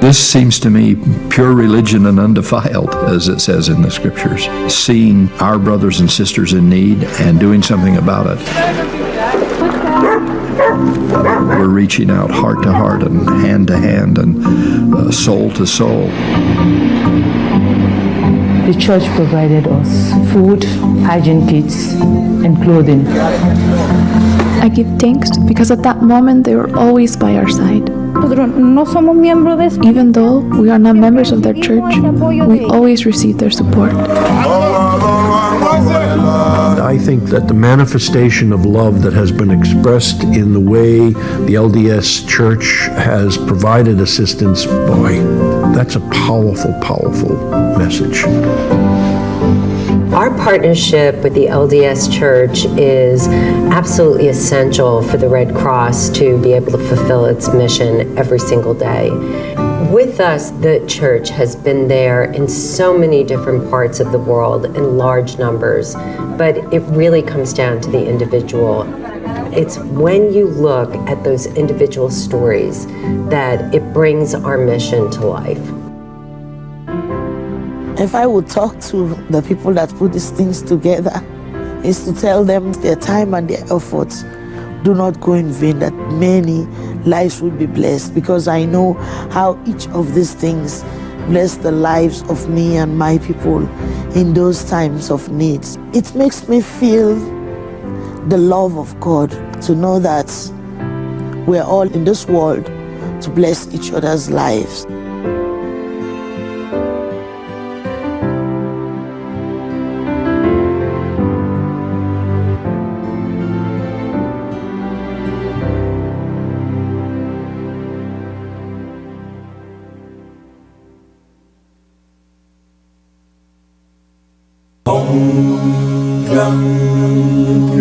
This seems to me pure religion and undefiled, as it says in the scriptures. Seeing our brothers and sisters in need and doing something about it. We're reaching out heart to heart and hand to hand and soul to soul. The church provided us food, hygiene kits, and clothing. I give thanks because at that moment they were always by our side. Even though we are not members of their church, we always receive their support. I think that the manifestation of love that has been expressed in the way the LDS Church has provided assistance, boy, that's a powerful, powerful message. Our partnership with the LDS Church is absolutely essential for the Red Cross to be able to fulfill its mission every single day. With us, the church has been there in so many different parts of the world in large numbers, but it really comes down to the individual. It's when you look at those individual stories that it brings our mission to life. If I would talk to the people that put these things together, is to tell them their time and their efforts do not go in vain, that many lives will be blessed, because I know how each of these things bless the lives of me and my people in those times of needs. It makes me feel the love of God to know that we're all in this world to bless each other's lives.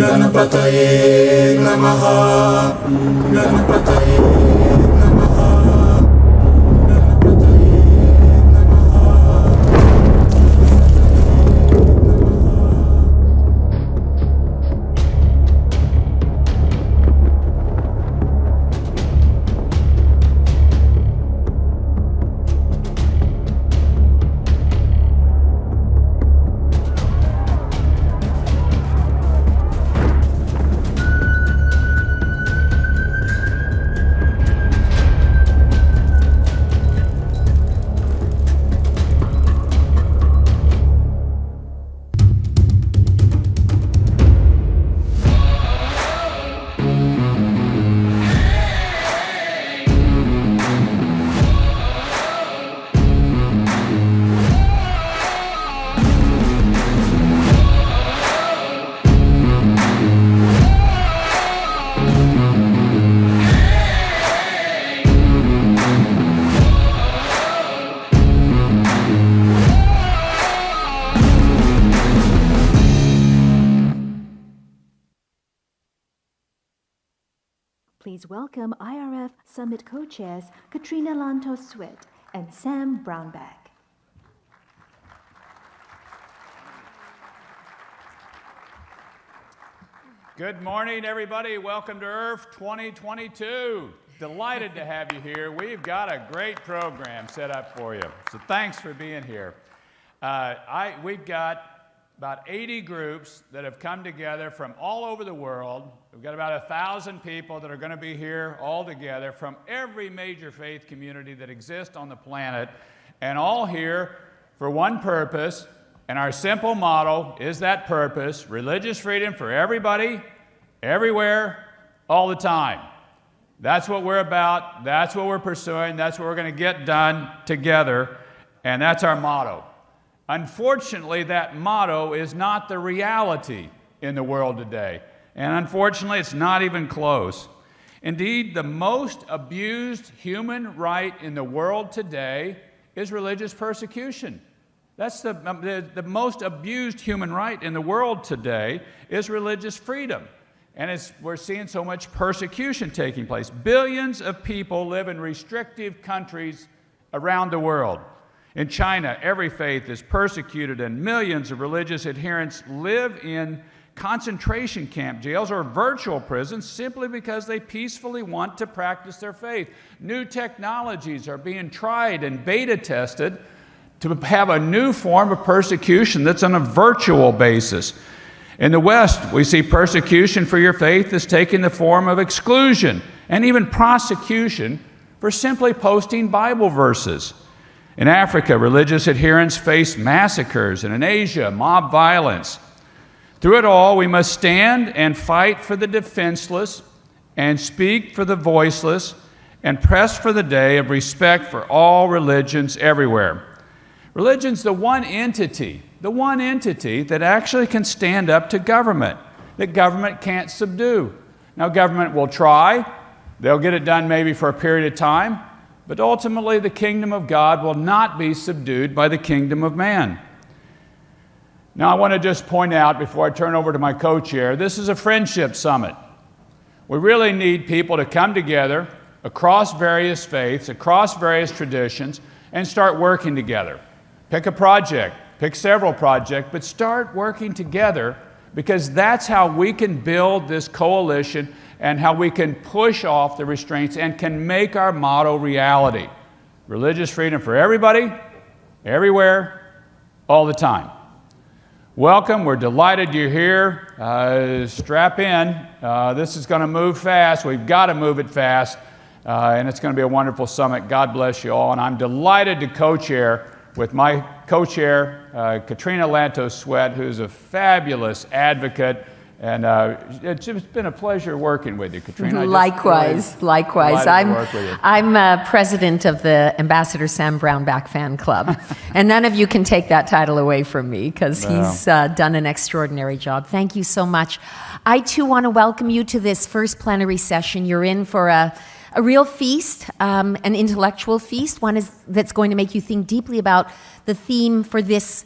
Ganapataye Namaha, Ganapataye Namaha, Ganapataye Please welcome IRF Summit co-chairs Katrina Lantos-Switt and Sam Brownback. Good morning, everybody. Welcome to IRF 2022. Delighted to have you here. We've got a great program set up for you, so thanks for being here. We've got about 80 groups that have come together from all over the world. We've got about 1,000 people that are going to be here all together from every major faith community that exists on the planet, and all here for one purpose. And our simple motto is that purpose: religious freedom for everybody, everywhere, all the time. That's what we're about. That's what we're pursuing. That's what we're going to get done together. And that's our motto. Unfortunately, that motto is not the reality in the world today. And unfortunately, it's not even close. Indeed, the most abused human right in the world today is religious persecution. That's the most abused human right in the world today is religious freedom. And we're seeing so much persecution taking place. Billions of people live in restrictive countries around the world. In China, every faith is persecuted, and millions of religious adherents live in concentration camp jails or virtual prisons simply because they peacefully want to practice their faith. New technologies are being tried and beta tested to have a new form of persecution that's on a virtual basis. In the West, we see persecution for your faith is taking the form of exclusion and even prosecution for simply posting Bible verses. In Africa, religious adherents face massacres, and in Asia, mob violence. Through it all, we must stand and fight for the defenseless and speak for the voiceless and press for the day of respect for all religions everywhere. Religion's the one entity that actually can stand up to government, that government can't subdue. Now, government will try. They'll get it done maybe for a period of time, but ultimately the kingdom of God will not be subdued by the kingdom of man. Now, I want to just point out before I turn over to my co-chair, this is a friendship summit. We really need people to come together across various faiths, across various traditions, and start working together. Pick a project, pick several projects, but start working together, because that's how we can build this coalition and how we can push off the restraints and can make our motto reality. Religious freedom for everybody, everywhere, all the time. Welcome, we're delighted you're here. Strap in, this is gonna move fast. We've gotta move it fast, and it's gonna be a wonderful summit. God bless you all, and I'm delighted to co-chair with my co-chair, Katrina Lantos-Sweat, who's a fabulous advocate, and it's been a pleasure working with you, Katrina. Likewise. I'm president of the Ambassador Sam Brownback fan club, and none of you can take that title away from me, because he's done an extraordinary job. Thank you so much. I too want to welcome you to this first plenary session. You're in for a real feast, an intellectual feast, one that's going to make you think deeply about the theme for this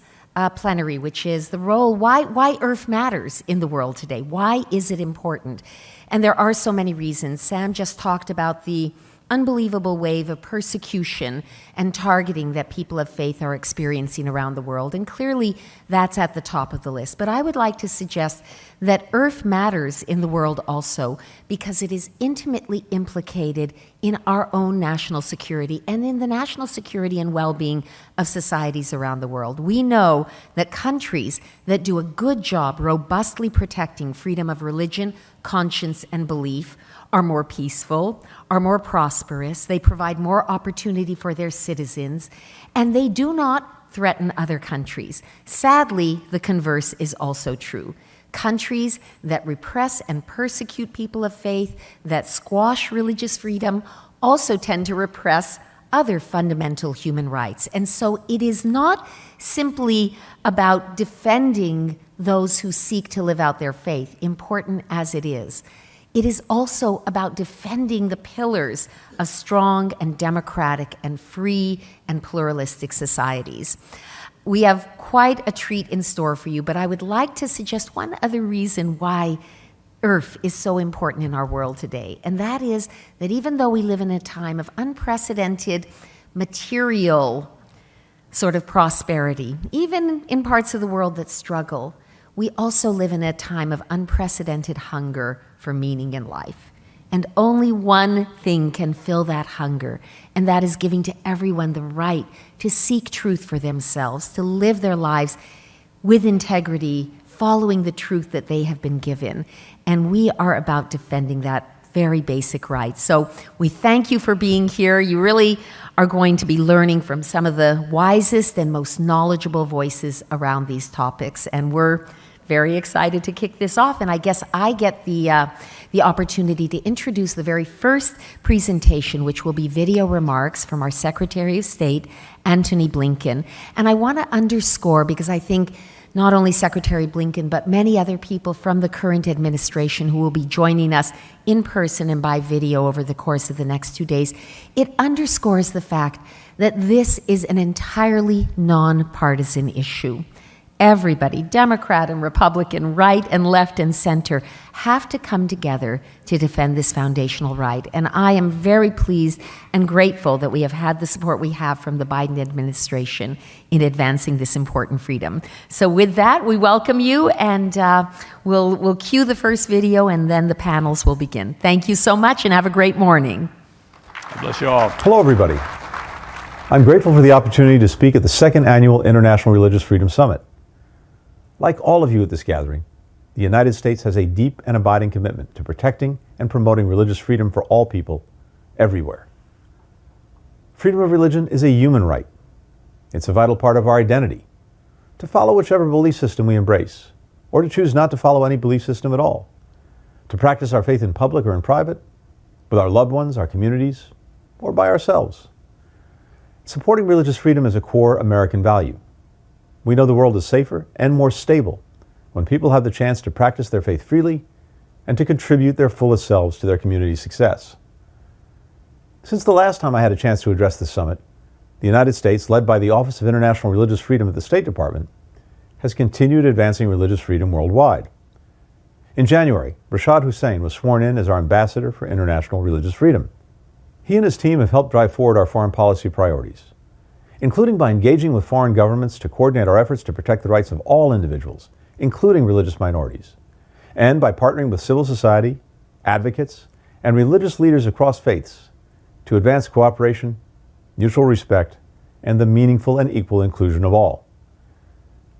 plenary, which is the role, why Earth matters in the world today. Why is it important? And there are so many reasons. Sam just talked about the unbelievable wave of persecution and targeting that people of faith are experiencing around the world, and clearly that's at the top of the list. But I would like to suggest that Earth matters in the world also because it is intimately implicated in our own national security and in the national security and well-being of societies around the world. We know that countries that do a good job robustly protecting freedom of religion, conscience, and belief are more peaceful, are more prosperous, they provide more opportunity for their citizens, and they do not threaten other countries. Sadly, the converse is also true. Countries that repress and persecute people of faith, that squash religious freedom, also tend to repress other fundamental human rights. And so it is not simply about defending those who seek to live out their faith, important as it is. It is also about defending the pillars of strong and democratic and free and pluralistic societies. We have quite a treat in store for you, but I would like to suggest one other reason why Earth is so important in our world today, and that is that even though we live in a time of unprecedented material sort of prosperity, even in parts of the world that struggle, we also live in a time of unprecedented hunger for meaning in life. And only one thing can fill that hunger, and that is giving to everyone the right to seek truth for themselves, to live their lives with integrity, following the truth that they have been given. And we are about defending that very basic right. So we thank you for being here. You really are going to be learning from some of the wisest and most knowledgeable voices around these topics, and we're very excited to kick this off. And I guess I get the opportunity to introduce the very first presentation, which will be video remarks from our Secretary of State, Antony Blinken. And I want to underscore, because I think not only Secretary Blinken, but many other people from the current administration who will be joining us in person and by video over the course of the next 2 days, it underscores the fact that this is an entirely nonpartisan issue. Everybody, Democrat and Republican, right and left and center, have to come together to defend this foundational right. And I am very pleased and grateful that we have had the support we have from the Biden administration in advancing this important freedom. So with that, we welcome you, and we'll cue the first video, and then the panels will begin. Thank you so much, and have a great morning. God bless you all. Hello, everybody. I'm grateful for the opportunity to speak at the second annual International Religious Freedom Summit. Like all of you at this gathering, the United States has a deep and abiding commitment to protecting and promoting religious freedom for all people, everywhere. Freedom of religion is a human right. It's a vital part of our identity, to follow whichever belief system we embrace, or to choose not to follow any belief system at all, to practice our faith in public or in private, with our loved ones, our communities, or by ourselves. Supporting religious freedom is a core American value. We know the world is safer and more stable when people have the chance to practice their faith freely and to contribute their fullest selves to their community's success. Since the last time I had a chance to address this summit, the United States, led by the Office of International Religious Freedom at the State Department, has continued advancing religious freedom worldwide. In January, Rashad Hussain was sworn in as our Ambassador for International Religious Freedom. He and his team have helped drive forward our foreign policy priorities, including by engaging with foreign governments to coordinate our efforts to protect the rights of all individuals, including religious minorities, and by partnering with civil society, advocates, and religious leaders across faiths to advance cooperation, mutual respect, and the meaningful and equal inclusion of all.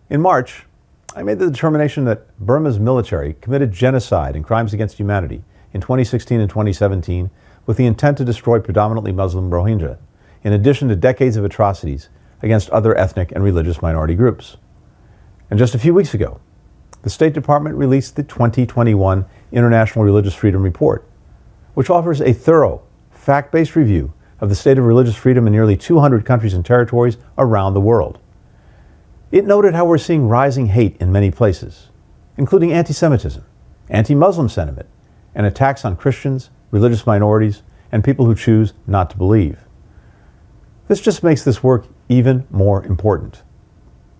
In March, I made the determination that Burma's military committed genocide and crimes against humanity in 2016 and 2017 with the intent to destroy predominantly Muslim Rohingya, in addition to decades of atrocities against other ethnic and religious minority groups. And just a few weeks ago, the State Department released the 2021 International Religious Freedom Report, which offers a thorough, fact-based review of the state of religious freedom in nearly 200 countries and territories around the world. It noted how we're seeing rising hate in many places, including anti-Semitism, anti-Muslim sentiment, and attacks on Christians, religious minorities, and people who choose not to believe. This just makes this work even more important.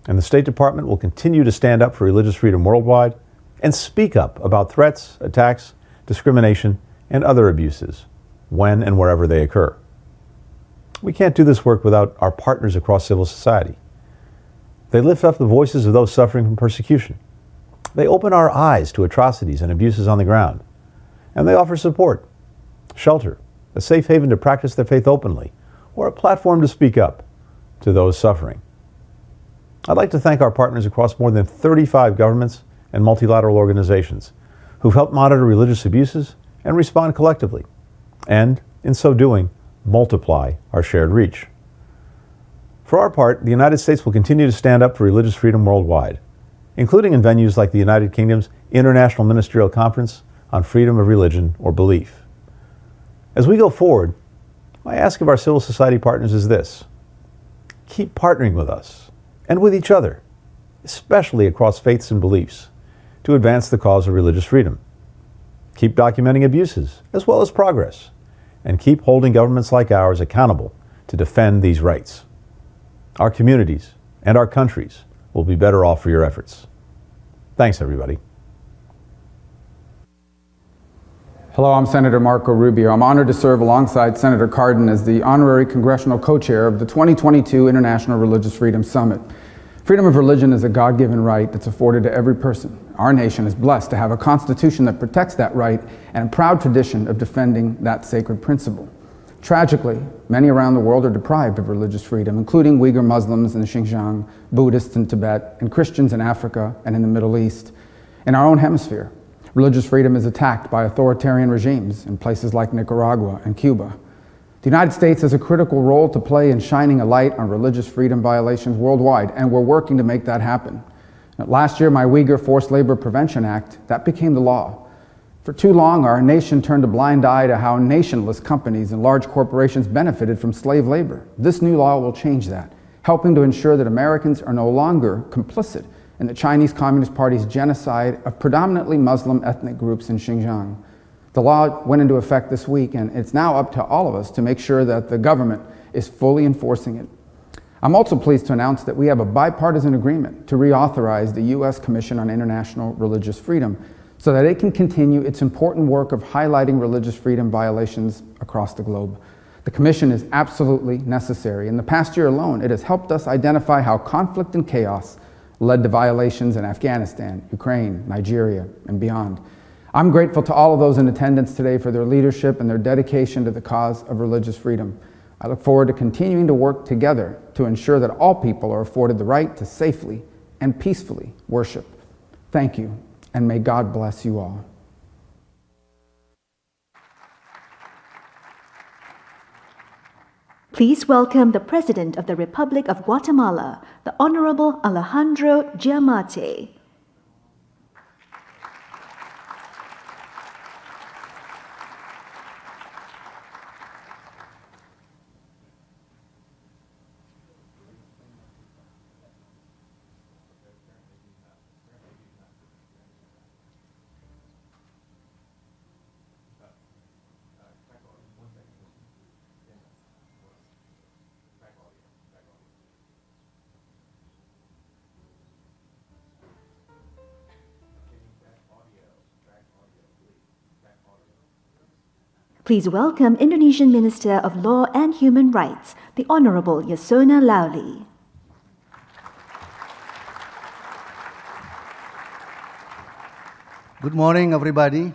And the State Department will continue to stand up for religious freedom worldwide and speak up about threats, attacks, discrimination, and other abuses when and wherever they occur. We can't do this work without our partners across civil society. They lift up the voices of those suffering from persecution. They open our eyes to atrocities and abuses on the ground. And they offer support, shelter, a safe haven to practice their faith openly, or a platform to speak up to those suffering. I'd like to thank our partners across more than 35 governments and multilateral organizations who've helped monitor religious abuses and respond collectively, and, in so doing, multiply our shared reach. For our part, the United States will continue to stand up for religious freedom worldwide, including in venues like the United Kingdom's International Ministerial Conference on Freedom of Religion or Belief. As we go forward, my ask of our civil society partners is this: keep partnering with us and with each other, especially across faiths and beliefs, to advance the cause of religious freedom. Keep documenting abuses as well as progress, and keep holding governments like ours accountable to defend these rights. Our communities and our countries will be better off for your efforts. Thanks, everybody. Hello, I'm Senator Marco Rubio. I'm honored to serve alongside Senator Cardin as the honorary congressional co-chair of the 2022 International Religious Freedom Summit. Freedom of religion is a God-given right that's afforded to every person. Our nation is blessed to have a constitution that protects that right and a proud tradition of defending that sacred principle. Tragically, many around the world are deprived of religious freedom, including Uyghur Muslims in Xinjiang, Buddhists in Tibet, and Christians in Africa and in the Middle East. In our own hemisphere, religious freedom is attacked by authoritarian regimes in places like Nicaragua and Cuba. The United States has a critical role to play in shining a light on religious freedom violations worldwide, and we're working to make that happen. Last year, my Uyghur Forced Labor Prevention Act, that became the law. For too long, our nation turned a blind eye to how nationless companies and large corporations benefited from slave labor. This new law will change that, helping to ensure that Americans are no longer complicit in the Chinese Communist Party's genocide of predominantly Muslim ethnic groups in Xinjiang. The law went into effect this week, and it's now up to all of us to make sure that the government is fully enforcing it. I'm also pleased to announce that we have a bipartisan agreement to reauthorize the U.S. Commission on International Religious Freedom so that it can continue its important work of highlighting religious freedom violations across the globe. The Commission is absolutely necessary. In the past year alone, it has helped us identify how conflict and chaos led to violations in Afghanistan, Ukraine, Nigeria, and beyond. I'm grateful to all of those in attendance today for their leadership and their dedication to the cause of religious freedom. I look forward to continuing to work together to ensure that all people are afforded the right to safely and peacefully worship. Thank you, and may God bless you all. Please welcome the President of the Republic of Guatemala, the Honorable Alejandro Giammattei. Please welcome Indonesian Minister of Law and Human Rights, the Honorable Yasonna Laoly. Good morning, everybody.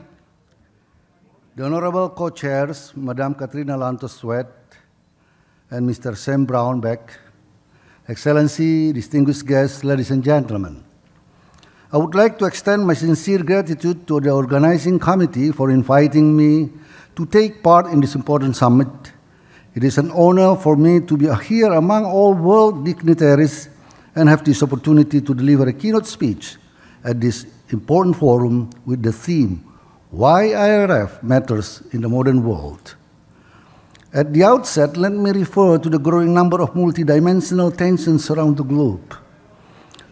The Honorable Co-Chairs, Madam Katrina Lantos-Sweat and Mr. Sam Brownback, Excellency, distinguished guests, ladies and gentlemen. I would like to extend my sincere gratitude to the organizing committee for inviting me to take part in this important summit. It is an honor for me to be here among all world dignitaries and have this opportunity to deliver a keynote speech at this important forum with the theme, Why IRF Matters in the Modern World. At the outset, let me refer to the growing number of multidimensional tensions around the globe.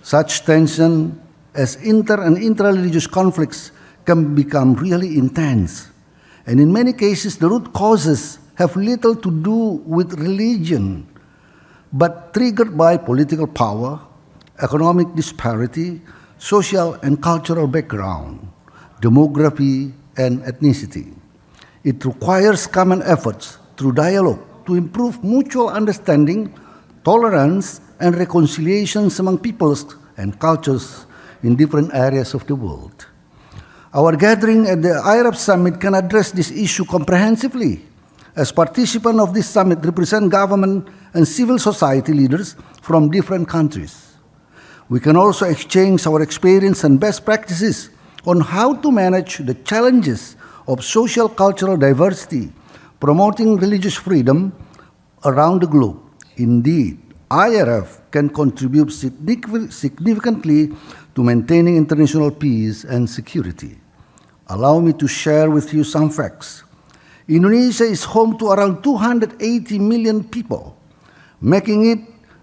Such tension as inter- and intra-religious conflicts can become really intense. And in many cases, the root causes have little to do with religion, but triggered by political power, economic disparity, social and cultural background, demography, and ethnicity. It requires common efforts through dialogue to improve mutual understanding, tolerance, and reconciliations among peoples and cultures in different areas of the world. Our gathering at the IRF Summit can address this issue comprehensively. As participants of this summit represent government and civil society leaders from different countries. We can also exchange our experience and best practices on how to manage the challenges of social cultural diversity, promoting religious freedom around the globe. Indeed, IRF can contribute significantly to maintaining international peace and security. Allow me to share with you some facts. Indonesia is home to around 280 million people, making it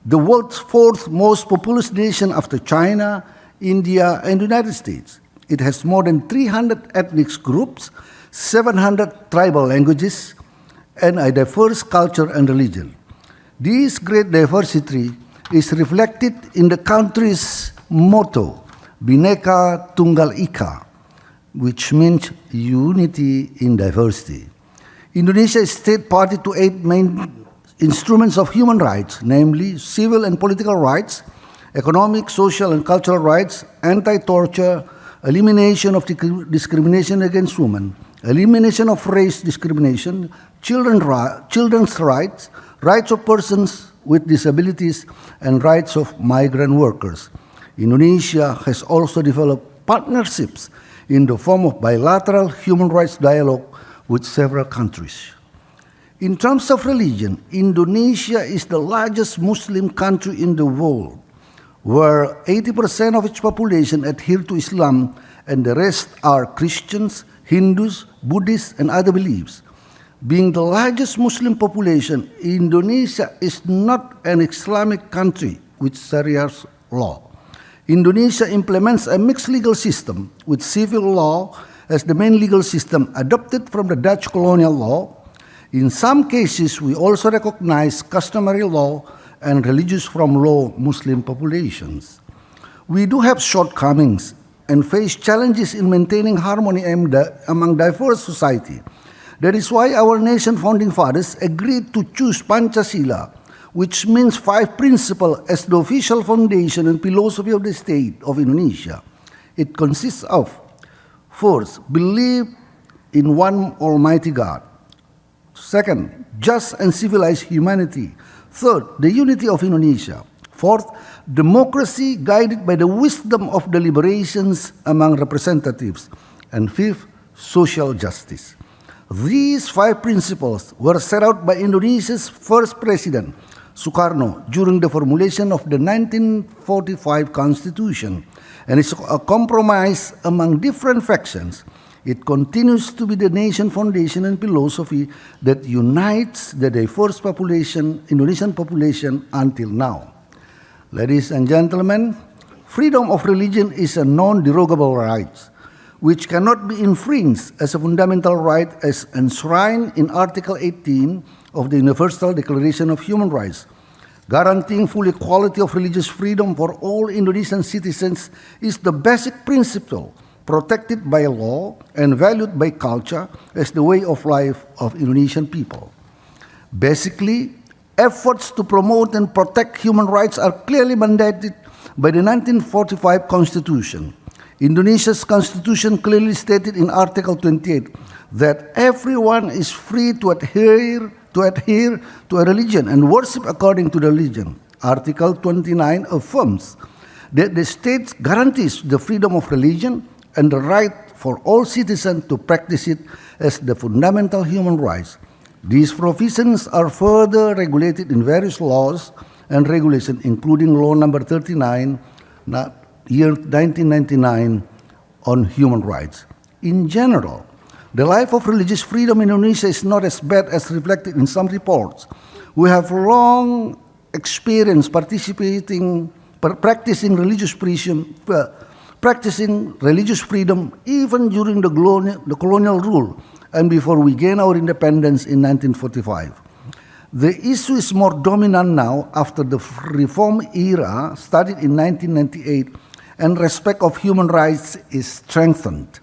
the world's fourth most populous nation after China, India, and the United States. It has more than 300 ethnic groups, 700 tribal languages, and a diverse culture and religion. This great diversity is reflected in the country's motto, Bhinneka Tunggal Ika, which means unity in diversity. Indonesia is state party to 8 main instruments of human rights, namely civil and political rights, economic, social, and cultural rights, anti-torture, elimination of discrimination against women, elimination of race discrimination, children's rights, rights of persons with disabilities, and rights of migrant workers. Indonesia has also developed partnerships in the form of bilateral human rights dialogue with several countries. In terms of religion, Indonesia is the largest Muslim country in the world, where 80% of its population adhere to Islam and the rest are Christians, Hindus, Buddhists, and other beliefs. Being the largest Muslim population, Indonesia is not an Islamic country with Sharia law. Indonesia implements a mixed legal system with civil law as the main legal system adopted from the Dutch colonial law. In some cases, we also recognize customary law and religious from low Muslim populations. We do have shortcomings and face challenges in maintaining harmony among diverse society. That is why our nation founding fathers agreed to choose Pancasila, which means 5 principles, as the official foundation and philosophy of the state of Indonesia. It consists of, first, belief in one Almighty God. Second, just and civilized humanity. Third, the unity of Indonesia. Fourth, democracy guided by the wisdom of deliberations among representatives. And fifth, social justice. These 5 principles were set out by Indonesia's first president, Sukarno, during the formulation of the 1945 Constitution, and is a compromise among different factions. It continues to be the nation foundation and philosophy that unites the diverse Indonesian population until now. Ladies and gentlemen, freedom of religion is a non-derogable right, which cannot be infringed as a fundamental right as enshrined in Article 18 of the Universal Declaration of Human Rights. Guaranteeing full equality of religious freedom for all Indonesian citizens is the basic principle protected by law and valued by culture as the way of life of Indonesian people. Basically, efforts to promote and protect human rights are clearly mandated by the 1945 Constitution. Indonesia's Constitution clearly stated in Article 28 that everyone is free to adhere to a religion and worship according to the religion. Article 29 affirms that the state guarantees the freedom of religion and the right for all citizens to practice it as the fundamental human rights. These provisions are further regulated in various laws and regulations, including Law Number 39, year 1999, on human rights. In general, the life of religious freedom in Indonesia is not as bad as reflected in some reports. We have long experience practicing religious freedom even during the colonial rule and before we gained our independence in 1945. The issue is more dominant now after the reform era started in 1998 and respect of human rights is strengthened.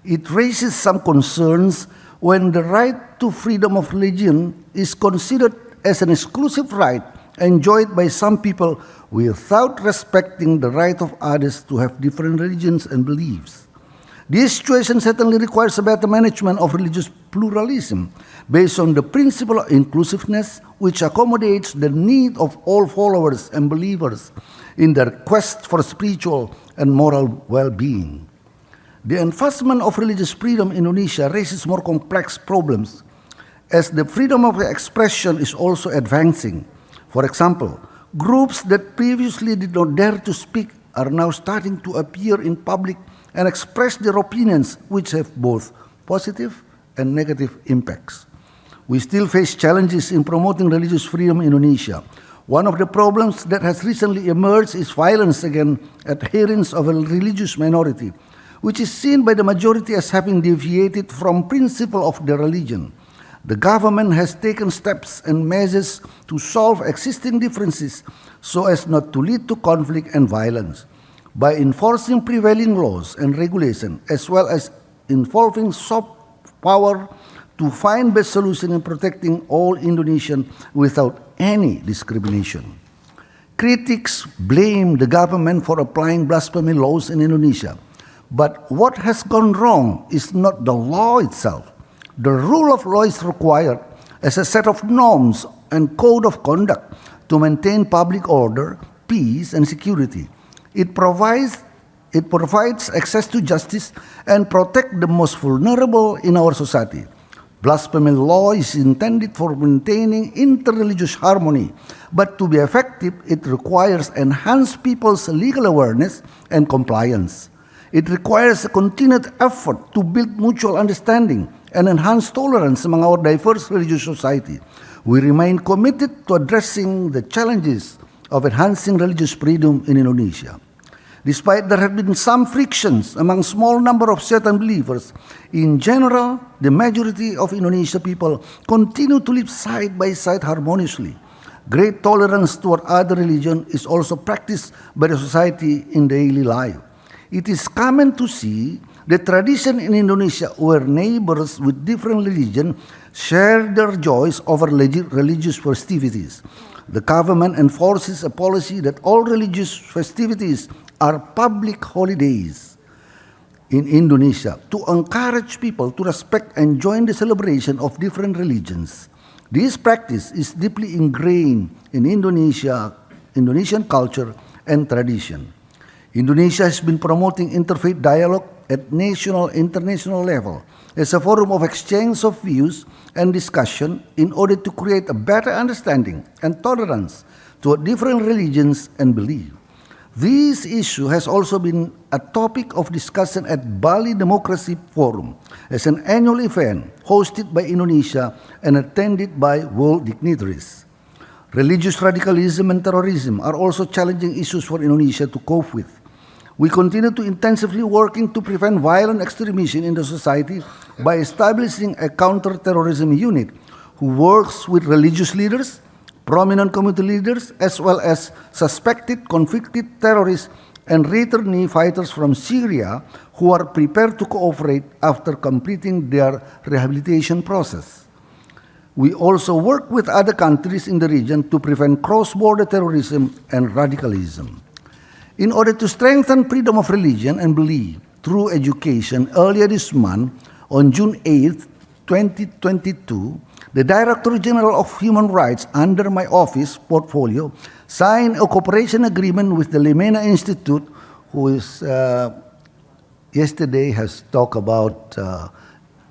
It raises some concerns when the right to freedom of religion is considered as an exclusive right enjoyed by some people without respecting the right of others to have different religions and beliefs. This situation certainly requires a better management of religious pluralism based on the principle of inclusiveness, which accommodates the need of all followers and believers in their quest for spiritual and moral well-being. The enforcement of religious freedom in Indonesia raises more complex problems as the freedom of expression is also advancing. For example, groups that previously did not dare to speak are now starting to appear in public and express their opinions, which have both positive and negative impacts. We still face challenges in promoting religious freedom in Indonesia. One of the problems that has recently emerged is violence against adherents of a religious minority, which is seen by the majority as having deviated from principle of their religion. The government has taken steps and measures to solve existing differences so as not to lead to conflict and violence. By enforcing prevailing laws and regulations, as well as involving soft power to find best solution in protecting all Indonesians without any discrimination. Critics blame the government for applying blasphemy laws in Indonesia. But what has gone wrong is not the law itself. The rule of law is required as a set of norms and code of conduct to maintain public order, peace, and security. It provides access to justice and protect the most vulnerable in our society. Blasphemy law is intended for maintaining interreligious harmony, but to be effective, it requires enhanced people's legal awareness and compliance. It requires a continued effort to build mutual understanding and enhance tolerance among our diverse religious society. We remain committed to addressing the challenges of enhancing religious freedom in Indonesia. Despite there have been some frictions among small number of certain believers, in general, the majority of Indonesian people continue to live side by side harmoniously. Great tolerance toward other religion is also practiced by the society in daily life. It is common to see the tradition in Indonesia where neighbors with different religion share their joys over religious festivities. The government enforces a policy that all religious festivities are public holidays in Indonesia to encourage people to respect and join the celebration of different religions. This practice is deeply ingrained in Indonesian culture and tradition. Indonesia has been promoting interfaith dialogue at national and international level as a forum of exchange of views and discussion in order to create a better understanding and tolerance toward different religions and beliefs. This issue has also been a topic of discussion at Bali Democracy Forum as an annual event hosted by Indonesia and attended by world dignitaries. Religious radicalism and terrorism are also challenging issues for Indonesia to cope with. We continue to intensively working to prevent violent extremism in the society by establishing a counter-terrorism unit who works with religious leaders, prominent community leaders, as well as suspected convicted terrorists and returnee fighters from Syria who are prepared to cooperate after completing their rehabilitation process. We also work with other countries in the region to prevent cross-border terrorism and radicalism. In order to strengthen freedom of religion and belief through education, earlier this month, on June 8, 2022, the Director General of Human Rights under my office portfolio signed a cooperation agreement with the Lemena Institute, who is yesterday has talked about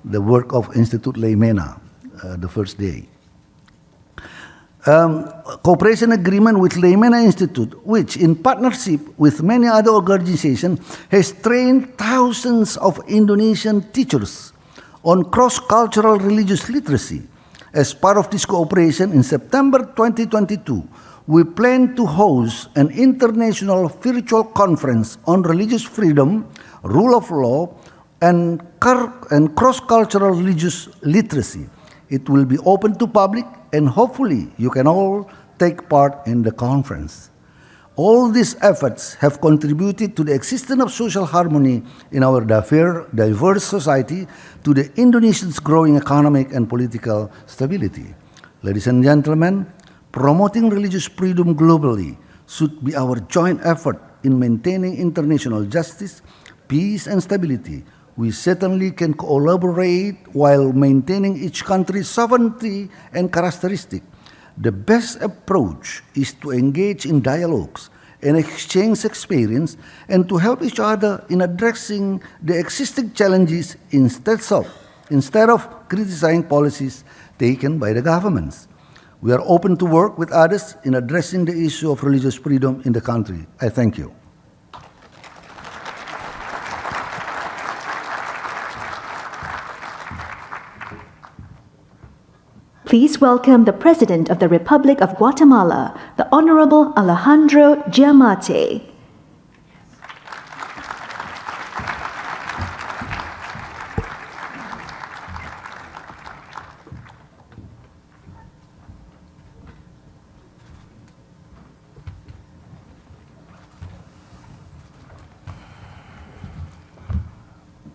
the work of Institute Lemena, the first day. Cooperation agreement with Lemena Institute, which in partnership with many other organizations has trained thousands of Indonesian teachers on cross-cultural religious literacy. As part of this cooperation, in September 2022, we plan to host an international virtual conference on religious freedom, rule of law, and cross-cultural religious literacy. It will be open to public, and hopefully you can all take part in the conference. All these efforts have contributed to the existence of social harmony in our diverse society, to the Indonesians' growing economic and political stability. Ladies and gentlemen, promoting religious freedom globally should be our joint effort in maintaining international justice, peace, and stability. We certainly can collaborate while maintaining each country's sovereignty and characteristic. The best approach is to engage in dialogues and exchange experience and to help each other in addressing the existing challenges instead of criticizing policies taken by the governments. We are open to work with others in addressing the issue of religious freedom in the country. I thank you. Please welcome the President of the Republic of Guatemala, the Honorable Alejandro Giammattei.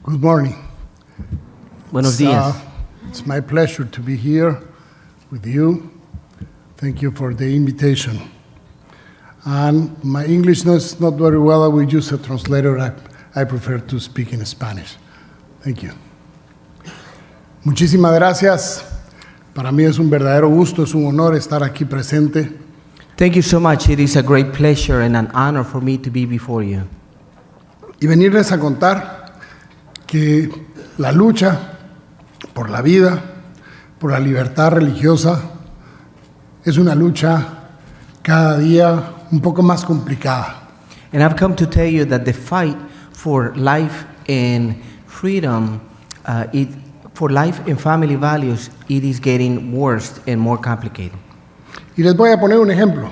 Good morning. Buenos días. It's my pleasure to be here with you. Thank you for the invitation. And my English is not very well. I will use a translator. I prefer to speak in Spanish. Thank you. Muchísimas gracias. Para mí es un verdadero gusto, es un honor estar aquí presente. Thank you so much. It is a great pleasure and an honor for me to be before you. Y venirles a contar que la lucha por la vida, por la libertad religiosa, es una lucha cada día un poco más complicada. And I've come to tell you that the fight for life and freedom, for life and family values, it is getting worse and more complicated. Y les voy a poner un ejemplo.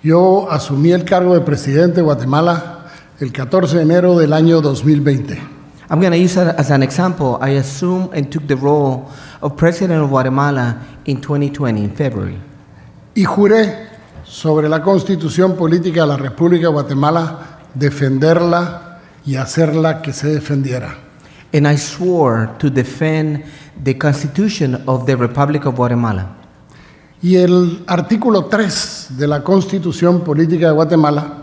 Yo asumí el cargo de presidente de Guatemala el 14 de enero del año 2020. I'm going to use it as an example. I assumed and took the role of President of Guatemala in 2020, in February. y juré sobre la Constitución Política de la República de Guatemala defenderla y hacerla que se defendiera. And I swore to defend the Constitution of the Republic of Guatemala. Y el artículo 3 de la Constitución Política de Guatemala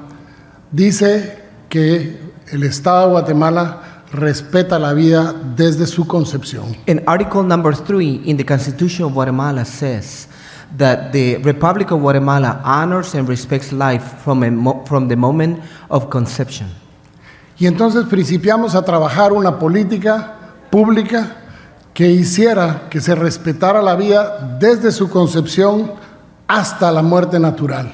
dice que el Estado de Guatemala respeta la vida desde su concepción. And Article number 3 in the Constitution of Guatemala says that the Republic of Guatemala honors and respects life from the moment of conception. Y entonces principiamos a trabajar una política pública que hiciera que se respetara la vida desde su concepción hasta la muerte natural.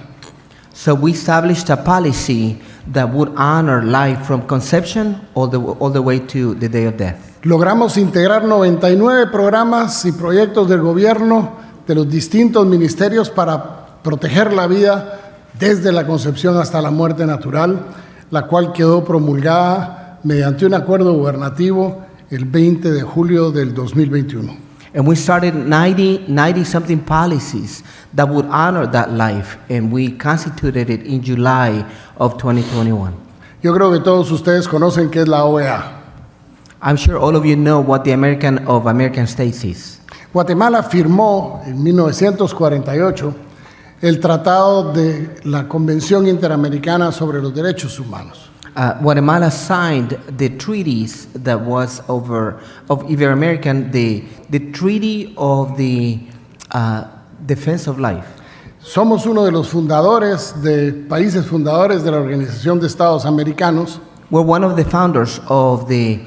So we established a policy that would honor life from conception all the way to the day of death. Logramos integrar 99 programas y proyectos del gobierno de los distintos ministerios para proteger la vida desde la concepción hasta la muerte natural, la cual quedó promulgada mediante un acuerdo gubernativo el 20 de julio del 2021. And we started 90 something policies that would honor that life, and we constituted it in July of 2021. Yo creo que todos ustedes conocen qué es la OEA. I'm sure all of you know what the American States is. Guatemala firmó en 1948 el Tratado de la Convención Interamericana sobre los Derechos Humanos. Guatemala signed the treaties that was of Ibero-American, the Treaty of the Defense of Life. Somos uno de los países fundadores de la Organización de Estados Americanos. We're one of the founders of this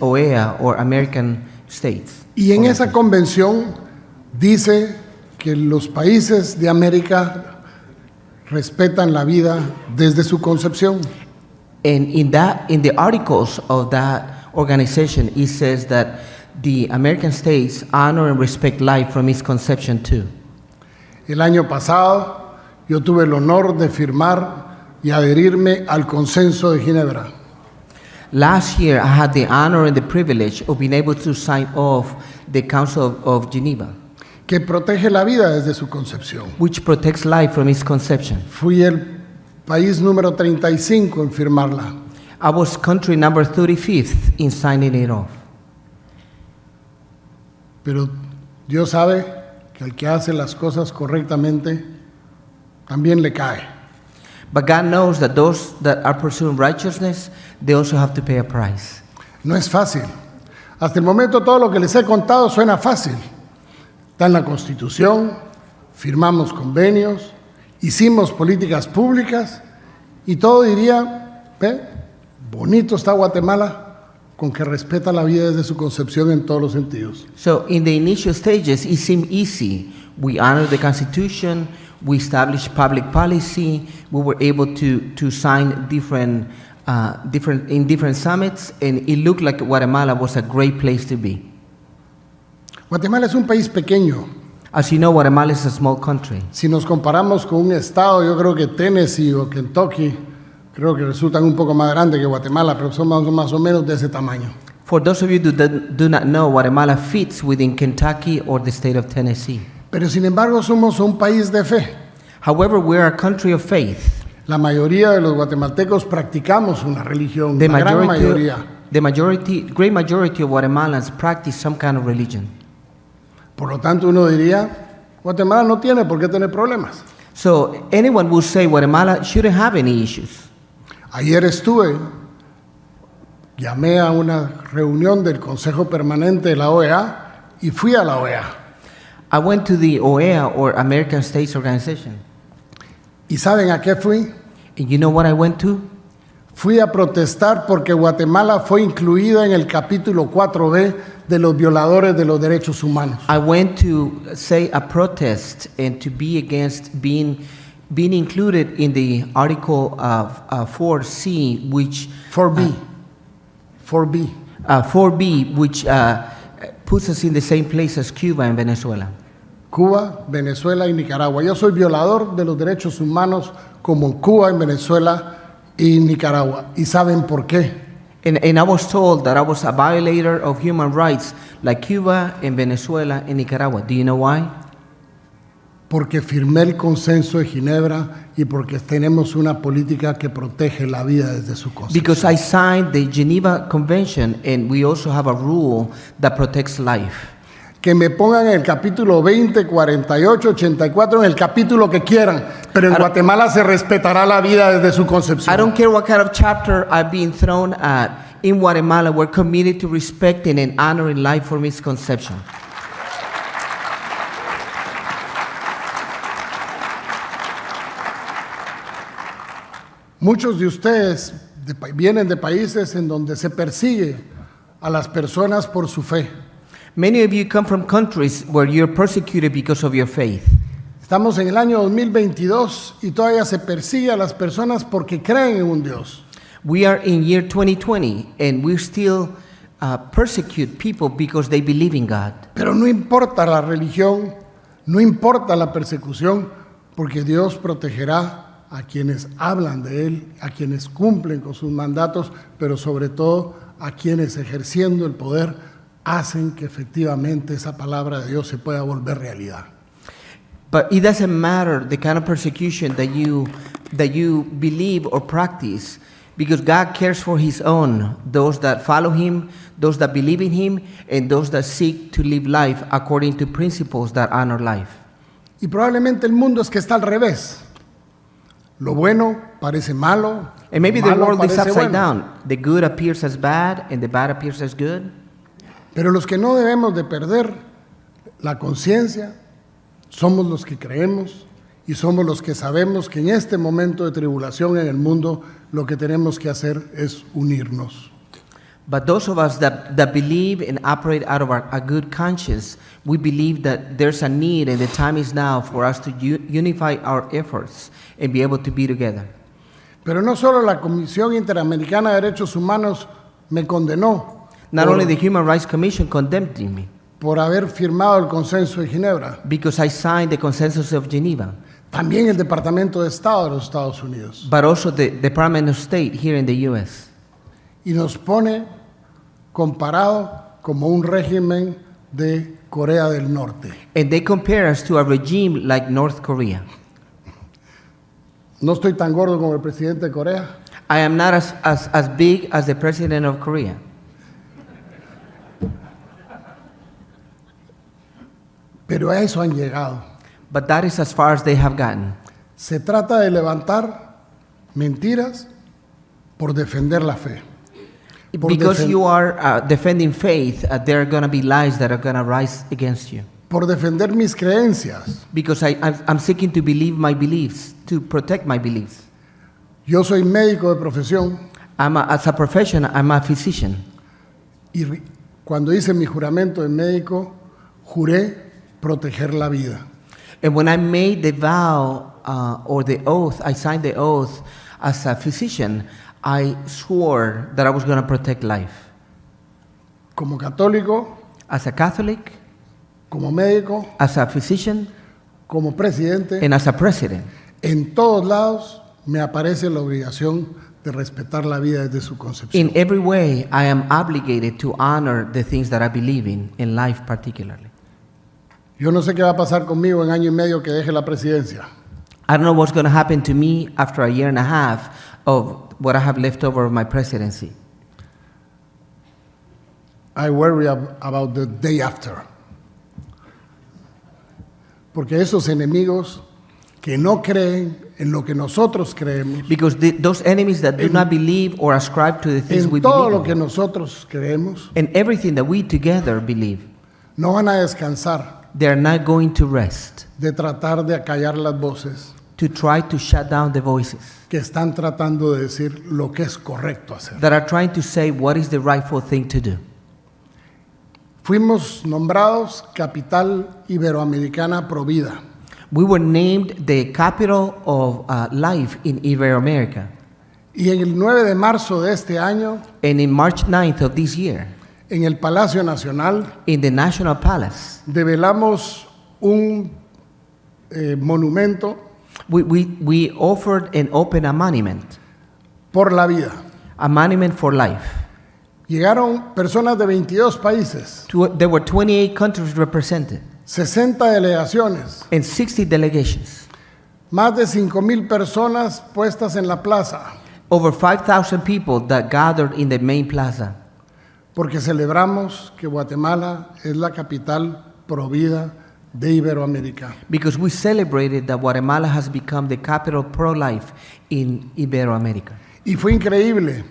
OEA, or American States. Y en esa convención dice que los países de América respetan la vida desde su concepción. And in the articles of that organization, it says that the American states honor and respect life from its conception too. El año pasado yo tuve el honor de firmar y adherirme al Consenso de Ginebra. Last year, I had the honor and the privilege of being able to sign off the Council of Geneva, que protege la vida desde su concepción. which protects life from its conception. Fui el país número 35 en firmarla. I was country number 35th in signing it off. Pero Dios sabe que al que hace las cosas correctamente también le cae. But God knows that those that are pursuing righteousness, they also have to pay a price. No es fácil. Hasta el momento todo lo que les he contado suena fácil. Está en la Constitución, firmamos convenios, hicimos políticas públicas y todo diría, bonito está Guatemala con que respeta la vida desde su concepción en todos los sentidos. So in the initial stages, it seemed easy. We honored the Constitution, we established public policy, we were able to sign different summits, and it looked like Guatemala was a great place to be. Guatemala es un país pequeño. As you know, Guatemala is a small country. Si nos comparamos con un estado, yo creo que Tennessee o Kentucky, creo que resultan un poco más grandes que Guatemala, pero son más o menos de ese tamaño. For those of you that do not know, Guatemala fits within Kentucky or the state of Tennessee. Pero sin embargo somos un país de fe. However, we're a country of faith. La mayoría de los guatemaltecos practicamos una religión, la gran mayoría. Great majority of Guatemalans practice some kind of religion. Por lo tanto, uno diría, Guatemala no tiene por qué tener problemas. So anyone would say Guatemala shouldn't have any issues. Ayer llamé a una reunión del Consejo Permanente de la OEA y fui a la OEA. I went to the OEA, or American States Organization. ¿Y saben a qué fui? And you know what I went to? Fui a protestar porque Guatemala fue incluida en el capítulo 4B de los violadores de los derechos humanos. I went to say a protest and to be against being included in the article of 4C, which 4B, 4B, which puts us in the same place as Cuba and Venezuela. Cuba, Venezuela y Nicaragua. Yo soy violador de los derechos humanos como Cuba, Venezuela y Nicaragua. ¿Y saben por qué? And I was told that I was a violator of human rights like Cuba and Venezuela and Nicaragua. Do you know why? porque firmé el consenso de Ginebra y porque tenemos una política que protege la vida desde su concepción. Because I signed the Geneva Convention and we also have a rule that protects life. Que me pongan en el capítulo 20, 48, 84, en el capítulo que quieran, pero en Guatemala se respetará la vida desde su concepción. I don't care what kind of chapter I've been thrown at. In Guatemala, we're committed to respecting and honoring life from its conception. Muchos de ustedes vienen de países en donde se persigue a las personas por su fe. Many of you come from countries where you're persecuted because of your faith. Estamos en el año 2022 y todavía se persigue a las personas porque creen en un Dios. We are in year 2020 and we still persecute people because they believe in God. Pero no importa la religión, no importa la persecución, porque Dios protegerá a quienes hablan de Él, a quienes cumplen con sus mandatos, pero sobre todo a quienes ejerciendo el poder hacen que efectivamente esa palabra de Dios se pueda volver realidad. But it doesn't matter the kind of persecution that you believe or practice, because God cares for His own, those that follow Him, those that believe in Him, and those that seek to live life according to principles that honor life. Y probablemente el mundo es que está al revés. Lo bueno parece malo, and maybe the world is upside bueno. down. The good appears as bad, and the bad appears as good. Pero los que no debemos de perder la conciencia somos los que creemos y somos los que sabemos que en este momento de tribulación en el mundo lo que tenemos que hacer es unirnos. But those of us that believe and operate out of a good conscience, we believe that there's a need and the time is now for us to unify our efforts and be able to be together. Pero no solo la Comisión Interamericana de Derechos Humanos me condenó. Not only the Human Rights Commission condemned me por haber firmado el consenso de Ginebra. Because I signed the consensus of Geneva. También el Departamento de Estado de los Estados Unidos. But also the Department of State here in the U.S. Y nos pone comparado como un régimen de Corea del Norte. And they compare us to a regime like North Korea. No estoy tan gordo como el presidente de Corea. I am not as big as the president of Korea. Pero a eso han llegado. But that is as far as they have gotten. Se trata de levantar mentiras por defender la fe. Because you are defending faith, there are going to be lies that are going to rise against you. Por defender mis creencias. Because I'm seeking to believe my beliefs, to protect my beliefs. Yo soy médico de profesión. As a profession, I'm a physician. Y cuando hice mi juramento de médico, juré proteger la vida. And when I made the vow or the oath, I signed the oath as a physician, I swore that I was going to protect life. Como católico, as a Catholic, como médico, as a physician, como presidente, and as a president. En todos lados me aparece la obligación de respetar la vida desde su concepción. In every way, I am obligated to honor the things that I believe in life particularly. Yo no sé qué va a pasar conmigo en año y medio que deje la presidencia. I don't know what's going to happen to me after a year and a half of what I have left over of my presidency. I worry about the day after. Porque esos enemigos que no creen en lo que nosotros creemos, because those enemies that do not believe or ascribe to the things we en todo believe lo que nosotros creemos, and everything that we together believe, no van a descansar they are not going to rest de tratar de acallar las voces to try to shut down the voices que están tratando de decir lo que es correcto hacer. that are trying to say what is the rightful thing to do. Fuimos nombrados capital iberoamericana provida. We were named the capital of life in Iberoamerica. Y en el 9 de marzo de este año, and in March 9th of this year, en el Palacio Nacional, in the National Palace, develamos un monumento. We offered and opened a monument. Por la vida. A monument for life. Llegaron personas de 22 países. There were 28 countries represented. 60 delegaciones, and 60 delegations. más de 5,000 personas puestas en la plaza, Over 5,000 people that gathered in the main plaza. porque celebramos que Guatemala es la capital provida de Iberoamérica. Because we celebrated that Guatemala has become the capital pro-life in Iberoamerica. Y fue increíble.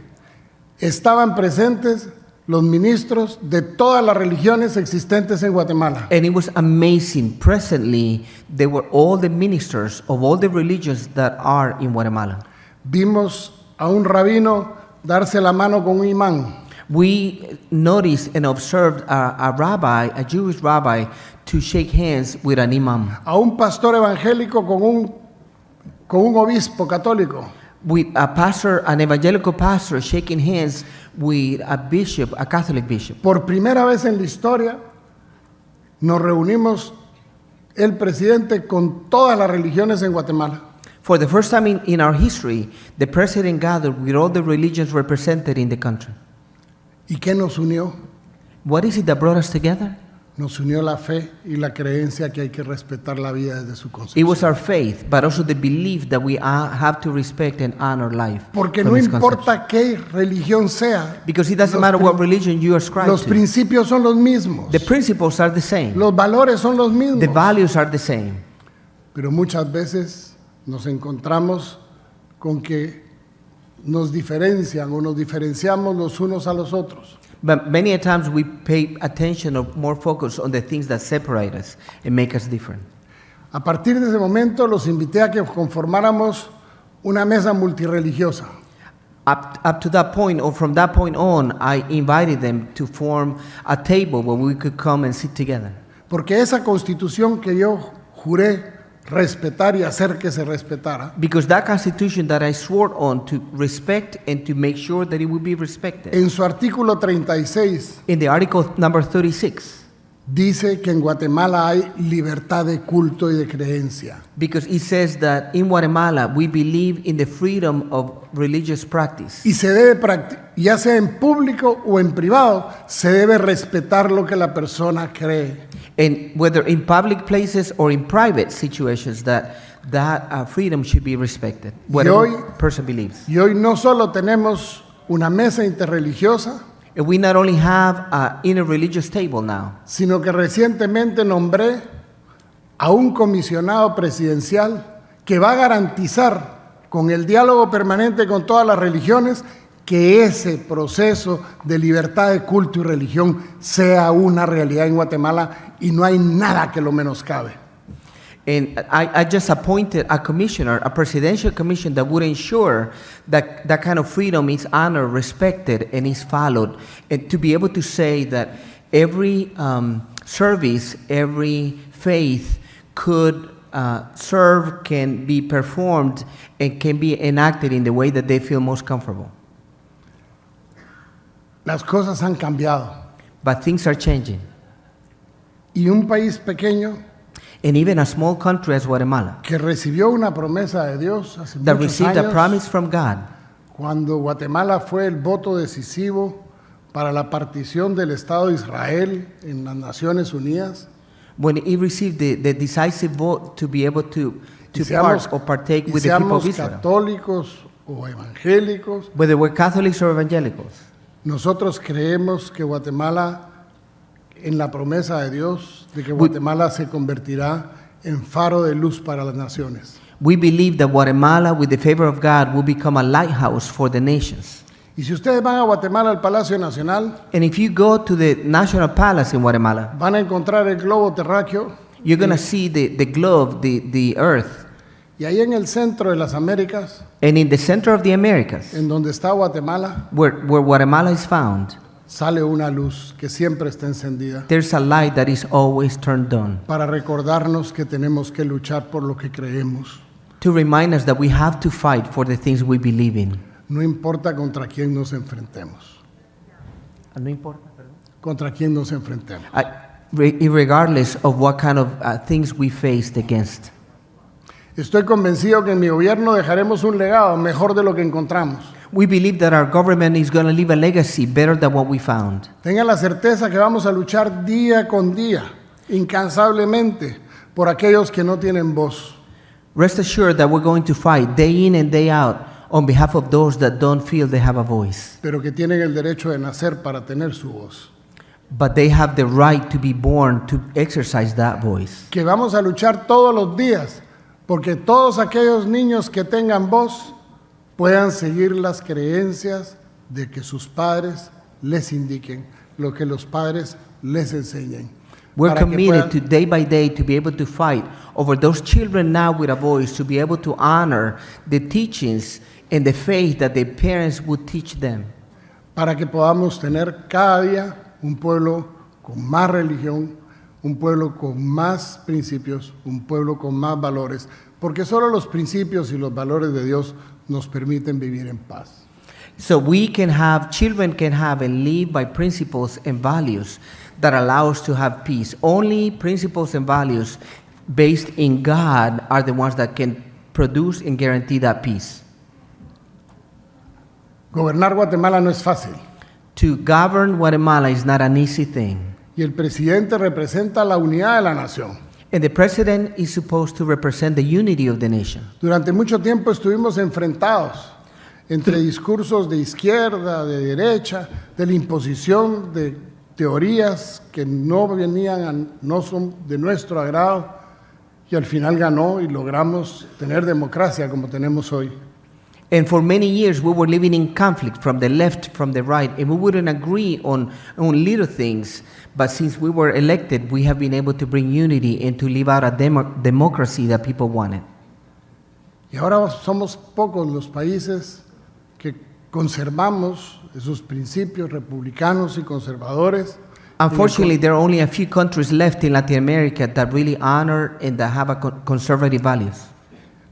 Estaban presentes los ministros de todas las religiones existentes en Guatemala. And it was amazing. Presently, there were all the ministers of all the religions that are in Guatemala. Vimos a un rabino darse la mano con un imán. We noticed and observed a rabbi, a Jewish rabbi, to shake hands with an imam. A un pastor evangélico con un obispo católico. With a pastor, an evangelical pastor, shaking hands with a bishop, a Catholic bishop. Por primera vez en la historia nos reunimos el presidente con todas las religiones en Guatemala. For the first time in our history, the president gathered with all the religions represented in the country. ¿Y qué nos unió? What is it that brought us together? Nos unió la fe y la creencia que hay que respetar la vida desde su concepción. It was our faith, but also the belief that we have to respect and honor life. Porque no importa qué religión sea. Because it doesn't matter what religion you ascribe los to. Principios son los mismos. The principles are the same. Los valores son los mismos. The values are the same. Pero muchas veces nos encontramos con que nos diferencian o nos diferenciamos los unos a los otros. But many a times we pay attention or more focus on the things that separate us and make us different. A partir de ese momento los invité a que conformáramos una mesa multirreligiosa. Up to that point, or from that point on, I invited them to form a table where we could come and sit together. Porque esa constitución que yo juré respetar y hacer que se respetara. Because that constitution that I swore on to respect and to make sure that it would be respected. En su artículo 36. In the article number 36. Dice que en Guatemala hay libertad de culto y de creencia. Because it says that in Guatemala we believe in the freedom of religious practice. Y se debe ya sea en público o en privado, se debe respetar lo que la persona cree. And whether in public places or in private situations, that freedom should be respected, whatever person believes. Y hoy no solo tenemos una mesa interreligiosa, and we not only have an interreligious table now, sino que recientemente nombré a un comisionado presidencial que va a garantizar con el diálogo permanente con todas las religiones que ese proceso de libertad de culto y religión sea una realidad en Guatemala y no hay nada que lo menoscabe. And I just appointed a commissioner, a presidential commission that would ensure that that kind of freedom is honored, respected, and is followed. And to be able to say that every service, every faith could serve, can be performed, and can be enacted in the way that they feel most comfortable. Las cosas han cambiado. But things are changing. Y un país pequeño, and even a small country as Guatemala, que recibió una promesa de Dios hace that muchos received años, a promise from God, cuando Guatemala fue el voto decisivo para la partición del Estado de Israel en las Naciones Unidas, when it received the decisive vote to be able to part or partake with the people of Israel, católicos o evangélicos, whether we're Catholics or evangelicals, nosotros creemos que Guatemala, en la promesa de Dios, de que Guatemala se convertirá en faro de luz para las naciones. We believe that Guatemala, with the favor of God, will become a lighthouse for the nations. Y si ustedes van a Guatemala al Palacio Nacional, and if you go to the National Palace in Guatemala, van a encontrar el globo terráqueo. You're going to see the globe, the earth. Y ahí en el centro de las Américas, and in the center of the Americas, en donde está Guatemala, where Guatemala is found, sale una luz que siempre está encendida. There's a light that is always turned on. Para recordarnos que tenemos que luchar por lo que creemos. To remind us that we have to fight for the things we believe in. No importa contra quién nos enfrentemos. No importa, perdón. Contra quién nos enfrentemos. Regardless of what kind of things we faced against. Estoy convencido que en mi gobierno dejaremos un legado mejor de lo que encontramos. We believe that our government is going to leave a legacy better than what we found. Tengan la certeza que vamos a luchar día con día. incansablemente por aquellos que no tienen voz. Rest assured that we're going to fight day in and day out on behalf of those that don't feel they have a voice. Pero que tienen el derecho de nacer para tener su voz. But they have the right to be born to exercise that voice. Que vamos a luchar todos los días porque todos aquellos niños que tengan voz puedan seguir las creencias de que sus padres les indiquen, lo que los padres les enseñen. We're committed to day by day to be able to fight over those children now with a voice, to be able to honor the teachings and the faith that their parents would teach them. Para que podamos tener cada día un pueblo con más religión, un pueblo con más principios, un pueblo con más valores, porque solo los principios y los valores de Dios nos permiten vivir en paz. So children can have and live by principles and values that allow us to have peace. Only principles and values based in God are the ones that can produce and guarantee that peace. Gobernar Guatemala no es fácil. To govern Guatemala is not an easy thing. Y el presidente representa la unidad de la nación. And the president is supposed to represent the unity of the nation. Durante mucho tiempo estuvimos enfrentados entre discursos de izquierda, de derecha, de la imposición de teorías que no son de nuestro agrado, y al final ganó y logramos tener democracia como tenemos hoy. And for many years we were living in conflict from the left, from the right, and we wouldn't agree on little things. But since we were elected, we have been able to bring unity and to live out a democracy that people wanted. Y ahora somos pocos los países que conservamos esos principios republicanos y conservadores. Unfortunately, there are only a few countries left in Latin America that really honor and that have conservative values.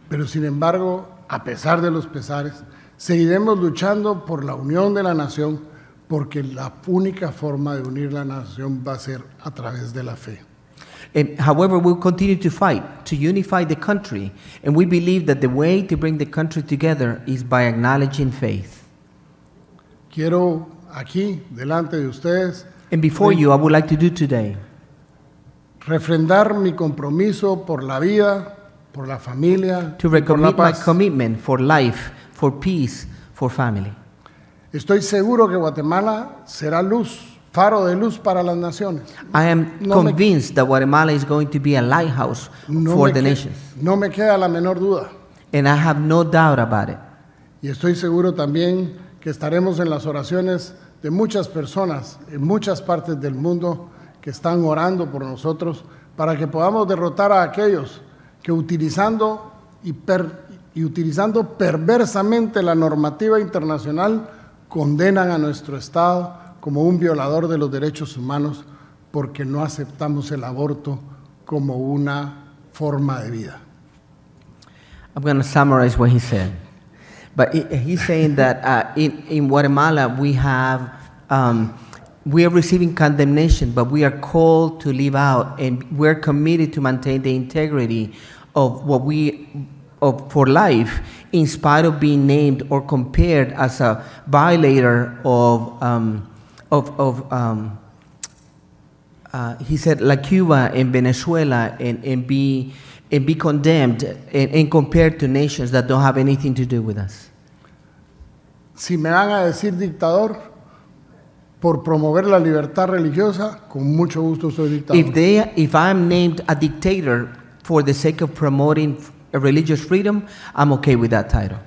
Pero sin embargo, a pesar de los pesares, seguiremos luchando por la unión de la nación, porque la única forma de unir la nación va a ser a través de la fe. And however, we'll continue to fight to unify the country, and we believe that the way to bring the country together is by acknowledging faith. Quiero aquí, delante de ustedes, and before you, I would like to do today, refrendar mi compromiso por la vida, por la familia, to recommit my commitment for life, for peace, for family. Estoy seguro que Guatemala será luz, faro de luz para las naciones. I am convinced that Guatemala is going to be a lighthouse for the nations. No me queda la menor duda. And I have no doubt about it. Y estoy seguro también que estaremos en las oraciones de muchas personas en muchas partes del mundo que están orando por nosotros para que podamos derrotar a aquellos que utilizando perversamente la normativa internacional condenan a nuestro Estado como un violador de los derechos humanos porque no aceptamos el aborto como una forma de vida. I'm going to summarize what he said. But he's saying that in Guatemala we are receiving condemnation, but we are called to live out, and we're committed to maintain the integrity of for life, in spite of being named or compared as a violator he said, like Cuba and Venezuela, and be condemned and compared to nations that don't have anything to do with us. Si me van a decir dictador por promover la libertad religiosa, con mucho gusto soy dictador. If I'm named a dictator for the sake of promoting religious freedom, I'm okay with that title.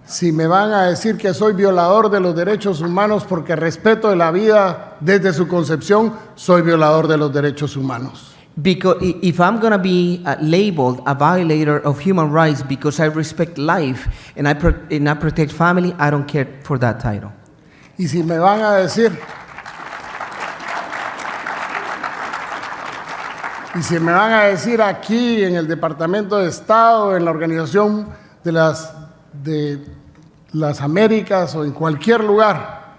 Si me van a decir que soy violador de los derechos humanos porque respeto la vida desde su concepción, soy violador de los derechos humanos. Because if I'm going to be labeled a violator of human rights because I respect life and I protect family, I don't care for that title. Y si me van a decir aquí en el Departamento de Estado, en la Organización de las Américas o en cualquier lugar,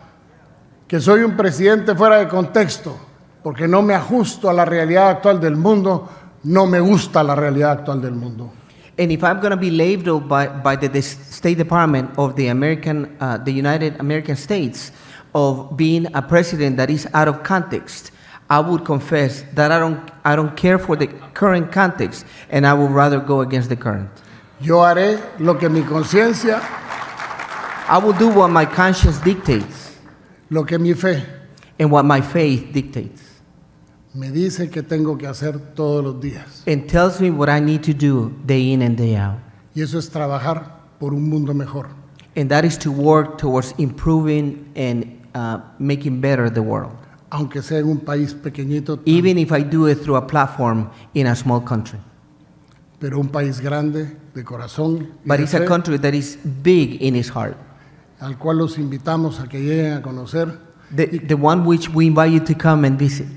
que soy un presidente fuera de contexto, porque no me ajusto a la realidad actual del mundo, no me gusta la realidad actual del mundo. And if I'm going to be labeled by the State Department of the United American States of being a president that is out of context, I would confess that I don't care for the current context, and I would rather go against the current. Yo haré lo que mi conciencia, I will do what my conscience dictates, lo que mi fe and what my faith dictates, me dice que tengo que hacer todos los días. and tells me what I need to do day in and day out. Y eso es trabajar por un mundo mejor. And that is to work towards improving and making better the world. Aunque sea en un país pequeñito, Even if I do it through a platform in a small country. pero un país grande de corazón y But de it's a fe, country that is big in its heart. al cual los invitamos a que lleguen a conocer. The one which we invite you to come and visit.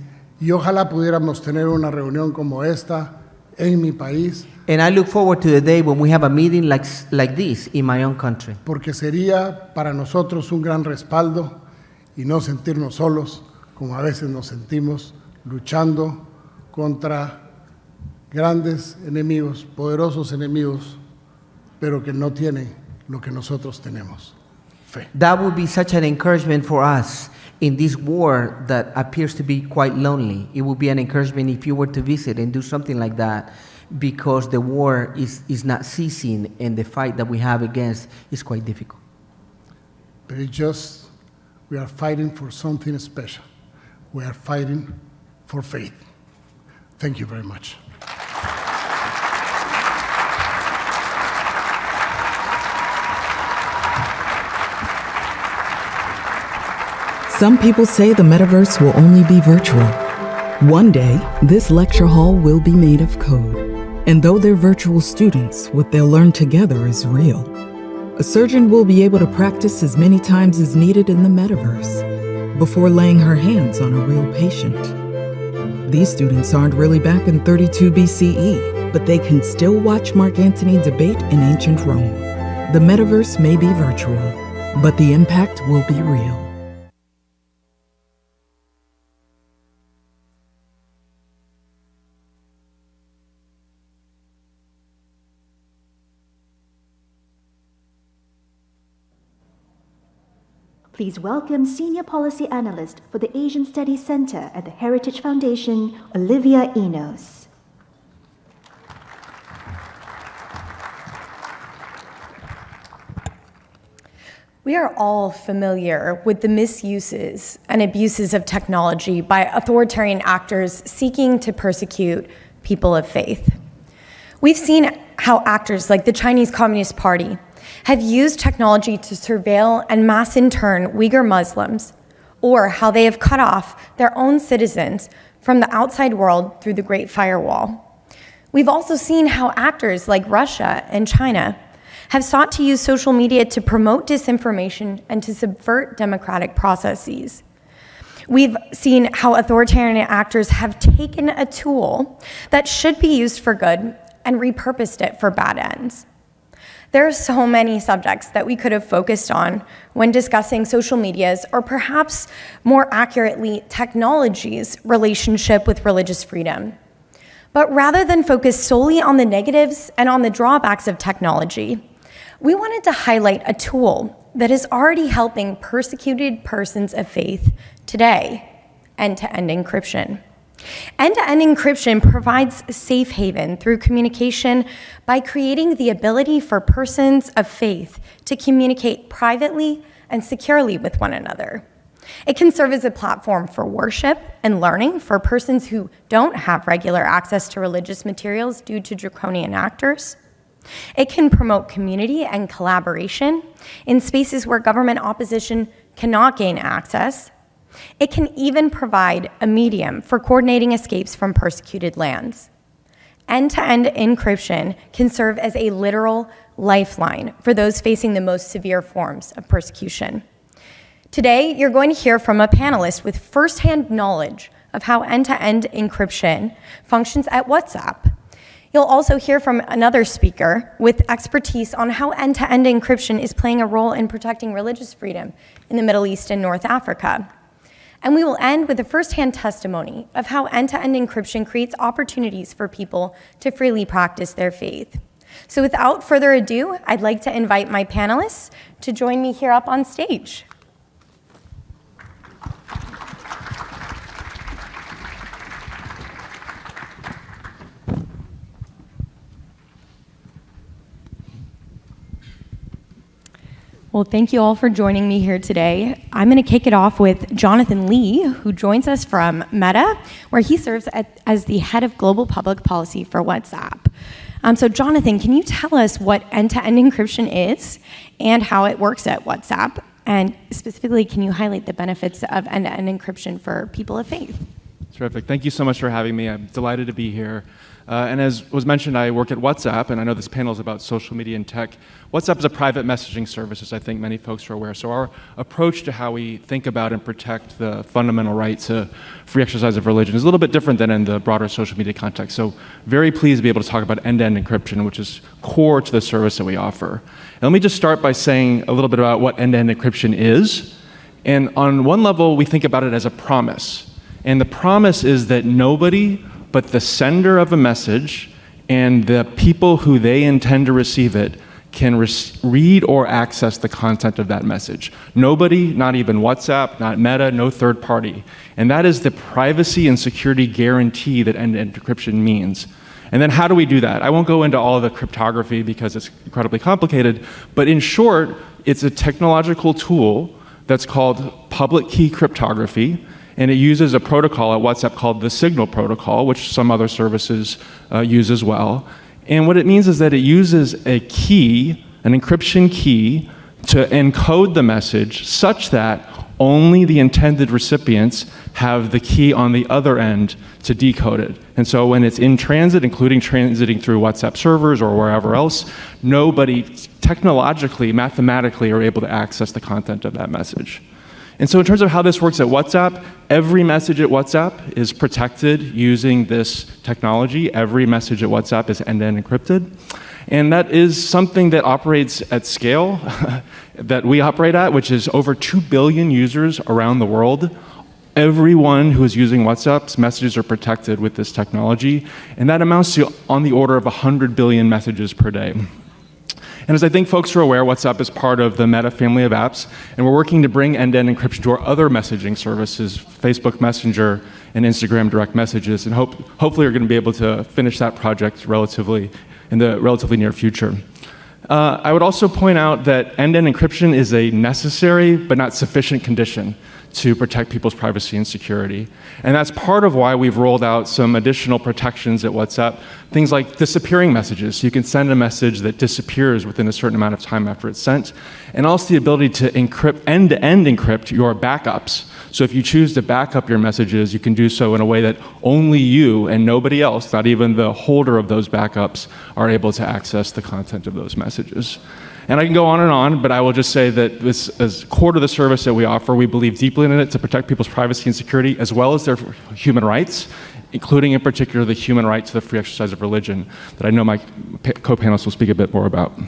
Y ojalá pudiéramos tener una reunión como esta en mi país, And I look forward to the day when we have a meeting like this in my own country. porque sería para nosotros un gran respaldo y no sentirnos solos, como a veces nos sentimos, luchando contra grandes enemigos, poderosos enemigos, pero que no tienen lo que nosotros tenemos, fe. That would be such an encouragement for us in this war that appears to be quite lonely. It would be an encouragement if you were to visit and do something like that, because the war is not ceasing and the fight that we have against is quite difficult. But it's just, we are fighting for something special. We are fighting for faith. Thank you very much. Some people say the metaverse will only be virtual. One day, this lecture hall will be made of code. And though they're virtual students, what they'll learn together is real. A surgeon will be able to practice as many times as needed in the metaverse before laying her hands on a real patient. These students aren't really back in 32 BCE, but they can still watch Mark Antony debate in ancient Rome. The metaverse may be virtual, but the impact will be real. Please welcome Senior Policy Analyst for the Asian Studies Center at the Heritage Foundation, Olivia Enos. We are all familiar with the misuses and abuses of technology by authoritarian actors seeking to persecute people of faith. We've seen how actors like the Chinese Communist Party have used technology to surveil and mass intern Uyghur Muslims, or how they have cut off their own citizens from the outside world through the Great Firewall. We've also seen how actors like Russia and China have sought to use social media to promote disinformation and to subvert democratic processes. We've seen how authoritarian actors have taken a tool that should be used for good and repurposed it for bad ends. There are so many subjects that we could have focused on when discussing social media's, or perhaps more accurately, technology's relationship with religious freedom. But rather than focus solely on the negatives and on the drawbacks of technology, we wanted to highlight a tool that is already helping persecuted persons of faith today: end-to-end encryption. End-to-end encryption provides a safe haven through communication by creating the ability for persons of faith to communicate privately and securely with one another. It can serve as a platform for worship and learning for persons who don't have regular access to religious materials due to draconian actors. It can promote community and collaboration in spaces where government opposition cannot gain access. It can even provide a medium for coordinating escapes from persecuted lands. End-to-end encryption can serve as a literal lifeline for those facing the most severe forms of persecution. Today, you're going to hear from a panelist with firsthand knowledge of how end-to-end encryption functions at WhatsApp. You'll also hear from another speaker with expertise on how end-to-end encryption is playing a role in protecting religious freedom in the Middle East and North Africa. And we will end with a firsthand testimony of how end-to-end encryption creates opportunities for people to freely practice their faith. So without further ado, I'd like to invite my panelists to join me here up on stage. Well, thank you all for joining me here today. I'm going to kick it off with Jonathan Lee, who joins us from Meta, where he serves as the head of global public policy for WhatsApp. So Jonathan, can you tell us what end-to-end encryption is and how it works at WhatsApp? And specifically, can you highlight the benefits of end-to-end encryption for people of faith? Terrific. Thank you so much for having me. I'm delighted to be here. And as was mentioned, I work at WhatsApp, and I know this panel is about social media and tech. WhatsApp is a private messaging service, as I think many folks are aware. So our approach to how we think about and protect the fundamental right to free exercise of religion is a little bit different than in the broader social media context. So very pleased to be able to talk about end-to-end encryption, which is core to the service that we offer. And let me just start by saying a little bit about what end-to-end encryption is. And on one level, we think about it as a promise. And the promise is that nobody but the sender of a message and the people who they intend to receive it can read or access the content of that message. Nobody, not even WhatsApp, not Meta, no third party. And that is the privacy and security guarantee that end-to-end encryption means. And then how do we do that? I won't go into all of the cryptography because it's incredibly complicated, but in short, it's a technological tool that's called public key cryptography, and it uses a protocol at WhatsApp called the Signal protocol, which some other services use as well. And what it means is that it uses a key, an encryption key, to encode the message such that only the intended recipients have the key on the other end to decode it. And so when it's in transit, including transiting through WhatsApp servers or wherever else, nobody technologically, mathematically are able to access the content of that message. And so in terms of how this works at WhatsApp, every message at WhatsApp is protected using this technology. Every message at WhatsApp is end-to-end encrypted. And that is something that operates at scale that we operate at, which is over 2 billion users around the world. Everyone who is using WhatsApp's messages are protected with this technology. And that amounts to on the order of 100 billion messages per day. And as I think folks are aware, WhatsApp is part of the Meta family of apps, and we're working to bring end-to-end encryption to our other messaging services, Facebook Messenger and Instagram Direct Messages, and hopefully we're going to be able to finish that project in the relatively near future. I would also point out that end-to-end encryption is a necessary but not sufficient condition to protect people's privacy and security. And that's part of why we've rolled out some additional protections at WhatsApp, things like disappearing messages. You can send a message that disappears within a certain amount of time after it's sent, and also the ability to encrypt, end-to-end encrypt your backups. So if you choose to back up your messages, you can do so in a way that only you and nobody else, not even the holder of those backups, are able to access the content of those messages. And I can go on, but I will just say that this is core to the service that we offer. We believe deeply in it to protect people's privacy and security, as well as their human rights, including in particular the human right to the free exercise of religion that I know my co-panelists will speak a bit more about.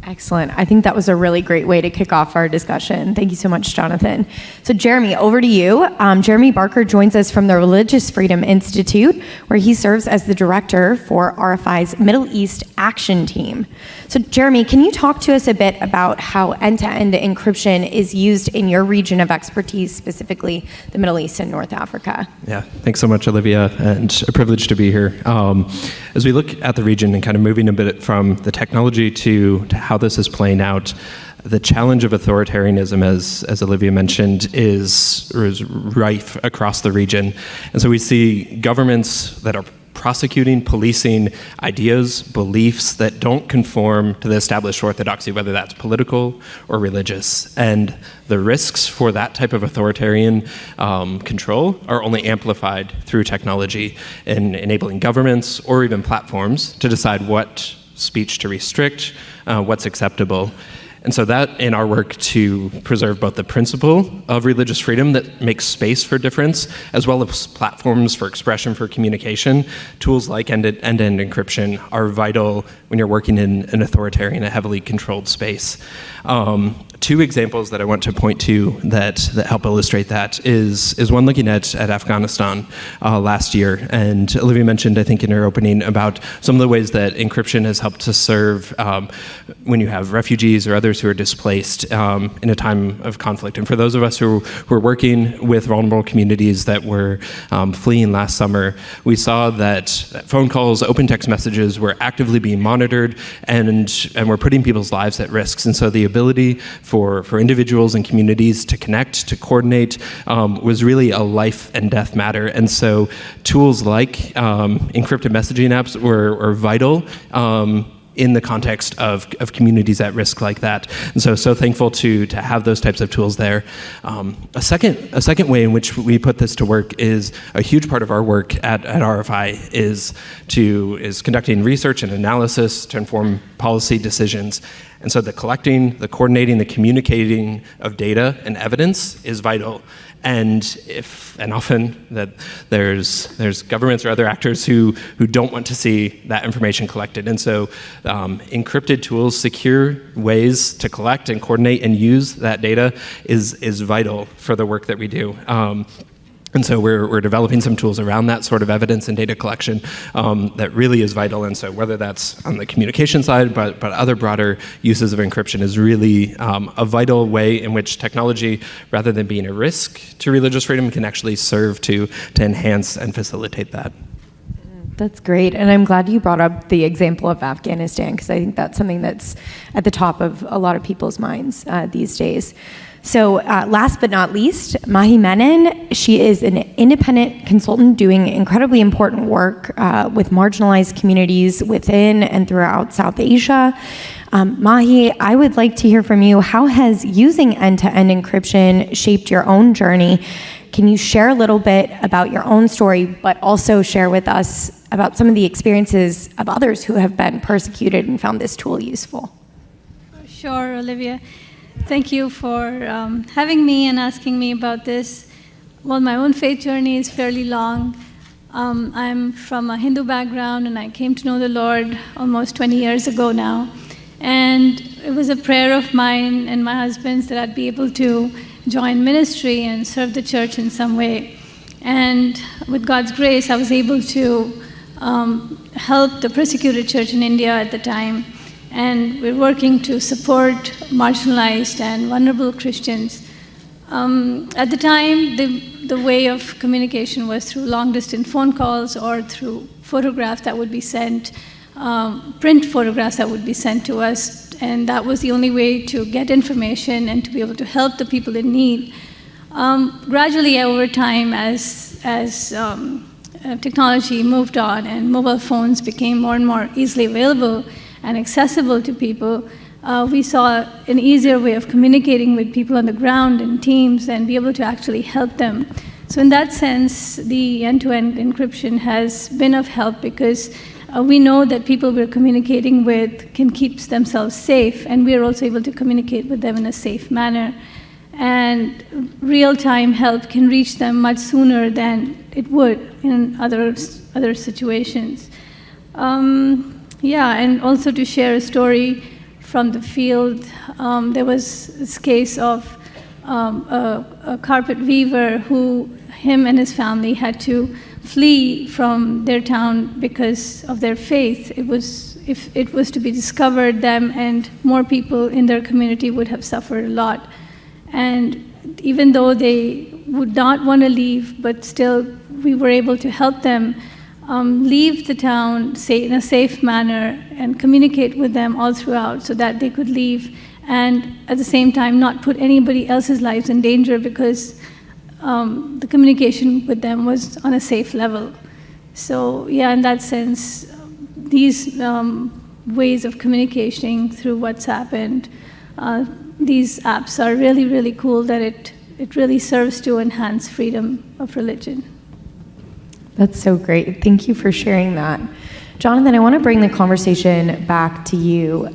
Excellent. I think that was a really great way to kick off our discussion. Thank you so much, Jonathan. So Jeremy, over to you. Jeremy Barker joins us from the Religious Freedom Institute, where he serves as the director for RFI's Middle East Action Team. So Jeremy, can you talk to us a bit about how end-to-end encryption is used in your region of expertise, specifically the Middle East and North Africa? Yeah, thanks so much, Olivia, and a privilege to be here. As we look at the region and kind of moving a bit from the technology to how this is playing out, the challenge of authoritarianism, as Olivia mentioned, is rife across the region. And so we see governments that are prosecuting, policing ideas, beliefs that don't conform to the established orthodoxy, whether that's political or religious. And the risks for that type of authoritarian control are only amplified through technology in enabling governments or even platforms to decide what speech to restrict, what's acceptable. And so that, in our work to preserve both the principle of religious freedom that makes space for difference, as well as platforms for expression, for communication, tools like end-to-end encryption are vital when you're working in an authoritarian, a heavily controlled space. Two examples that I want to point to that help illustrate that is one looking at Afghanistan last year. And Olivia mentioned, I think in her opening, about some of the ways that encryption has helped to serve when you have refugees or others who are displaced in a time of conflict. And for those of us who were working with vulnerable communities that were fleeing last summer, we saw that phone calls, open text messages were actively being monitored and were putting people's lives at risk. And so the ability for individuals and communities to connect, to coordinate, was really a life and death matter. And so tools like encrypted messaging apps were vital in the context of communities at risk like that. And so thankful to have those types of tools there. A second way in which we put this to work is a huge part of our work at RFI is conducting research and analysis to inform policy decisions. And so the collecting, the coordinating, the communicating of data and evidence is vital. And often that there's governments or other actors who don't want to see that information collected. And so encrypted tools, secure ways to collect and coordinate and use that data is vital for the work that we do. And so we're developing some tools around that sort of evidence and data collection that really is vital. And so whether that's on the communication side, but other broader uses of encryption is really a vital way in which technology, rather than being a risk to religious freedom, can actually serve to enhance and facilitate that. That's great. And I'm glad you brought up the example of Afghanistan, because I think that's something that's at the top of a lot of people's minds these days. So last but not least, Mahi Menon. She is an independent consultant doing incredibly important work with marginalized communities within and throughout South Asia. Mahi, I would like to hear from you. How has using end-to-end encryption shaped your own journey? Can you share a little bit about your own story, but also share with us about some of the experiences of others who have been persecuted and found this tool useful? Sure, Olivia. Thank you for having me and asking me about this. Well, my own faith journey is fairly long. I'm from a Hindu background, and I came to know the Lord almost 20 years ago now. And it was a prayer of mine and my husband's that I'd be able to join ministry and serve the church in some way. And with God's grace, I was able to help the persecuted church in India at the time. And we're working to support marginalized and vulnerable Christians. At the time, the way of communication was through long-distance phone calls or through photographs that would be sent, print photographs that would be sent to us, and that was the only way to get information and to be able to help the people in need. Gradually, over time, as technology moved on and mobile phones became more and more easily available and accessible to people, we saw an easier way of communicating with people on the ground in teams and be able to actually help them. So in that sense, the end-to-end encryption has been of help because we know that people we're communicating with can keep themselves safe, and we are also able to communicate with them in a safe manner. And real-time help can reach them much sooner than it would in other situations. Yeah, and also to share a story from the field, there was this case of a carpet weaver who, him and his family had to flee from their town because of their faith. If it was to be discovered, them and more people in their community would have suffered a lot. And even though they would not want to leave, but still we were able to help them leave the town in a safe manner and communicate with them all throughout so that they could leave and at the same time not put anybody else's lives in danger because the communication with them was on a safe level. So yeah, in that sense, these ways of communicating through WhatsApp and these apps are really, really cool that it really serves to enhance freedom of religion. That's so great. Thank you for sharing that. Jonathan, I want to bring the conversation back to you.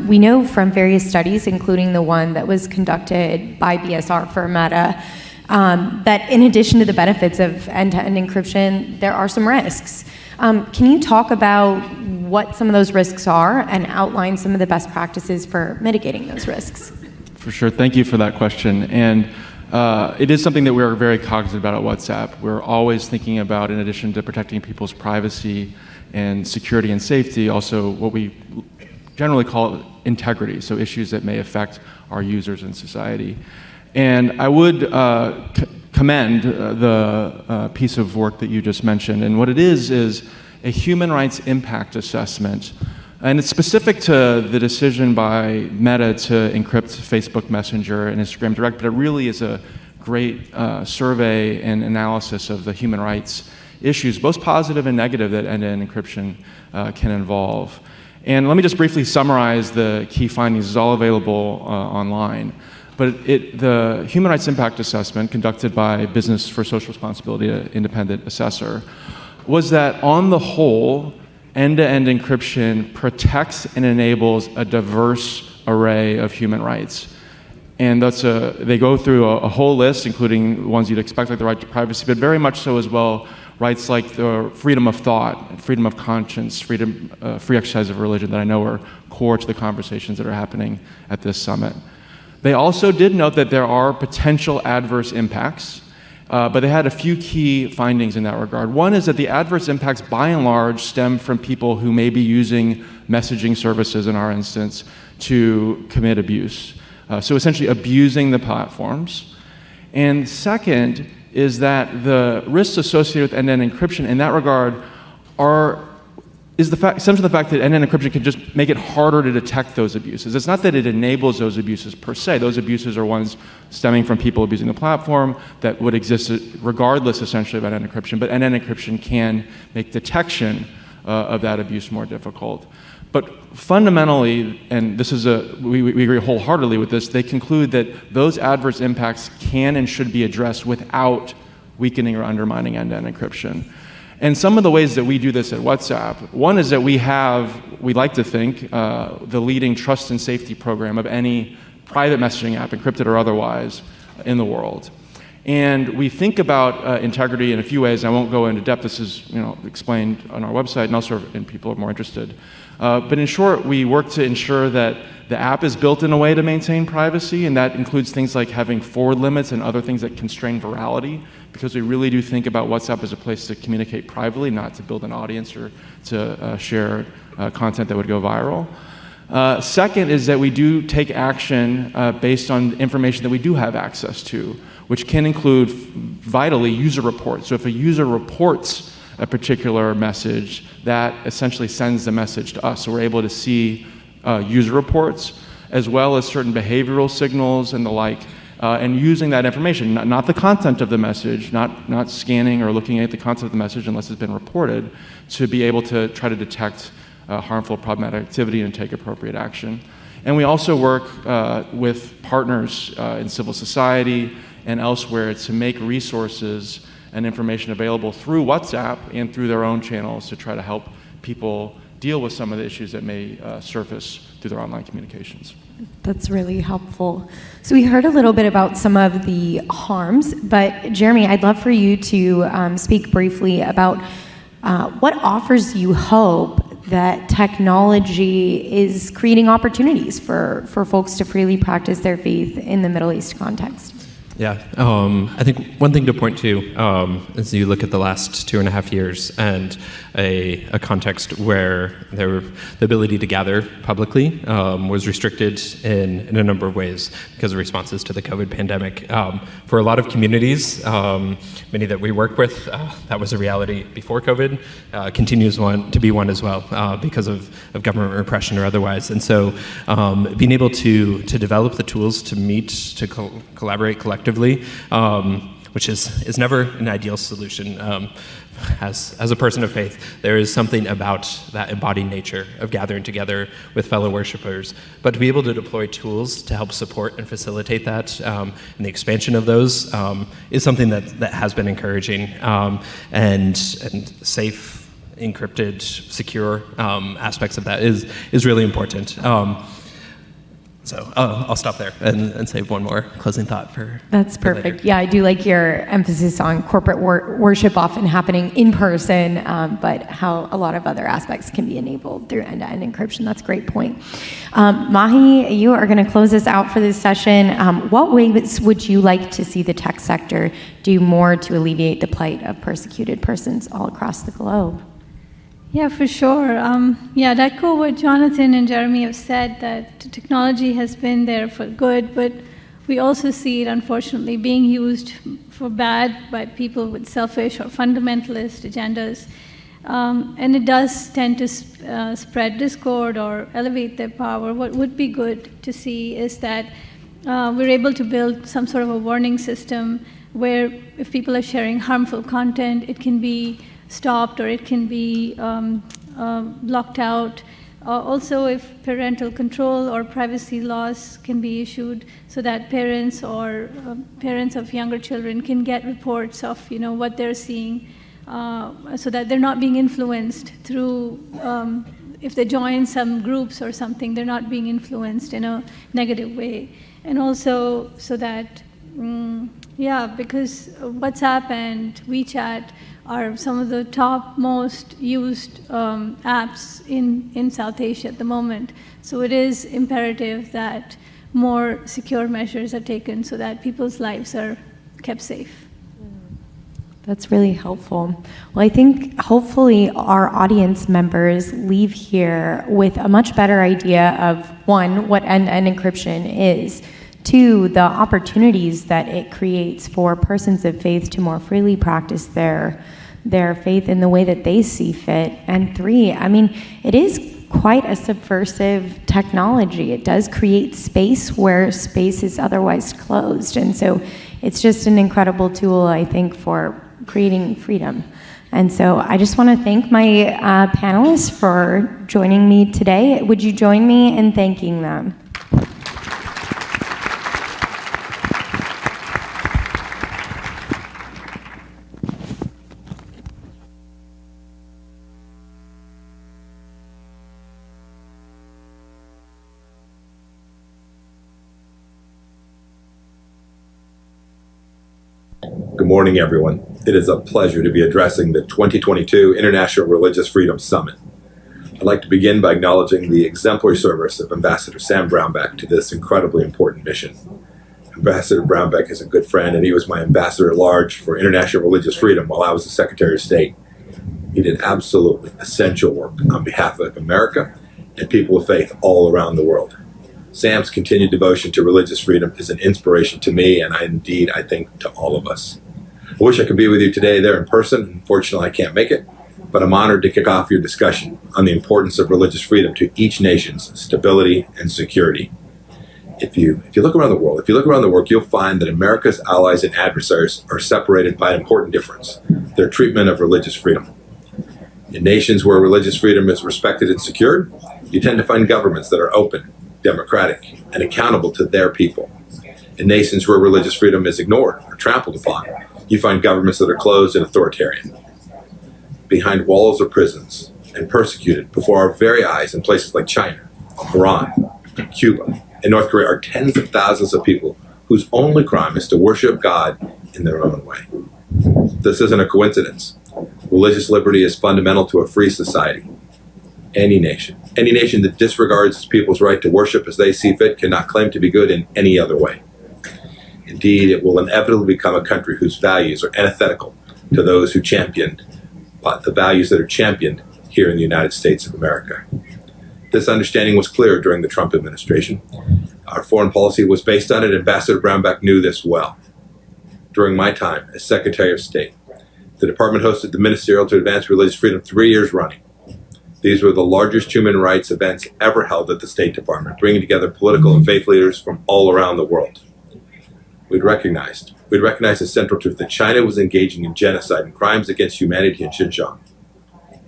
We know from various studies, including the one that was conducted by BSR for Meta, that in addition to the benefits of end-to-end encryption, there are some risks. Can you talk about what some of those risks are and outline some of the best practices for mitigating those risks? For sure. Thank you for that question. And it is something that we're very cognizant about at WhatsApp. We're always thinking about, in addition to protecting people's privacy and security and safety, also what we generally call integrity, so issues that may affect our users in society. And I would commend the piece of work that you just mentioned. And what it is a human rights impact assessment And it's specific to the decision by Meta to encrypt Facebook Messenger and Instagram Direct, but it really is a great survey and analysis of the human rights issues, both positive and negative, that end-to-end encryption can involve. And let me just briefly summarize the key findings. It's all available online. But the Human Rights Impact Assessment conducted by Business for Social Responsibility, an independent assessor, was that on the whole, end-to-end encryption protects and enables a diverse array of human rights. And they go through a whole list, including ones you'd expect, like the right to privacy, but very much so as well, rights like the freedom of thought, freedom of conscience, free exercise of religion that I know are core to the conversations that are happening at this summit. They also did note that there are potential adverse impacts, but they had a few key findings in that regard. One is that the adverse impacts, by and large, stem from people who may be using messaging services, in our instance, to commit abuse. So essentially abusing the platforms. And second is that the risks associated with end-to-end encryption in that regard stems from the fact that end-to-end encryption can just make it harder to detect those abuses. It's not that it enables those abuses per se. Those abuses are ones stemming from people abusing the platform that would exist regardless, essentially, of end-to-end encryption. But end-to-end encryption can make detection of that abuse more difficult. But fundamentally, and this is we agree wholeheartedly with this, they conclude that those adverse impacts can and should be addressed without weakening or undermining end-to-end encryption. And some of the ways that we do this at WhatsApp, one is that we like to think, the leading trust and safety program of any private messaging app, encrypted or otherwise, in the world. And we think about integrity in a few ways. I won't go into depth. This is explained on our website and elsewhere, and people are more interested. But in short, we work to ensure that the app is built in a way to maintain privacy, and that includes things like having forward limits and other things that constrain virality, because we really do think about WhatsApp as a place to communicate privately, not to build an audience or to share content that would go viral. Second is that we do take action based on information that we do have access to, which can include, vitally, user reports. So if a user reports a particular message, that essentially sends the message to us. So we're able to see user reports, as well as certain behavioral signals and the like, and using that information, not the content of the message, not scanning or looking at the content of the message unless it's been reported, to be able to try to detect harmful, problematic activity and take appropriate action. And we also work with partners in civil society and elsewhere to make resources and information available through WhatsApp and through their own channels to try to help people deal with some of the issues that may surface through their online communications. That's really helpful. So we heard a little bit about some of the harms, but Jeremy, I'd love for you to speak briefly about what offers you hope that technology is creating opportunities for folks to freely practice their faith in the Middle East context. Yeah, I think one thing to point to is you look at the last 2.5 years and a context where the ability to gather publicly was restricted in a number of ways because of responses to the COVID pandemic. For a lot of communities, many that we work with, that was a reality before COVID, continues to be one as well because of government repression or otherwise. And so being able to develop the tools to meet, to collaborate collectively, which is never an ideal solution. As a person of faith, there is something about that embodied nature of gathering together with fellow worshipers. But to be able to deploy tools to help support and facilitate that, and the expansion of those, is something that has been encouraging, and safe, encrypted, secure aspects of that is really important. So I'll stop there and save one more closing thought for. That's perfect. Yeah, I do like your emphasis on corporate worship often happening in person, but how a lot of other aspects can be enabled through end-to-end encryption. That's a great point. Mahi, you are going to close us out for this session. What ways would you like to see the tech sector do more to alleviate the plight of persecuted persons all across the globe? Yeah, for sure. I'd echo what Jonathan and Jeremy have said, that technology has been there for good, but we also see it, unfortunately, being used for bad by people with selfish or fundamentalist agendas. And it does tend to spread discord or elevate their power. What would be good to see is that we're able to build some sort of a warning system where if people are sharing harmful content, it can be stopped or it can be blocked out. Also, if parental control or privacy laws can be issued so that parents or parents of younger children can get reports of what they're seeing, so that they're not being influenced through, if they join some groups or something, they're not being influenced in a negative way. And also so that, because WhatsApp and WeChat are some of the top most used apps in South Asia at the moment. So it is imperative that more secure measures are taken so that people's lives are kept safe. That's really helpful. Well, I think hopefully our audience members leave here with a much better idea of, one, what end-to-end encryption is, two, the opportunities that it creates for persons of faith to more freely practice their faith in the way that they see fit, and three, it is quite a subversive technology. It does create space where space is otherwise closed, and so it's just an incredible tool, I think, for creating freedom. And so I just want to thank my panelists for joining me today. Would you join me in thanking them? Good morning, everyone. It is a pleasure to be addressing the 2022 International Religious Freedom Summit. I'd like to begin by acknowledging the exemplary service of Ambassador Sam Brownback to this incredibly important mission. Ambassador Brownback is a good friend, and he was my ambassador at large for international religious freedom while I was the Secretary of State. He did absolutely essential work on behalf of America and people of faith all around the world. Sam's continued devotion to religious freedom is an inspiration to me, and I think to all of us. I wish I could be with you today there in person. Unfortunately, I can't make it, but I'm honored to kick off your discussion on the importance of religious freedom to each nation's stability and security. If you look around the world, you'll find that America's allies and adversaries are separated by an important difference: their treatment of religious freedom. In nations where religious freedom is respected and secured, you tend to find governments that are open, democratic, and accountable to their people. In nations where religious freedom is ignored or trampled upon, you find governments that are closed and authoritarian. Behind walls of prisons and persecuted before our very eyes in places like China, Iran, Cuba, and North Korea are tens of thousands of people whose only crime is to worship God in their own way. This isn't a coincidence. Religious liberty is fundamental to a free society. Any nation that disregards its people's right to worship as they see fit cannot claim to be good in any other way. Indeed, it will inevitably become a country whose values are antithetical to those who championed the values that are championed here in the United States of America. This understanding was clear during the Trump administration. Our foreign policy was based on it. Ambassador Brownback knew this well. During my time as Secretary of State, the department hosted the Ministerial to Advance Religious Freedom 3 years running. These were the largest human rights events ever held at the State Department, bringing together political and faith leaders from all around the world. We'd recognized the central truth that China was engaging in genocide and crimes against humanity in Xinjiang.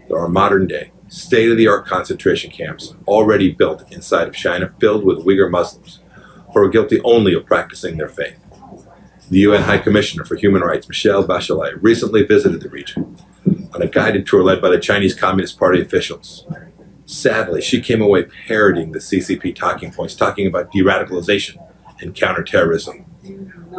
There are modern-day, state-of-the-art concentration camps already built inside of China, filled with Uyghur Muslims who are guilty only of practicing their faith. The UN High Commissioner for Human Rights, Michelle Bachelet, recently visited the region on a guided tour led by the Chinese Communist Party officials. Sadly, she came away parodying the CCP talking points, talking about de-radicalization and counterterrorism.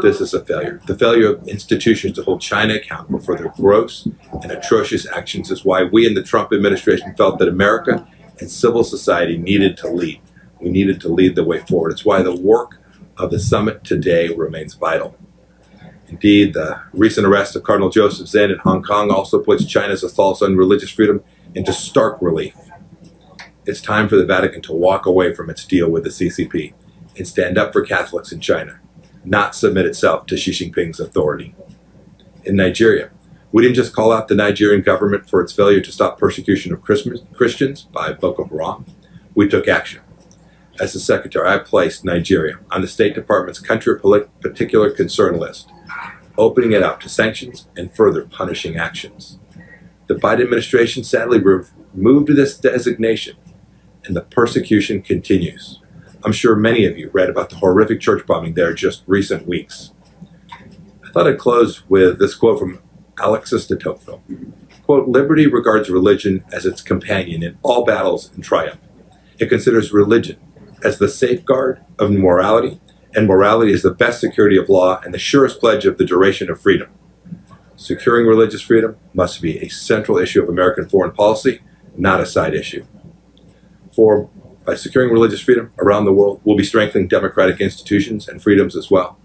This is a failure. The failure of institutions to hold China accountable for their gross and atrocious actions is why we in the Trump administration felt that America and civil society needed to lead. We needed to lead the way forward. It's why the work of the summit today remains vital. Indeed, the recent arrest of Cardinal Joseph Zen in Hong Kong also puts China's assaults on religious freedom into stark relief. It's time for the Vatican to walk away from its deal with the CCP and stand up for Catholics in China, not submit itself to Xi Jinping's authority. In Nigeria, We didn't just call out the Nigerian government for its failure to stop persecution of Christians by Boko Haram. We took action. As the Secretary, I placed Nigeria on the State Department's country of particular concern list, opening it up to sanctions and further punishing actions. The Biden administration sadly removed this designation, and the persecution continues. I'm sure many of you read about the horrific church bombing there just recent weeks. I thought I'd close with this quote from Alexis de Tocqueville. Quote, "Liberty regards religion as its companion in all battles and triumph. It considers religion as the safeguard of morality, and morality is the best security of law and the surest pledge of the duration of freedom. Securing religious freedom must be a central issue of American foreign policy, not a side issue. By securing religious freedom around the world, we'll be strengthening democratic institutions and freedoms as well.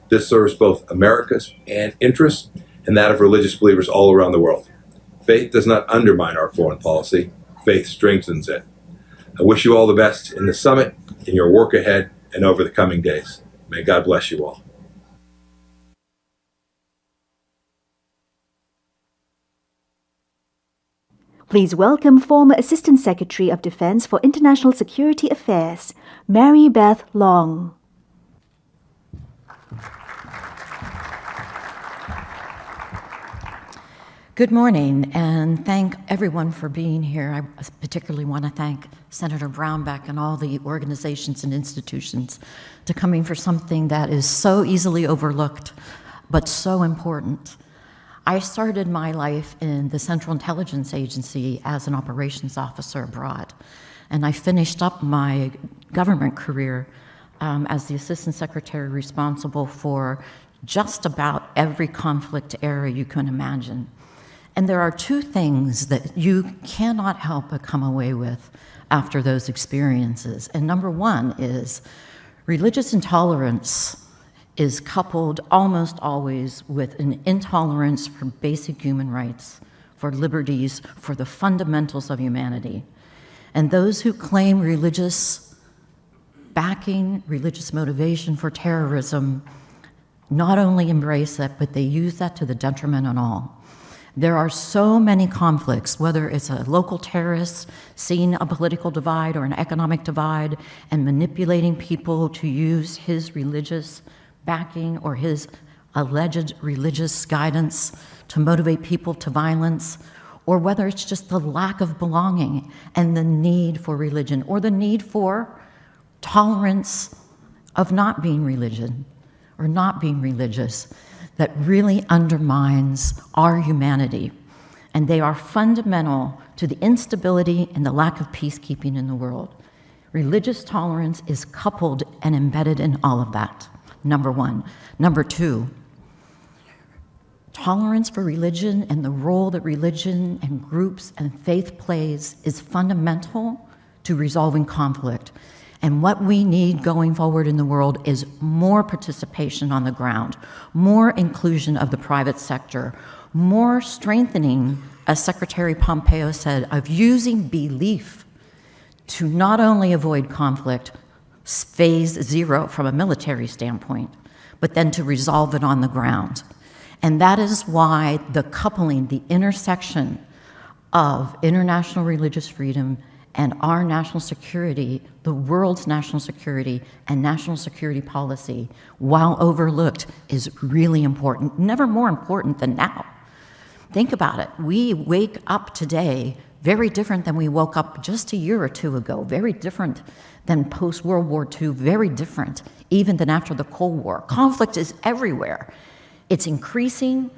This serves both America's interests and that of religious believers all around the world. Faith does not undermine our foreign policy. Faith strengthens it. I wish you all the best in the summit, in your work ahead, and over the coming days. May God bless you all." Please welcome former Assistant Secretary of Defense for International Security Affairs, Mary Beth Long. Good morning, and thank everyone for being here. I particularly want to thank Senator Brownback and all the organizations and institutions to coming for something that is so easily overlooked, but so important. I started my life in the Central Intelligence Agency as an operations officer abroad, and I finished up my government career as the Assistant Secretary responsible for just about every conflict area you can imagine. And there are two things that you cannot help but come away with after those experiences. And number one is religious intolerance is coupled almost always with an intolerance for basic human rights, for liberties, for the fundamentals of humanity. And those who claim religious backing, religious motivation for terrorism, not only embrace that, but they use that to the detriment of all. There are so many conflicts, whether it's a local terrorist seeing a political divide or an economic divide and manipulating people to use his religious backing or his alleged religious guidance to motivate people to violence, or whether it's just the lack of belonging and the need for religion or the need for tolerance of not being religion or not being religious that really undermines our humanity. And they are fundamental to the instability and the lack of peacekeeping in the world. Religious tolerance is coupled and embedded in all of that, number one. Number two, tolerance for religion and the role that religion and groups and faith plays is fundamental to resolving conflict. And what we need going forward in the world is more participation on the ground, more inclusion of the private sector, more strengthening, as Secretary Pompeo said, of using belief to not only avoid conflict, phase zero from a military standpoint, but then to resolve it on the ground. And that is why the coupling, the intersection of international religious freedom and our national security, the world's national security and national security policy, while overlooked, is really important, never more important than now. Think about it. We wake up today very different than we woke up just a year or two ago, very different than post-World War II, very different even than after the Cold War. Conflict is everywhere. It's increasing.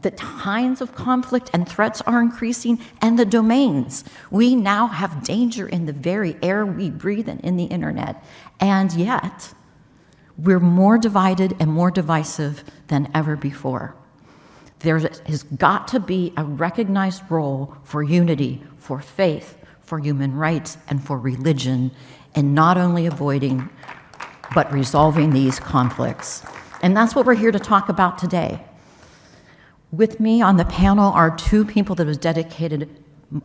The kinds of conflict and threats are increasing, and the domains. We now have danger in the very air we breathe and in the internet, and yet we're more divided and more divisive than ever before. There has got to be a recognized role for unity, for faith, for human rights, and for religion, in not only avoiding, but resolving these conflicts. And that's what we're here to talk about today. With me on the panel are two people that have dedicated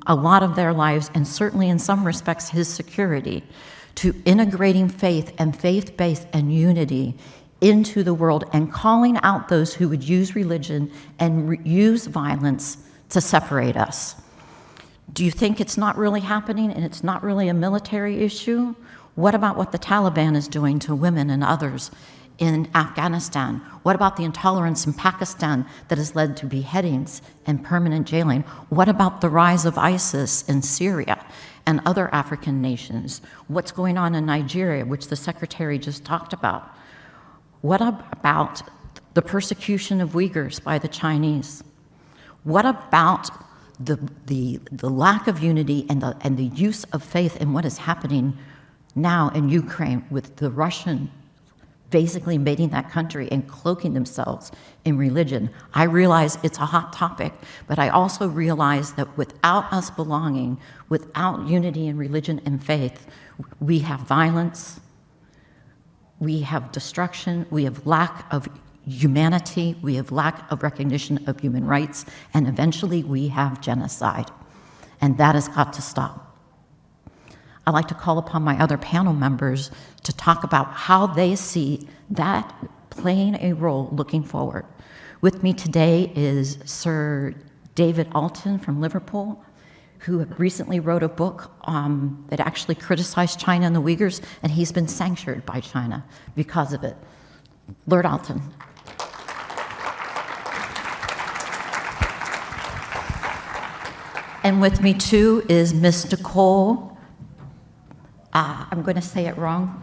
a lot of their lives, and certainly in some respects his security, to integrating faith and faith-based and unity into the world and calling out those who would use religion and use violence to separate us. Do you think it's not really happening and it's not really a military issue? What about what the Taliban is doing to women and others in Afghanistan? What about the intolerance in Pakistan that has led to beheadings and permanent jailing? What about the rise of ISIS in Syria and other African nations? What's going on in Nigeria, which the Secretary just talked about? What about the persecution of Uyghurs by the Chinese? What about the lack of unity and the use of faith in what is happening now in Ukraine with the Russian basically invading that country and cloaking themselves in religion? I realize it's a hot topic, but I also realize that without us belonging, without unity in religion and faith, we have violence, we have destruction, we have lack of humanity, we have lack of recognition of human rights, and eventually we have genocide. And that has got to stop. I'd like to call upon my other panel members to talk about how they see that playing a role looking forward. With me today is Sir David Alton from Liverpool, who recently wrote a book that actually criticized China and the Uyghurs, and he's been censured by China because of it. Lord Alton. And with me too is Miss Nicole, I'm going to say it wrong,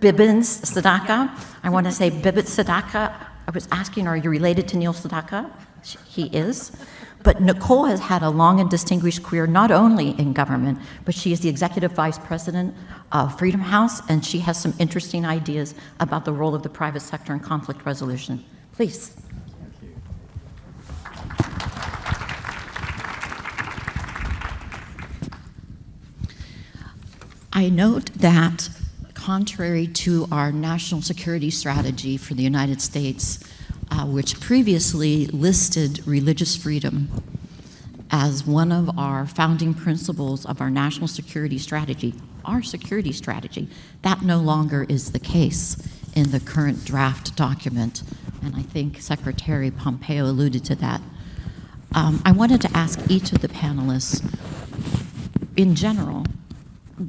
Bibbins Sadaka. I want to say Bibbit Sadaka. I was asking, are you related to Neil Sedaka? He is. But Nicole has had a long and distinguished career, not only in government, but she is the executive vice president of Freedom House, and she has some interesting ideas about the role of the private sector in conflict resolution. Please. I note that contrary to our national security strategy for the United States, which previously listed religious freedom as one of our founding principles of our national security strategy, our security strategy, that no longer is the case in the current draft document. And I think Secretary Pompeo alluded to that. I wanted to ask each of the panelists, in general,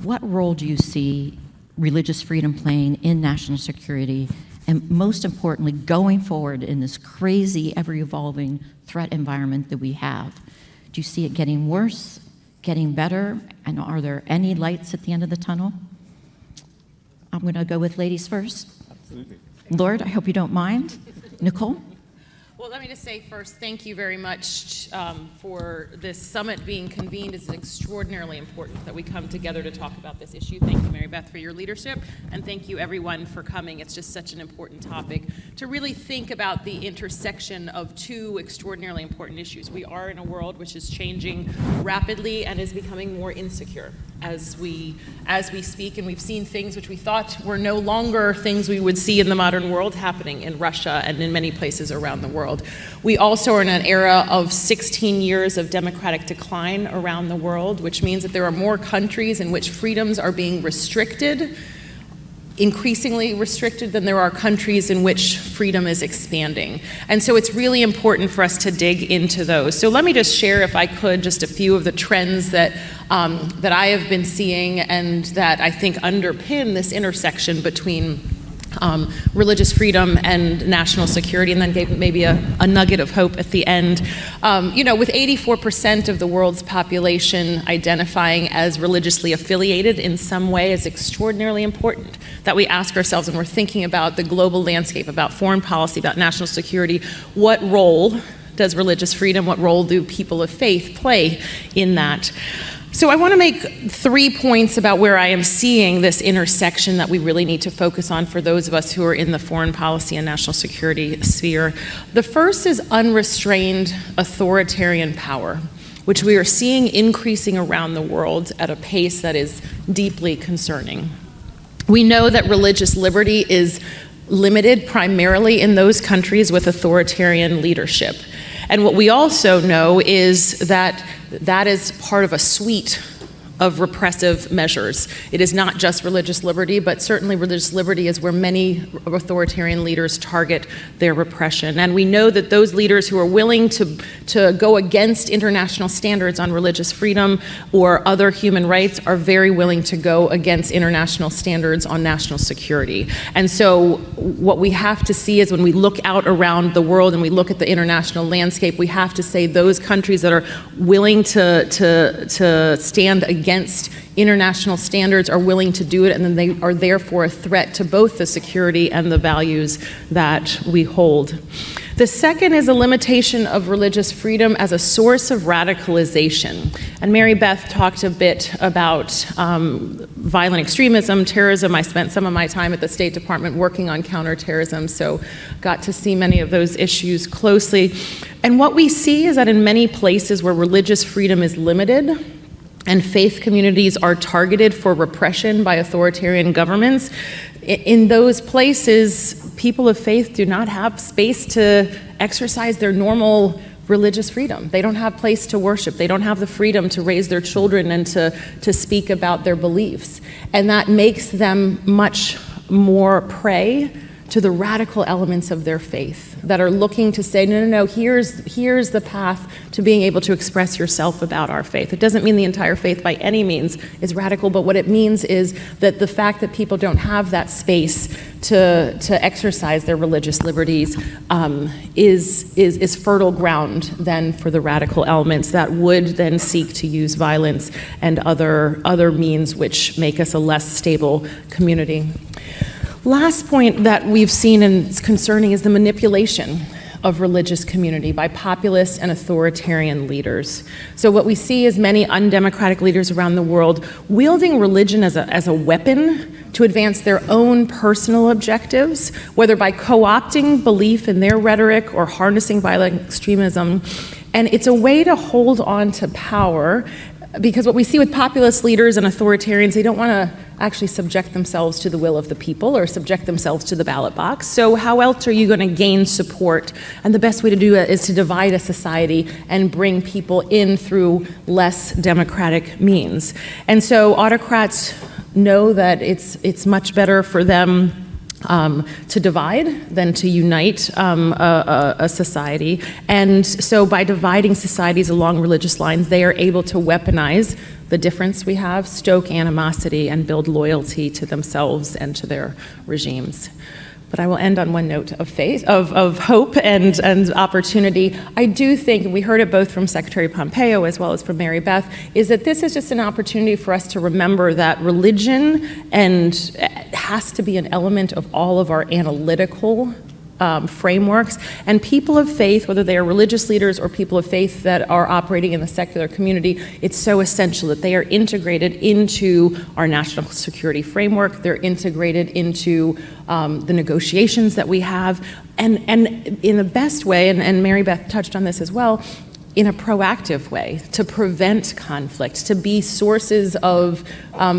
what role do you see religious freedom playing in national security, and most importantly, going forward in this crazy, ever-evolving threat environment that we have? Do you see it getting worse, getting better, and are there any lights at the end of the tunnel? I'm going to go with ladies first. Absolutely. Lord, I hope you don't mind. Nicole? Well, let me just say first, thank you very much for this summit being convened. It's extraordinarily important that we come together to talk about this issue. Thank you, Mary Beth, for your leadership, and thank you, everyone, for coming. It's just such an important topic to really think about the intersection of two extraordinarily important issues. We are in a world which is changing rapidly and is becoming more insecure as we speak, and we've seen things which we thought were no longer things we would see in the modern world happening in Russia and in many places around the world. We also are in an era of 16 years of democratic decline around the world, which means that there are more countries in which freedoms are being restricted, increasingly restricted, than there are countries in which freedom is expanding. And so it's really important for us to dig into those. So let me just share, if I could, just a few of the trends that I have been seeing and that I think underpin this intersection between religious freedom and national security, and then gave maybe a nugget of hope at the end. With 84% of the world's population identifying as religiously affiliated in some way, is extraordinarily important that we ask ourselves when we're thinking about the global landscape, about foreign policy, about national security, what role does religious freedom, what role do people of faith play in that? So I want to make 3 points about where I am seeing this intersection that we really need to focus on for those of us who are in the foreign policy and national security sphere. The first is unrestrained authoritarian power, which we are seeing increasing around the world at a pace that is deeply concerning. We know that religious liberty is limited primarily in those countries with authoritarian leadership. And what we also know is that that is part of a suite of repressive measures. It is not just religious liberty, but certainly religious liberty is where many authoritarian leaders target their repression. And we know that those leaders who are willing to go against international standards on religious freedom or other human rights are very willing to go against international standards on national security. And so what we have to see is when we look out around the world and we look at the international landscape, we have to say those countries that are willing to stand against international standards are willing to do it, and then they are therefore a threat to both the security and the values that we hold. The second is a limitation of religious freedom as a source of radicalization. And Mary Beth talked a bit about violent extremism, terrorism. I spent some of my time at the State Department working on counterterrorism, so got to see many of those issues closely. And what we see is that in many places where religious freedom is limited, and faith communities are targeted for repression by authoritarian governments, in those places, people of faith do not have space to exercise their normal religious freedom. They don't have place to worship. They don't have the freedom to raise their children and to speak about their beliefs. And that makes them much more prey to the radical elements of their faith that are looking to say, no, here's the path to being able to express yourself about our faith. It doesn't mean the entire faith by any means is radical, but what it means is that the fact that people don't have that space to exercise their religious liberties is fertile ground then for the radical elements that would then seek to use violence and other means which make us a less stable community. Last point that we've seen and is concerning is the manipulation of religious community by populist and authoritarian leaders. So what we see is many undemocratic leaders around the world wielding religion as a weapon to advance their own personal objectives, whether by co-opting belief in their rhetoric or harnessing violent extremism. And it's a way to hold on to power, because what we see with populist leaders and authoritarians, they don't want to actually subject themselves to the will of the people or subject themselves to the ballot box. So how else are you going to gain support? And the best way to do it is to divide a society and bring people in through less democratic means. And so autocrats know that it's much better for them to divide than to unite a society. And so by dividing societies along religious lines, they are able to weaponize the difference we have, stoke animosity, and build loyalty to themselves and to their regimes. But I will end on one note of faith, of hope and opportunity. I do think, and we heard it both from Secretary Pompeo as well as from Mary Beth, is that this is just an opportunity for us to remember that religion has to be an element of all of our analytical frameworks, and people of faith, whether they are religious leaders or people of faith that are operating in the secular community, it's so essential that they are integrated into our national security framework. They're integrated into the negotiations that we have, and in the best way, and Mary Beth touched on this as well, in a proactive way, to prevent conflict, to be sources of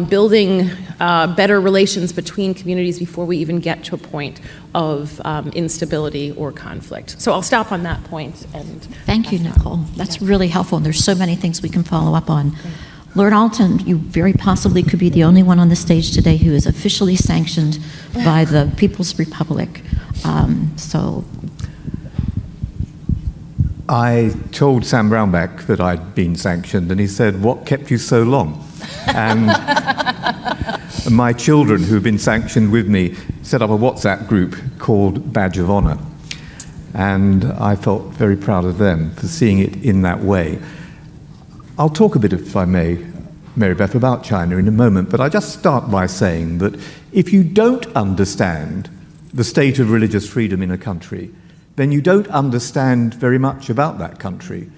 building better relations between communities before we even get to a point of instability or conflict. So I'll stop on that point. And thank you, Nicole. That's really helpful, and there's so many things we can follow up on. Lord Alton, you very possibly could be the only one on the stage today who is officially sanctioned by the People's Republic. I told Sam Brownback that I'd been sanctioned, and he said, "What kept you so long?" And my children, who've been sanctioned with me, set up a WhatsApp group called Badge of Honor. And I felt very proud of them for seeing it in that way. I'll talk a bit, if I may, Mary Beth, about China in a moment, but I just start by saying that if you don't understand the state of religious freedom in a country, then you don't understand very much about that country.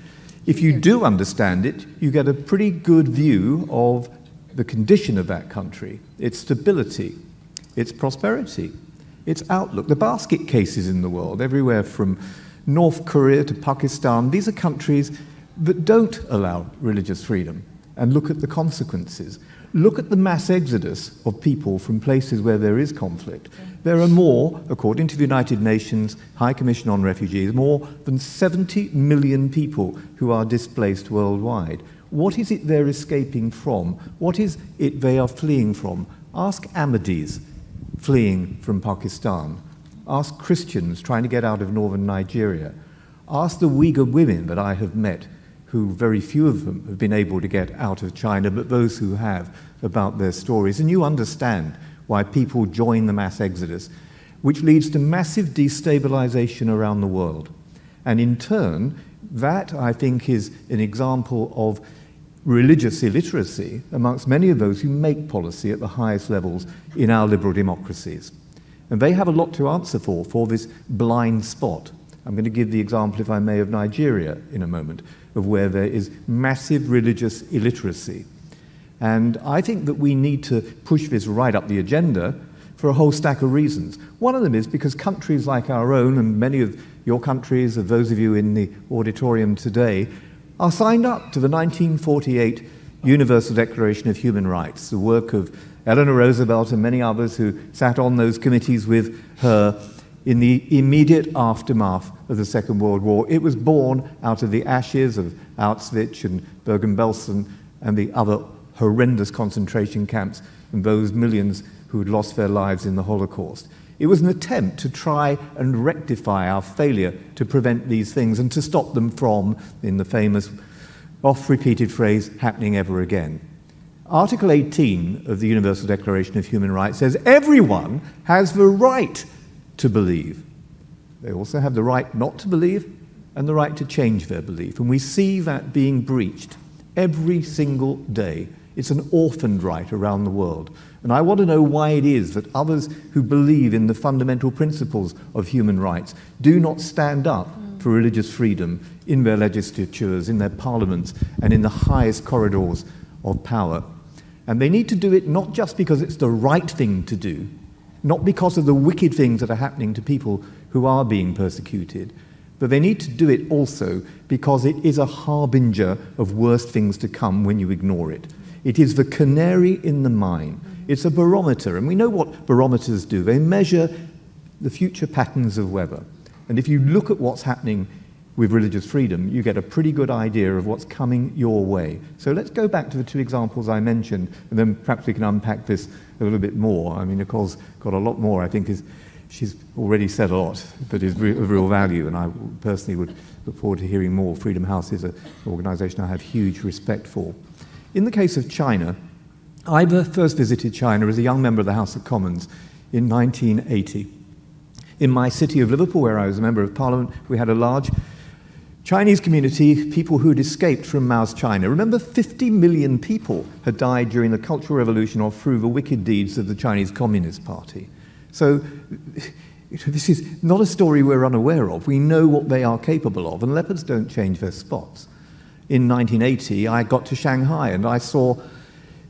If you do understand it, you get a pretty good view of the condition of that country, its stability, its prosperity, its outlook. The basket cases in the world, everywhere from North Korea to Pakistan, these are countries that don't allow religious freedom. And look at the consequences. Look at the mass exodus of people from places where there is conflict. There are more, according to the United Nations High Commission on Refugees, more than 70 million people who are displaced worldwide. What is it they're escaping from? What is it they are fleeing from? Ask Ahmadis fleeing from Pakistan. Ask Christians trying to get out of northern Nigeria. Ask the Uyghur women that I have met, who very few of them have been able to get out of China, but those who have, about their stories. And you understand why people join the mass exodus, which leads to massive destabilization around the world. And in turn, that, I think, is an example of religious illiteracy amongst many of those who make policy at the highest levels in our liberal democracies. And they have a lot to answer for this blind spot. I'm going to give the example, if I may, of Nigeria in a moment, of where there is massive religious illiteracy. And I think that we need to push this right up the agenda for a whole stack of reasons. One of them is because countries like our own, and many of your countries, of those of you in the auditorium today, are signed up to the 1948 Universal Declaration of Human Rights, the work of Eleanor Roosevelt and many others who sat on those committees with her in the immediate aftermath of the Second World War. It was born out of the ashes of Auschwitz and Bergen-Belsen and the other horrendous concentration camps and those millions who had lost their lives in the Holocaust. It was an attempt to try and rectify our failure to prevent these things and to stop them from, in the famous oft-repeated phrase, happening ever again. Article 18 of the Universal Declaration of Human Rights says everyone has the right to believe. They also have the right not to believe and the right to change their belief. And we see that being breached every single day. It's an orphaned right around the world. And I want to know why it is that others who believe in the fundamental principles of human rights do not stand up for religious freedom in their legislatures, in their parliaments, and in the highest corridors of power. And they need to do it not just because it's the right thing to do, not because of the wicked things that are happening to people who are being persecuted, but they need to do it also because it is a harbinger of worse things to come when you ignore it. It is the canary in the mine. It's a barometer, and we know what barometers do. They measure the future patterns of weather. And if you look at what's happening with religious freedom, you get a pretty good idea of what's coming your way. So let's go back to the two examples I mentioned, and then perhaps we can unpack this a little bit more. I mean, Nicole's got a lot more, I think, she's already said a lot, but is of real value, and I personally would look forward to hearing more. Freedom House is an organisation I have huge respect for. In the case of China, I first visited China as a young member of the House of Commons in 1980. In my city of Liverpool, where I was a member of Parliament, we had a large Chinese community, people who had escaped from Mao's China. Remember, 50 million people had died during the Cultural Revolution or through the wicked deeds of the Chinese Communist Party. So this is not a story we're unaware of. We know what they are capable of, and leopards don't change their spots. In 1980, I got to Shanghai, and I saw,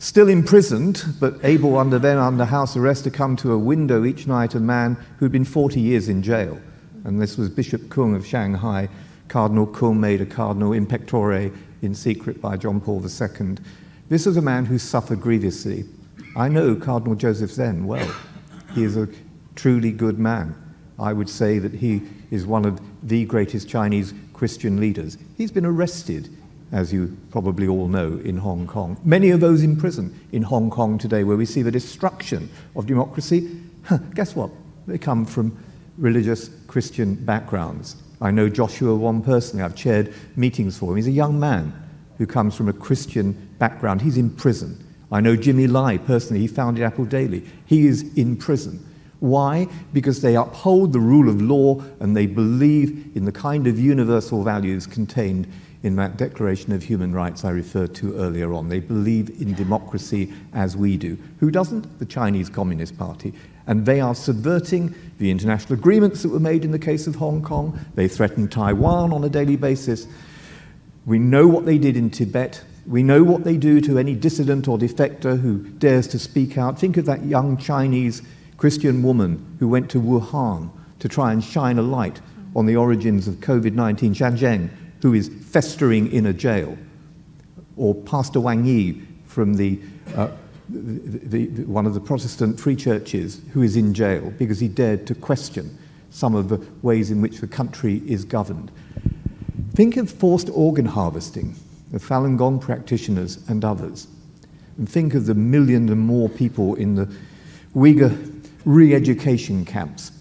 still imprisoned, but able under house arrest, to come to a window each night, a man who'd been 40 years in jail. And this was Bishop Kung of Shanghai. Cardinal Kung made a cardinal in pectore in secret by John Paul II. This was a man who suffered grievously. I know Cardinal Joseph Zen well. He is a truly good man. I would say that he is one of the greatest Chinese Christian leaders. He's been arrested, as you probably all know, in Hong Kong. Many of those in prison in Hong Kong today, where we see the destruction of democracy, guess what? They come from religious Christian backgrounds. I know Joshua Wong personally. I've chaired meetings for him. He's a young man who comes from a Christian background. He's in prison. I know Jimmy Lai personally. He founded Apple Daily. He is in prison. Why? Because they uphold the rule of law and they believe in the kind of universal values contained in that Declaration of Human Rights I referred to earlier on. They believe in democracy as we do. Who doesn't? The Chinese Communist Party. And they are subverting the international agreements that were made in the case of Hong Kong. They threaten Taiwan on a daily basis. We know what they did in Tibet. We know what they do to any dissident or defector who dares to speak out. Think of that young Chinese Christian woman who went to Wuhan to try and shine a light on the origins of COVID-19, Zhang, who is festering in a jail. Or Pastor Wang Yi from one of the Protestant free churches, who is in jail because he dared to question some of the ways in which the country is governed. Think of forced organ harvesting the Falun Gong practitioners and others. And think of the million and more people in the Uyghur re-education camps.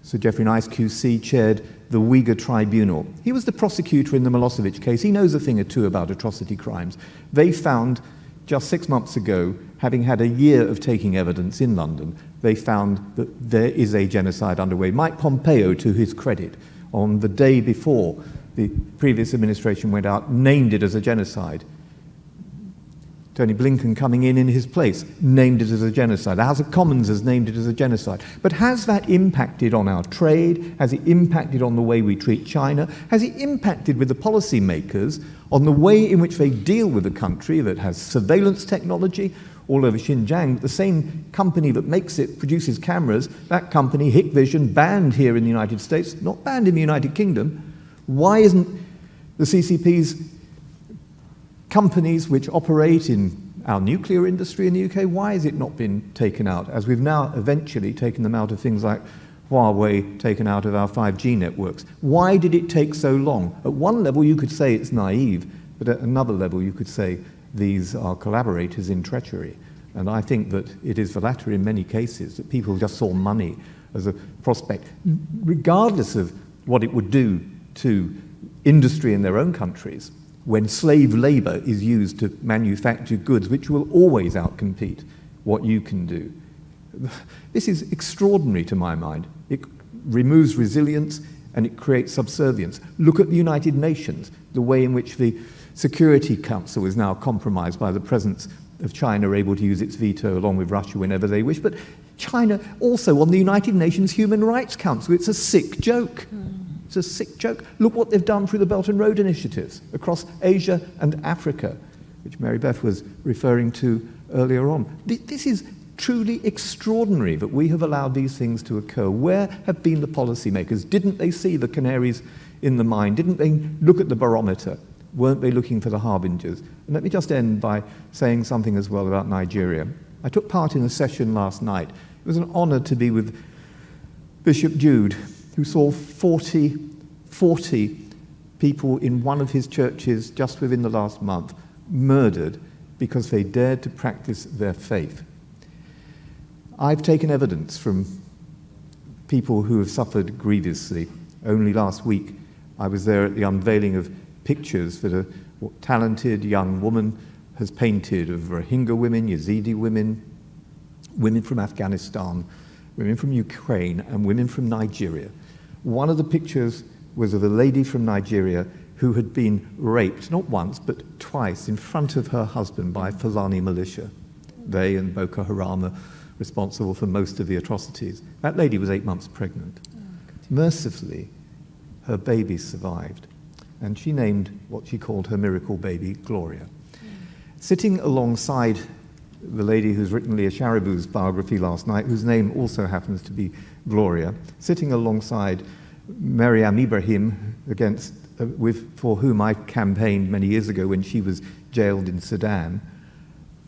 Sir Geoffrey Nice QC chaired the Uyghur Tribunal. He was the prosecutor in the Milosevic case. He knows a thing or two about atrocity crimes. They found, just 6 months ago, having had a year of taking evidence in London, they found that there is a genocide underway. Mike Pompeo, to his credit, on the day before the previous administration went out, named it as a genocide. Tony Blinken coming in his place, named it as a genocide. The House of Commons has named it as a genocide. But has that impacted on our trade? Has it impacted on the way we treat China? Has it impacted with the policymakers on the way in which they deal with a country that has surveillance technology all over Xinjiang? The same company that makes it, produces cameras, that company, Hikvision, banned here in the United States, not banned in the United Kingdom. Why isn't the CCP's companies which operate in our nuclear industry in the UK, why has it not been taken out? As we've now eventually taken them out of things like Huawei, taken out of our 5G networks. Why did it take so long? At one level you could say it's naive, but at another level you could say these are collaborators in treachery. And I think that it is the latter in many cases, that people just saw money as a prospect, regardless of what it would do to industry in their own countries, when slave labor is used to manufacture goods which will always outcompete what you can do. This is extraordinary to my mind. It removes resilience and it creates subservience. Look at the United Nations, the way in which the Security Council is now compromised by the presence of China, able to use its veto along with Russia whenever they wish. But China also on the United Nations Human Rights Council. It's a sick joke. It's a sick joke. Look what they've done through the Belt and Road initiatives across Asia and Africa, which Mary Beth was referring to earlier on. This is truly extraordinary that we have allowed these things to occur. Where have been the policymakers? Didn't they see the canaries in the mine? Didn't they look at the barometer? Weren't they looking for the harbingers? And let me just end by saying something as well about Nigeria. I took part in a session last night. It was an honor to be with Bishop Jude, who saw 40 people in one of his churches just within the last month murdered because they dared to practice their faith. I've taken evidence from people who have suffered grievously. Only last week I was there at the unveiling of pictures that a talented young woman has painted of Rohingya women, Yazidi women, women from Afghanistan, women from Ukraine, and women from Nigeria. One of the pictures was of a lady from Nigeria who had been raped, not once, but twice, in front of her husband by Fulani militia. They and Boko Haram are responsible for most of the atrocities. That lady was 8 months pregnant. Mercifully, her baby survived, and she named what she called her miracle baby, Gloria. Sitting alongside the lady who's written Leah Sharibu's biography last night, whose name also happens to be Gloria, sitting alongside Maryam Ibrahim, for whom I campaigned many years ago when she was jailed in Sudan.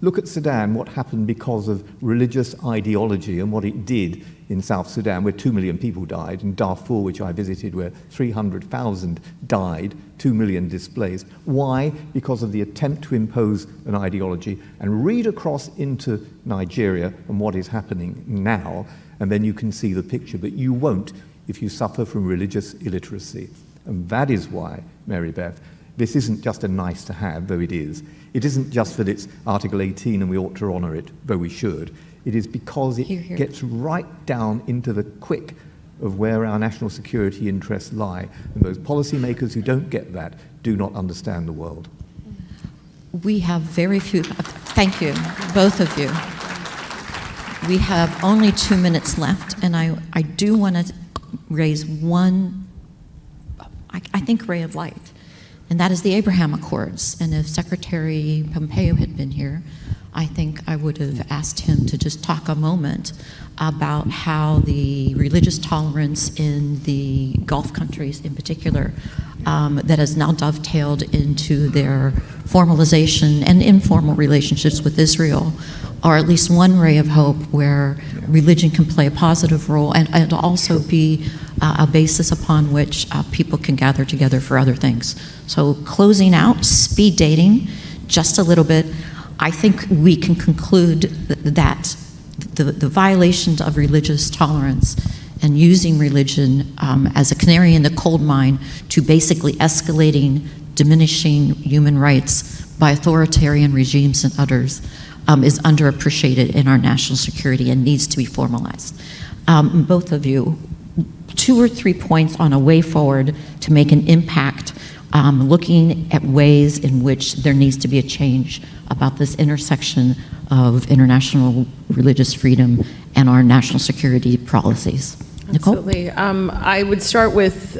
Look at Sudan, what happened because of religious ideology and what it did in South Sudan, where 2 million people died, in Darfur, which I visited, where 300,000 died, 2 million displaced. Why? Because of the attempt to impose an ideology. And read across into Nigeria and what is happening now, and then you can see the picture, but you won't if you suffer from religious illiteracy. And that is why, Mary Beth, this isn't just a nice to have, though it is. It isn't just that it's Article 18 and we ought to honour it, though we should. It is because it gets right down into the quick of where our national security interests lie. And those policymakers who don't get that do not understand the world. We have very few, thank you, both of you. We have only 2 minutes left, and I do want to raise one, I think, ray of light, and that is the Abraham Accords. And if Secretary Pompeo had been here, I think I would have asked him to just talk a moment about how the religious tolerance in the Gulf countries in particular that has now dovetailed into their formalization and informal relationships with Israel are at least one ray of hope where religion can play a positive role and also be a basis upon which people can gather together for other things. So closing out, speed dating, just a little bit, I think we can conclude that the violations of religious tolerance and using religion as a canary in the coal mine to basically escalating, diminishing human rights by authoritarian regimes and others is underappreciated in our national security and needs to be formalized. Both of you, 2 or 3 points on a way forward to make an impact, looking at ways in which there needs to be a change about this intersection of international religious freedom and our national security policies. Nicole? Absolutely. I would start with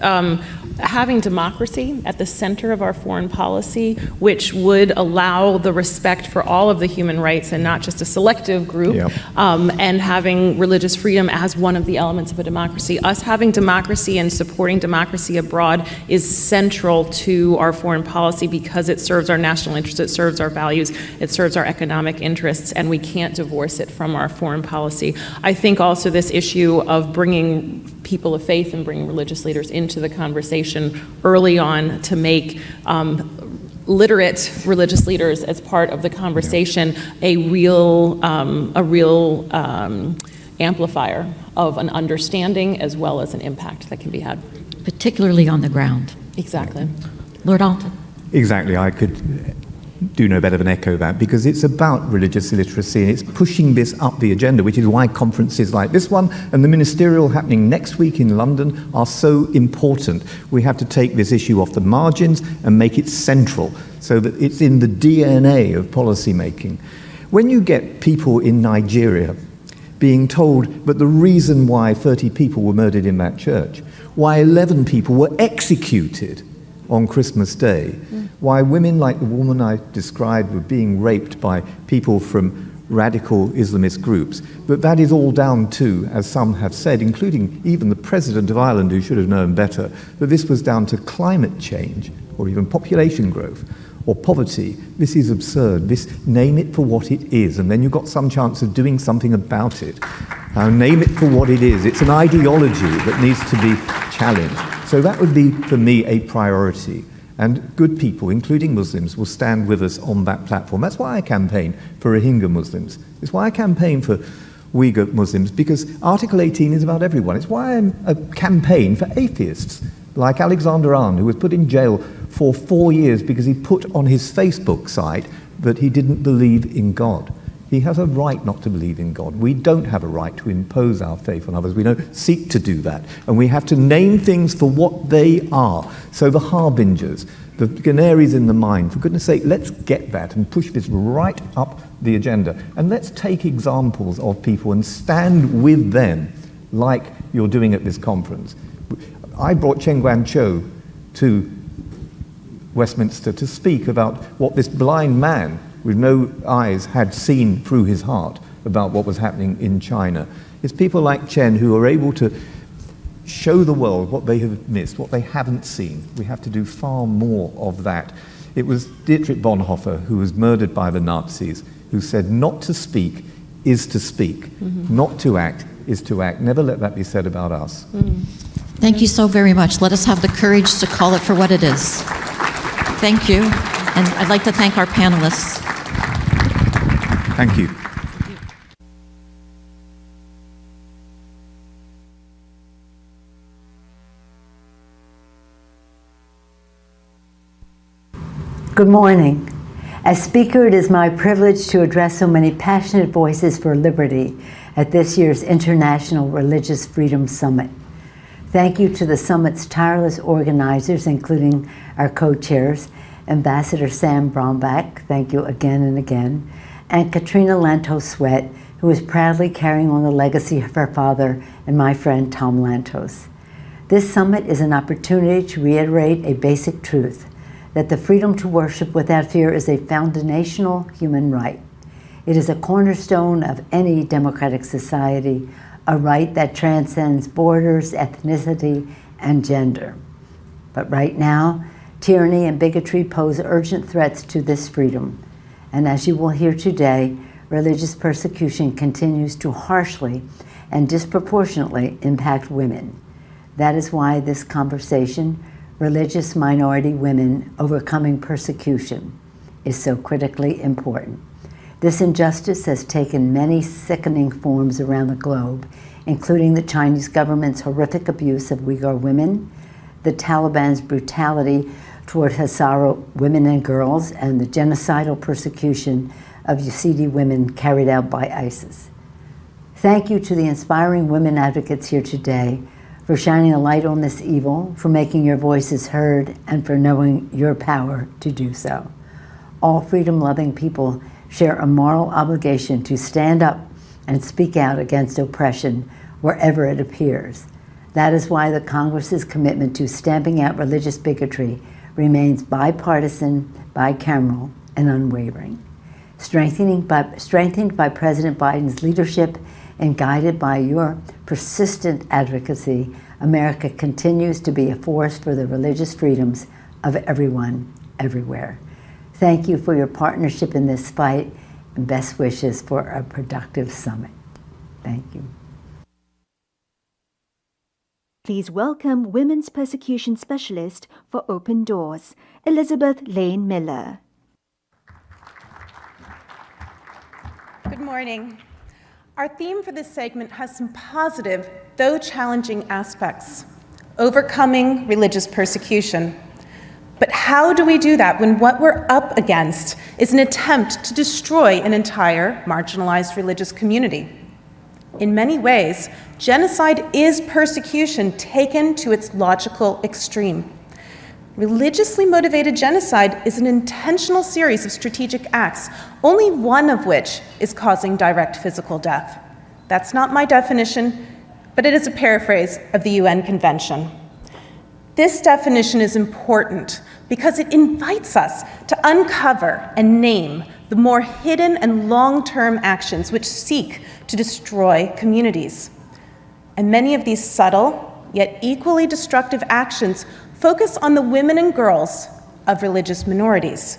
having democracy at the center of our foreign policy, which would allow the respect for all of the human rights and not just a selective group, and having religious freedom as one of the elements of a democracy. Us having democracy and supporting democracy abroad is central to our foreign policy because it serves our national interests, it serves our values, it serves our economic interests, and we can't divorce it from our foreign policy. I think also this issue of bringing people of faith and bringing religious leaders into the conversation early on to make literate religious leaders as part of the conversation a real amplifier of an understanding as well as an impact that can be had. Particularly on the ground. Exactly. Lord Alton. Exactly. I could do no better than echo that, because it's about religious literacy and it's pushing this up the agenda, which is why conferences like this one and the ministerial happening next week in London are so important. We have to take this issue off the margins and make it central so that it's in the DNA of policy making. When you get people in Nigeria being told that the reason why 30 people were murdered in that church, why 11 people were executed on Christmas Day, why women like the woman I described were being raped by people from radical Islamist groups, but that is all down to, as some have said, including even the President of Ireland, who should have known better, that this was down to climate change or even population growth or poverty. This is absurd. Name it for what it is, and then you've got some chance of doing something about it. Now, name it for what it is. It's an ideology that needs to be challenged. So that would be, for me, a priority. And good people, including Muslims, will stand with us on that platform. That's why I campaign for Rohingya Muslims. It's why I campaign for Uyghur Muslims, because Article 18 is about everyone. It's why I campaign for atheists, like Alexander Arndt, who was put in jail for 4 years because he put on his Facebook site that he didn't believe in God. He has a right not to believe in God. We don't have a right to impose our faith on others. We don't seek to do that. And we have to name things for what they are. So the harbingers, the canaries in the mine, for goodness sake, let's get that and push this right up the agenda. And let's take examples of people and stand with them like you're doing at this conference. I brought Chen Guangzhou to Westminster to speak about what this blind man with no eyes had seen through his heart about what was happening in China. It's people like Chen who are able to show the world what they have missed, what they haven't seen. We have to do far more of that. It was Dietrich Bonhoeffer, who was murdered by the Nazis, who said, not to speak is to speak, not to act is to act. Never let that be said about us. Thank you so very much. Let us have the courage to call it for what it is. Thank you. And I'd like to thank our panelists. Thank you. Good morning. As Speaker, it is my privilege to address so many passionate voices for liberty at this year's International Religious Freedom Summit. Thank you to the summit's tireless organizers, including our co-chairs, Ambassador Sam Brownback, thank you again and again, and Katrina Lantos Sweat, who is proudly carrying on the legacy of her father and my friend Tom Lantos. This summit is an opportunity to reiterate a basic truth, that the freedom to worship without fear is a foundational human right. It is a cornerstone of any democratic society, a right that transcends borders, ethnicity, and gender. But right now, tyranny and bigotry pose urgent threats to this freedom. And as you will hear today, religious persecution continues to harshly and disproportionately impact women. That is why this conversation, Religious Minority Women Overcoming Persecution, is so critically important. This injustice has taken many sickening forms around the globe, including the Chinese government's horrific abuse of Uyghur women, the Taliban's brutality toward Hazara women and girls, and the genocidal persecution of Yazidi women carried out by ISIS. Thank you to the inspiring women advocates here today for shining a light on this evil, for making your voices heard, and for knowing your power to do so. All freedom-loving people share a moral obligation to stand up and speak out against oppression wherever it appears. That is why the Congress's commitment to stamping out religious bigotry remains bipartisan, bicameral, and unwavering. Strengthened by President Biden's leadership and guided by your persistent advocacy, America continues to be a force for the religious freedoms of everyone, everywhere. Thank you for your partnership in this fight, and best wishes for a productive summit. Thank you. Please welcome Women's Persecution Specialist for Open Doors, Elizabeth Lane Miller. Good morning. Our theme for this segment has some positive, though challenging aspects. Overcoming religious persecution. But how do we do that when what we're up against is an attempt to destroy an entire marginalized religious community? In many ways, genocide is persecution taken to its logical extreme. Religiously motivated genocide is an intentional series of strategic acts, only one of which is causing direct physical death. That's not my definition, but it is a paraphrase of the UN Convention. This definition is important because it invites us to uncover and name the more hidden and long-term actions which seek to destroy communities. And many of these subtle, yet equally destructive actions focus on the women and girls of religious minorities.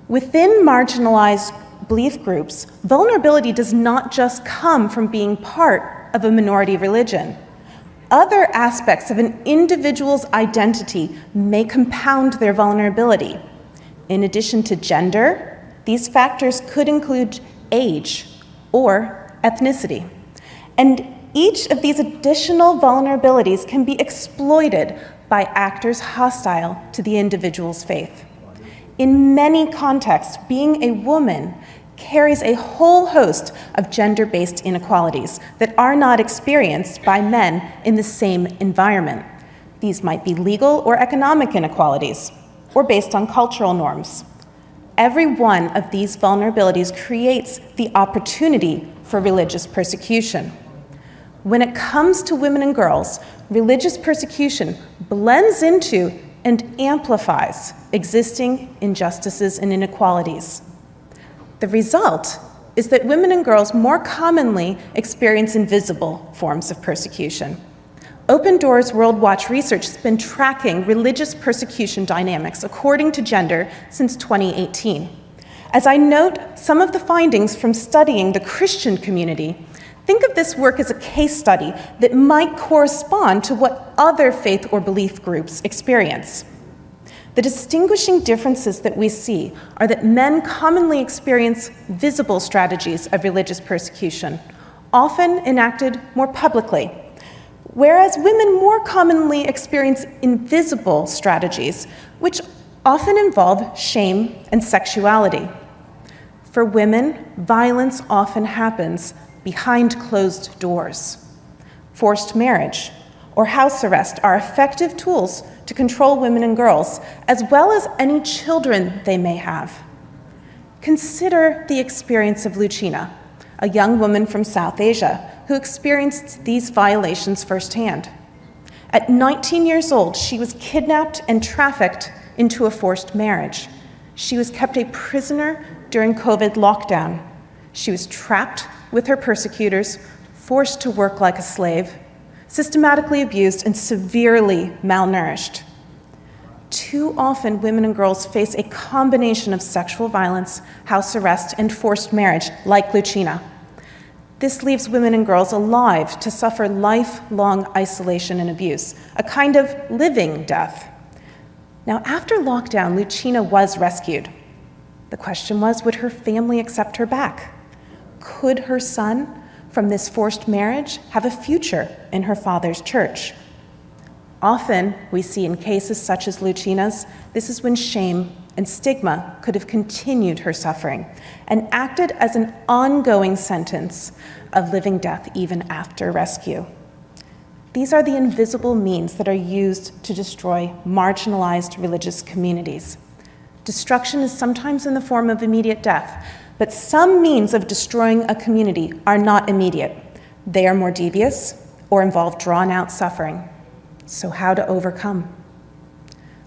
Within marginalized belief groups, vulnerability does not just come from being part of a minority religion. Other aspects of an individual's identity may compound their vulnerability. In addition to gender, these factors could include age or ethnicity. And each of these additional vulnerabilities can be exploited by actors hostile to the individual's faith. In many contexts, being a woman carries a whole host of gender-based inequalities that are not experienced by men in the same environment. These might be legal or economic inequalities, or based on cultural norms. Every one of these vulnerabilities creates the opportunity for religious persecution. When it comes to women and girls, religious persecution blends into and amplifies existing injustices and inequalities. The result is that women and girls more commonly experience invisible forms of persecution. Open Doors World Watch research has been tracking religious persecution dynamics according to gender since 2018. As I note some of the findings from studying the Christian community, think of this work as a case study that might correspond to what other faith or belief groups experience. The distinguishing differences that we see are that men commonly experience visible strategies of religious persecution, often enacted more publicly, whereas women more commonly experience invisible strategies, which often involve shame and sexuality. For women, violence often happens behind closed doors. Forced marriage or house arrest are effective tools to control women and girls, as well as any children they may have. Consider the experience of Lucina, a young woman from South Asia who experienced these violations firsthand. At 19 years old, she was kidnapped and trafficked into a forced marriage. She was kept a prisoner during COVID lockdown. She was trapped with her persecutors, forced to work like a slave, systematically abused, and severely malnourished. Too often, women and girls face a combination of sexual violence, house arrest, and forced marriage, like Lucina. This leaves women and girls alive to suffer lifelong isolation and abuse, a kind of living death. Now, after lockdown, Lucina was rescued. The question was, would her family accept her back? Could her son, from this forced marriage, have a future in her father's church? Often, we see in cases such as Lucina's, this is when shame and stigma could have continued her suffering and acted as an ongoing sentence of living death even after rescue. These are the invisible means that are used to destroy marginalized religious communities. Destruction is sometimes in the form of immediate death, but some means of destroying a community are not immediate. They are more devious or involve drawn-out suffering. So how to overcome?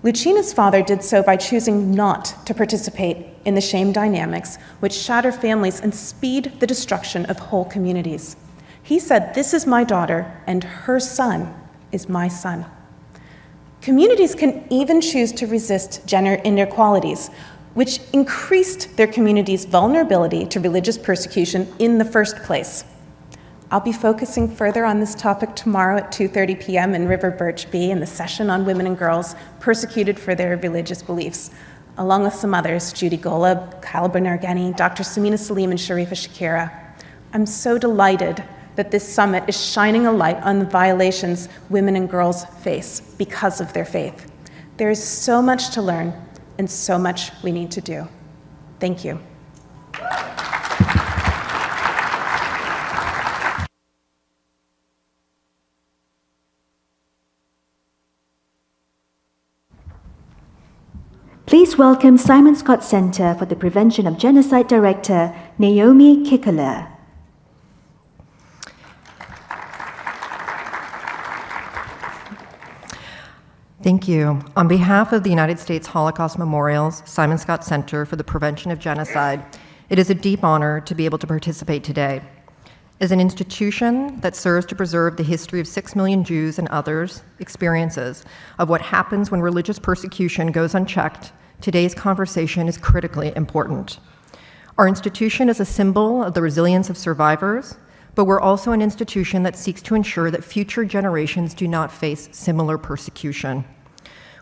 Lucina's father did so by choosing not to participate in the shame dynamics which shatter families and speed the destruction of whole communities. He said, "This is my daughter, and her son is my son." Communities can even choose to resist gender inequalities, which increased their community's vulnerability to religious persecution in the first place. I'll be focusing further on this topic tomorrow at 2:30 p.m. in River Birch B in the session on women and girls persecuted for their religious beliefs, along with some others, Judy Golub, Kyle Bernargeni, Dr. Samina Salim, and Sharifa Shakira. I'm so delighted that this summit is shining a light on the violations women and girls face because of their faith. There is so much to learn and so much we need to do. Thank you. Please welcome Simon Scott Center for the Prevention of Genocide Director, Naomi Kikala. Thank you. On behalf of the United States Holocaust Memorial's Simon Scott Center for the Prevention of Genocide, it is a deep honor to be able to participate today. As an institution that serves to preserve the history of 6 million Jews and others' experiences of what happens when religious persecution goes unchecked, today's conversation is critically important. Our institution is a symbol of the resilience of survivors, but we're also an institution that seeks to ensure that future generations do not face similar persecution.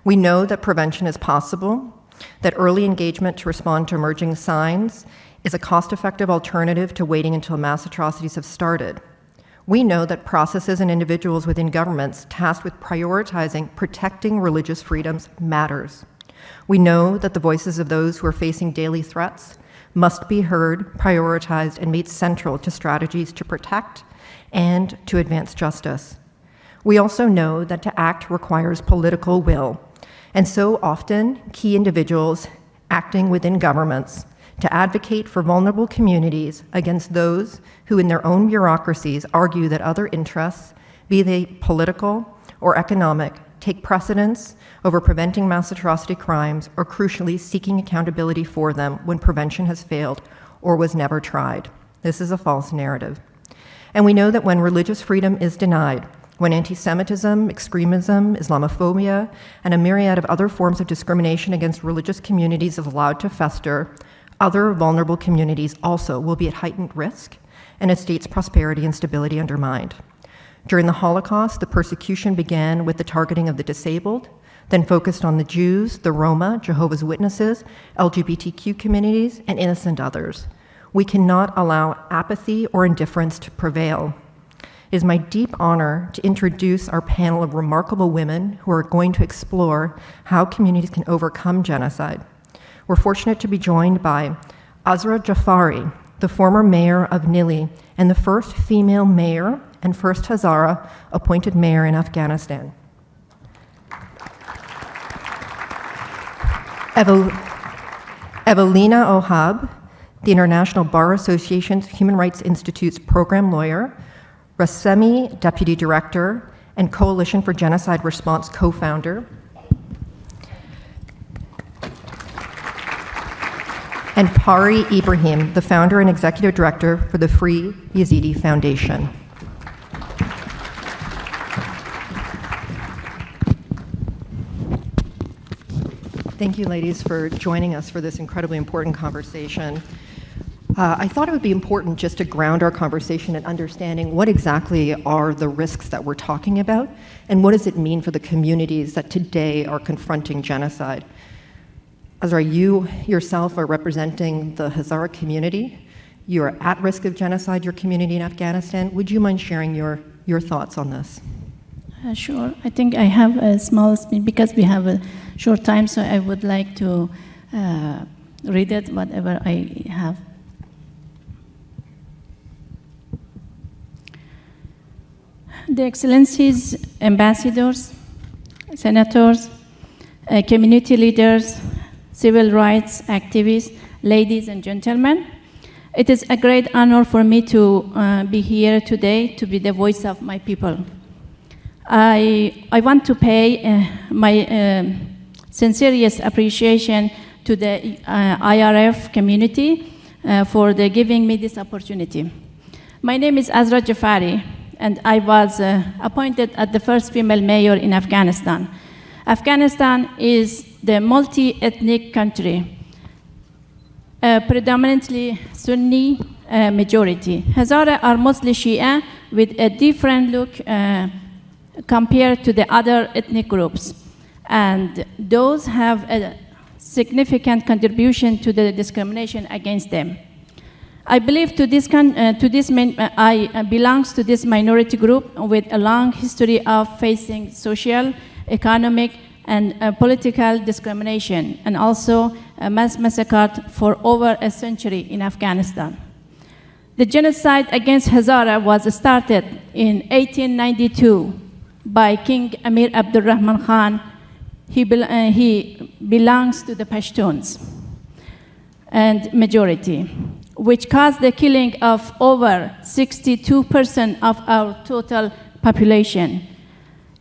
We know that prevention is possible, that early engagement to respond to emerging signs is a cost-effective alternative to waiting until mass atrocities have started. We know that processes and individuals within governments tasked with prioritizing protecting religious freedoms matters. We know that the voices of those who are facing daily threats must be heard, prioritized, and made central to strategies to protect and to advance justice. We also know that to act requires political will, and so often key individuals acting within governments to advocate for vulnerable communities against those who in their own bureaucracies argue that other interests, be they political or economic, take precedence over preventing mass atrocity crimes or crucially seeking accountability for them when prevention has failed or was never tried. This is a false narrative. And we know that when religious freedom is denied, when anti-Semitism, extremism, Islamophobia, and a myriad of other forms of discrimination against religious communities is allowed to fester, other vulnerable communities also will be at heightened risk and a state's prosperity and stability undermined. During the Holocaust, the persecution began with the targeting of the disabled, then focused on the Jews, the Roma, Jehovah's Witnesses, LGBTQ communities, and innocent others. We cannot allow apathy or indifference to prevail. It is my deep honor to introduce our panel of remarkable women who are going to explore how communities can overcome genocide. We're fortunate to be joined by Azra Jafari, the former mayor of Nili and the first female mayor and first Hazara appointed mayor in Afghanistan. Evelina Ohab, the International Bar Association's Human Rights Institute's program lawyer, Rasemi deputy director, and Coalition for Genocide Response co-founder, and Pari Ibrahim, the founder and executive director for the Free Yazidi Foundation. Thank you, ladies, for joining us for this incredibly important conversation. I thought it would be important just to ground our conversation in understanding what exactly are the risks that we're talking about, and what does it mean for the communities that today are confronting genocide. Azra, you yourself are representing the Hazara community. You are at risk of genocide, your community in Afghanistan. Would you mind sharing your thoughts on this? Sure. I think I have a small speech because we have a short time, so I would like to read it, whatever I have. The Excellencies, ambassadors, senators, community leaders, civil rights activists, ladies and gentlemen, it is a great honor for me to be here today to be the voice of my people. I want to pay my sincerest appreciation to the IRF community for giving me this opportunity. My name is Azra Jafari, and I was appointed as the first female mayor in Afghanistan. Afghanistan is the multi-ethnic country, predominantly Sunni majority. Hazara are mostly Shia with a different look compared to the other ethnic groups. And those have a significant contribution to the discrimination against them. I believe I belongs to this minority group with a long history of facing social, economic, and political discrimination, and also mass massacre for over a century in Afghanistan. The genocide against Hazara was started in 1892 by King Amir Abdurrahman Khan. He belongs to the Pashtuns and majority, which caused the killing of over 62% of our total population,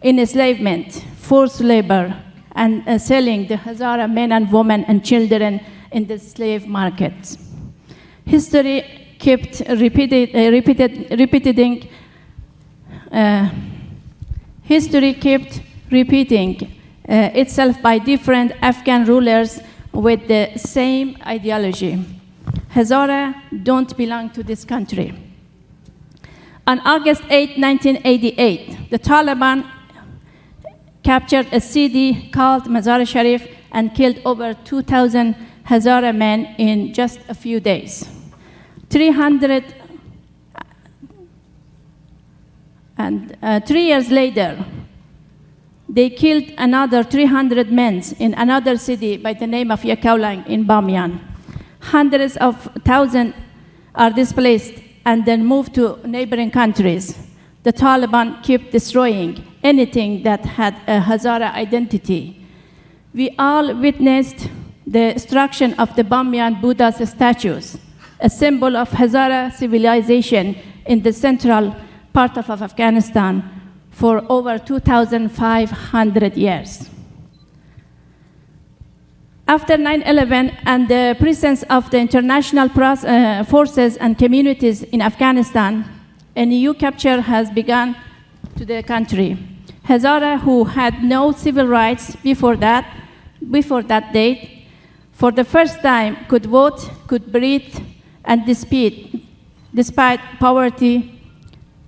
enslavement, forced labor, and selling the Hazara men and women and children in the slave markets. History kept repeating itself by different Afghan rulers with the same ideology. Hazara don't belong to this country. On August 8, 1988, the Taliban captured a city called Mazar Sharif and killed over 2,000 Hazara men in just a few days. 3 years later, they killed another 300 men in another city by the name of Yakaulang in Bamyan. Hundreds of thousands are displaced and then moved to neighboring countries. The Taliban kept destroying anything that had a Hazara identity. We all witnessed the destruction of the Bamyan Buddha's statues, a symbol of Hazara civilization in the central part of Afghanistan for over 2,500 years. After 9/11 and the presence of the international forces and communities in Afghanistan, a new capture has begun to the country. Hazara, who had no civil rights before that date, for the first time could vote, could breathe, and despite poverty.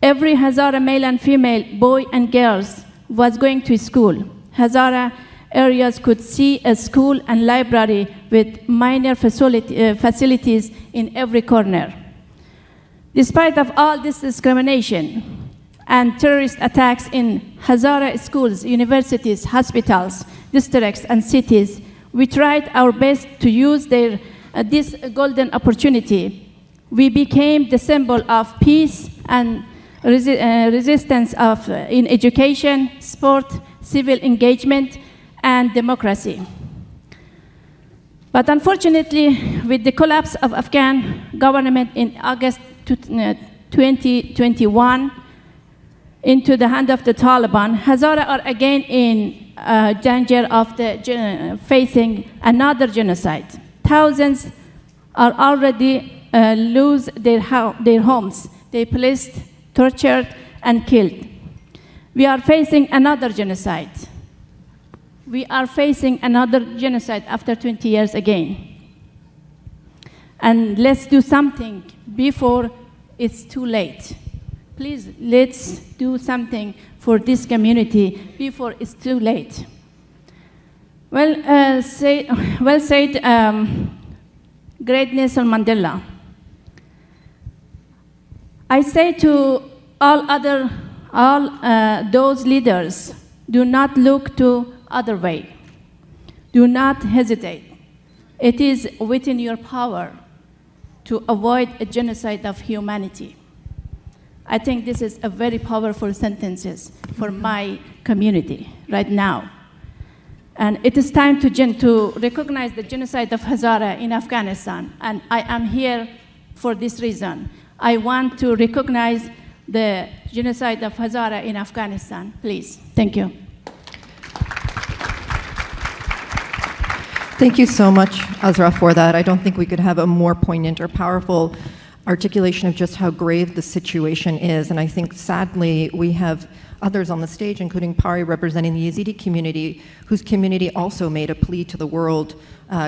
Every Hazara male and female, boy and girls, was going to school. Hazara areas could see a school and library with minor facilities in every corner. Despite of all this discrimination and terrorist attacks in Hazara schools, universities, hospitals, districts, and cities, we tried our best to use this golden opportunity. We became the symbol of peace and resistance in education, sport, civil engagement, and democracy. But unfortunately, with the collapse of Afghan government in August 2021 into the hand of the Taliban, Hazara are again in danger of facing another genocide. Thousands are already lose their homes. They placed, tortured, and killed. We are facing another genocide. We are facing another genocide after 20 years again. And let's do something before it's too late. Please, let's do something for this community before it's too late. Well said, great Nelson Mandela. I say to all those leaders, do not look to other way. Do not hesitate. It is within your power to avoid a genocide of humanity. I think this is a very powerful sentence for my community right now. And it is time to recognize the genocide of Hazara in Afghanistan. And I am here for this reason. I want to recognize the genocide of Hazara in Afghanistan. Please. Thank you. Thank you so much, Azra, for that. I don't think we could have a more poignant or powerful articulation of just how grave the situation is. And I think, sadly, we have others on the stage, including Pari, representing the Yazidi community, whose community also made a plea to the world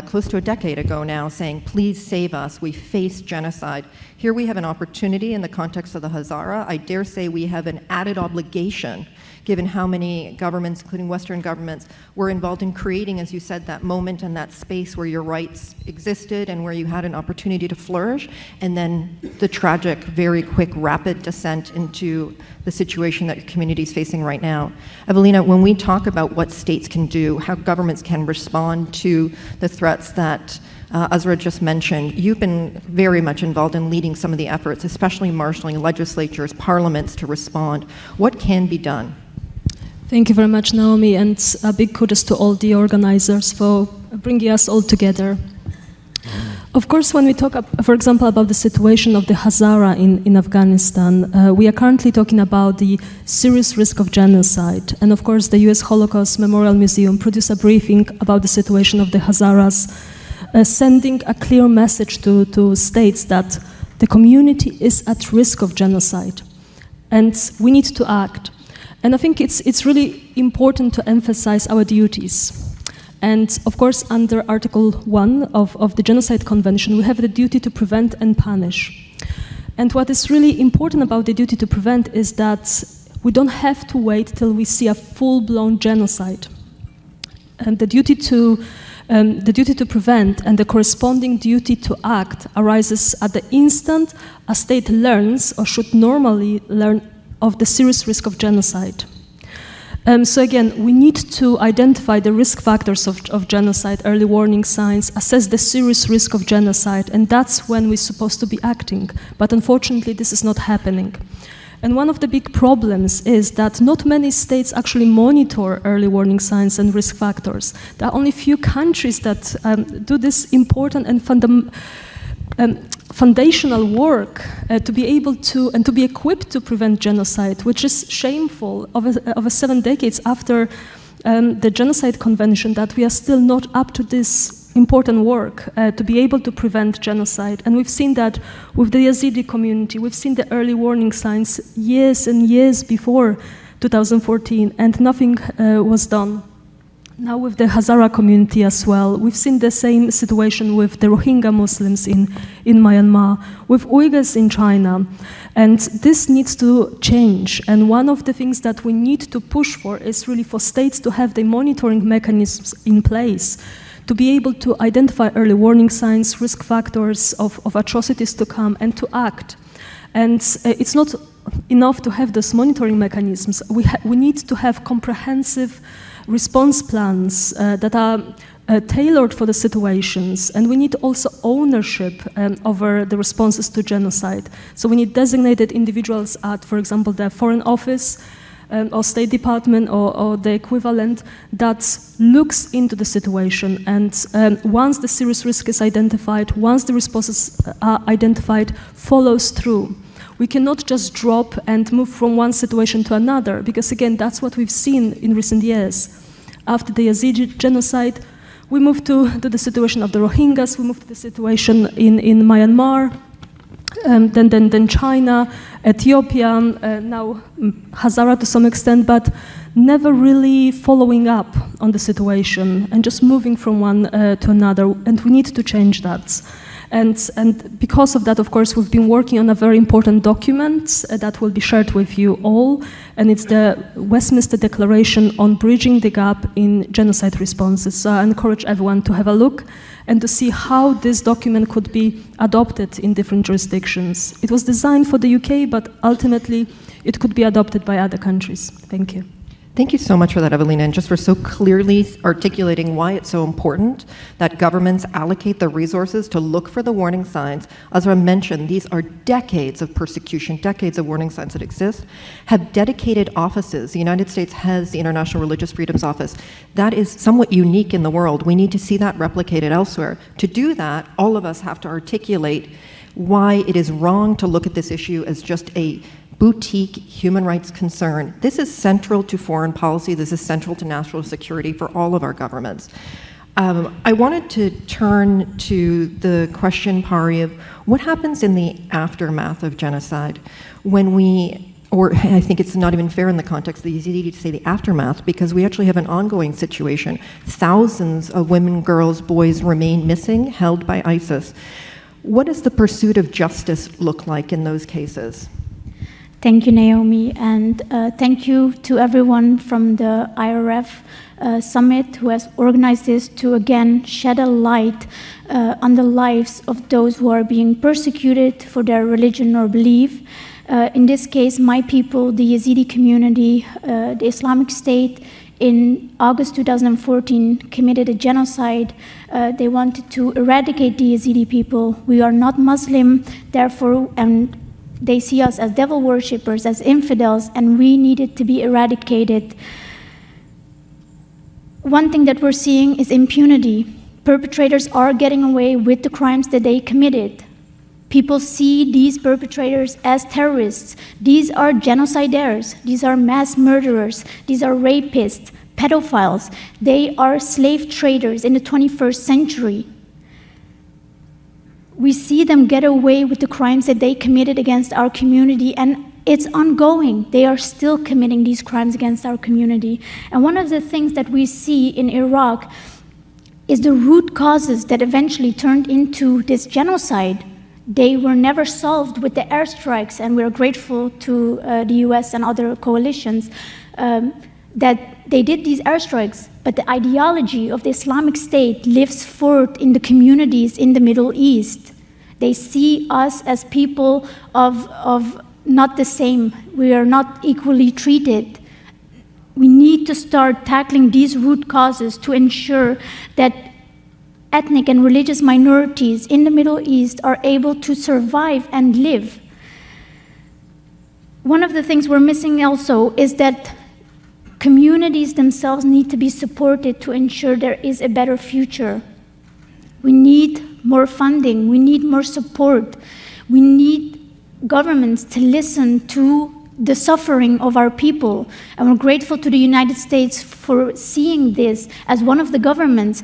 close to a decade ago now, saying, please save us, we face genocide. Here we have an opportunity in the context of the Hazara. I dare say we have an added obligation, given how many governments, including Western governments, were involved in creating, as you said, that moment and that space where your rights existed and where you had an opportunity to flourish, and then the tragic, very quick, rapid descent into the situation that your community is facing right now. Evelina, when we talk about what states can do, how governments can respond to the threats that Azra just mentioned, you've been very much involved in leading some of the efforts, especially marshalling legislatures, parliaments to respond. What can be done? Thank you very much, Naomi, and a big kudos to all the organizers for bringing us all together. Of course, when we talk, for example, about the situation of the Hazara in Afghanistan, we are currently talking about the serious risk of genocide. And of course, the U.S. Holocaust Memorial Museum produced a briefing about the situation of the Hazaras, sending a clear message to states that the community is at risk of genocide, and we need to act. And I think it's really important to emphasize our duties. And of course, under Article 1 of the Genocide Convention, we have the duty to prevent and punish. And what is really important about the duty to prevent is that we don't have to wait till we see a full-blown genocide. And the duty to prevent and the corresponding duty to act arises at the instant a state learns, or should normally learn, of the serious risk of genocide. So again, we need to identify the risk factors of genocide, early warning signs, assess the serious risk of genocide, and that's when we're supposed to be acting. But unfortunately, this is not happening. And one of the big problems is that not many states actually monitor early warning signs and risk factors. There are only few countries that do this important and foundational work to be able to and to be equipped to prevent genocide, which is shameful over 7 decades after the Genocide Convention, that we are still not up to this important work to be able to prevent genocide. And we've seen that with the Yazidi community. We've seen the early warning signs years and years before 2014, and nothing was done. Now with the Hazara community as well, we've seen the same situation with the Rohingya Muslims in Myanmar, with Uyghurs in China, and this needs to change. And one of the things that we need to push for is really for states to have the monitoring mechanisms in place, to be able to identify early warning signs, risk factors of atrocities to come, and to act. And it's not enough to have those monitoring mechanisms. We need to have comprehensive response plans that are tailored for the situations, and we need also ownership over the responses to genocide. So we need designated individuals at, for example, the Foreign Office or State Department or the equivalent that looks into the situation, and once the serious risk is identified, once the responses are identified, follows through. We cannot just drop and move from one situation to another, because again, that's what we've seen in recent years. After the Yazidi genocide, we moved to the situation of the Rohingyas, we moved to the situation in Myanmar, then China, Ethiopia, now Hazara to some extent, but never really following up on the situation and just moving from one to another, and we need to change that. And because of that, of course, we've been working on a very important document that will be shared with you all, and it's the Westminster Declaration on Bridging the Gap in Genocide Responses. So I encourage everyone to have a look and to see how this document could be adopted in different jurisdictions. It was designed for the UK, but ultimately it could be adopted by other countries. Thank you. Thank you so much for that, Evelina, and just for so clearly articulating why it's so important that governments allocate the resources to look for the warning signs. As I mentioned, these are decades of persecution, decades of warning signs that exist, have dedicated offices. The United States has the International Religious Freedoms Office. That is somewhat unique in the world. We need to see that replicated elsewhere. To do that, all of us have to articulate why it is wrong to look at this issue as just a boutique human rights concern. This is central to foreign policy. This is central to national security for all of our governments. I wanted to turn to the question, Pari, of what happens in the aftermath of genocide when or I think it's not even fair in the context of the Yazidi to say the aftermath, because we actually have an ongoing situation. Thousands of women, girls, boys remain missing, held by ISIS. What does the pursuit of justice look like in those cases? Thank you, Naomi, and thank you to everyone from the IRF Summit who has organized this to again shed a light on the lives of those who are being persecuted for their religion or belief. In this case, my people, the Yazidi community, the Islamic State, in August 2014 committed a genocide. They wanted to eradicate the Yazidi people. We are not Muslim, therefore, and they see us as devil worshippers, as infidels, and we needed to be eradicated. One thing that we're seeing is impunity. Perpetrators are getting away with the crimes that they committed. People see these perpetrators as terrorists. These are genocidaires. These are mass murderers. These are rapists, pedophiles. They are slave traders in the 21st century. We see them get away with the crimes that they committed against our community, and it's ongoing. They are still committing these crimes against our community. And one of the things that we see in Iraq is the root causes that eventually turned into this genocide. They were never solved with the airstrikes, and we're grateful to the US and other coalitions that they did these airstrikes, but the ideology of the Islamic State lives forth in the communities in the Middle East. They see us as people of not the same. We are not equally treated. We need to start tackling these root causes to ensure that ethnic and religious minorities in the Middle East are able to survive and live. One of the things we're missing also is that communities themselves need to be supported to ensure there is a better future. We need more funding, we need more support, we need governments to listen to the suffering of our people. And we're grateful to the United States for seeing this as one of the governments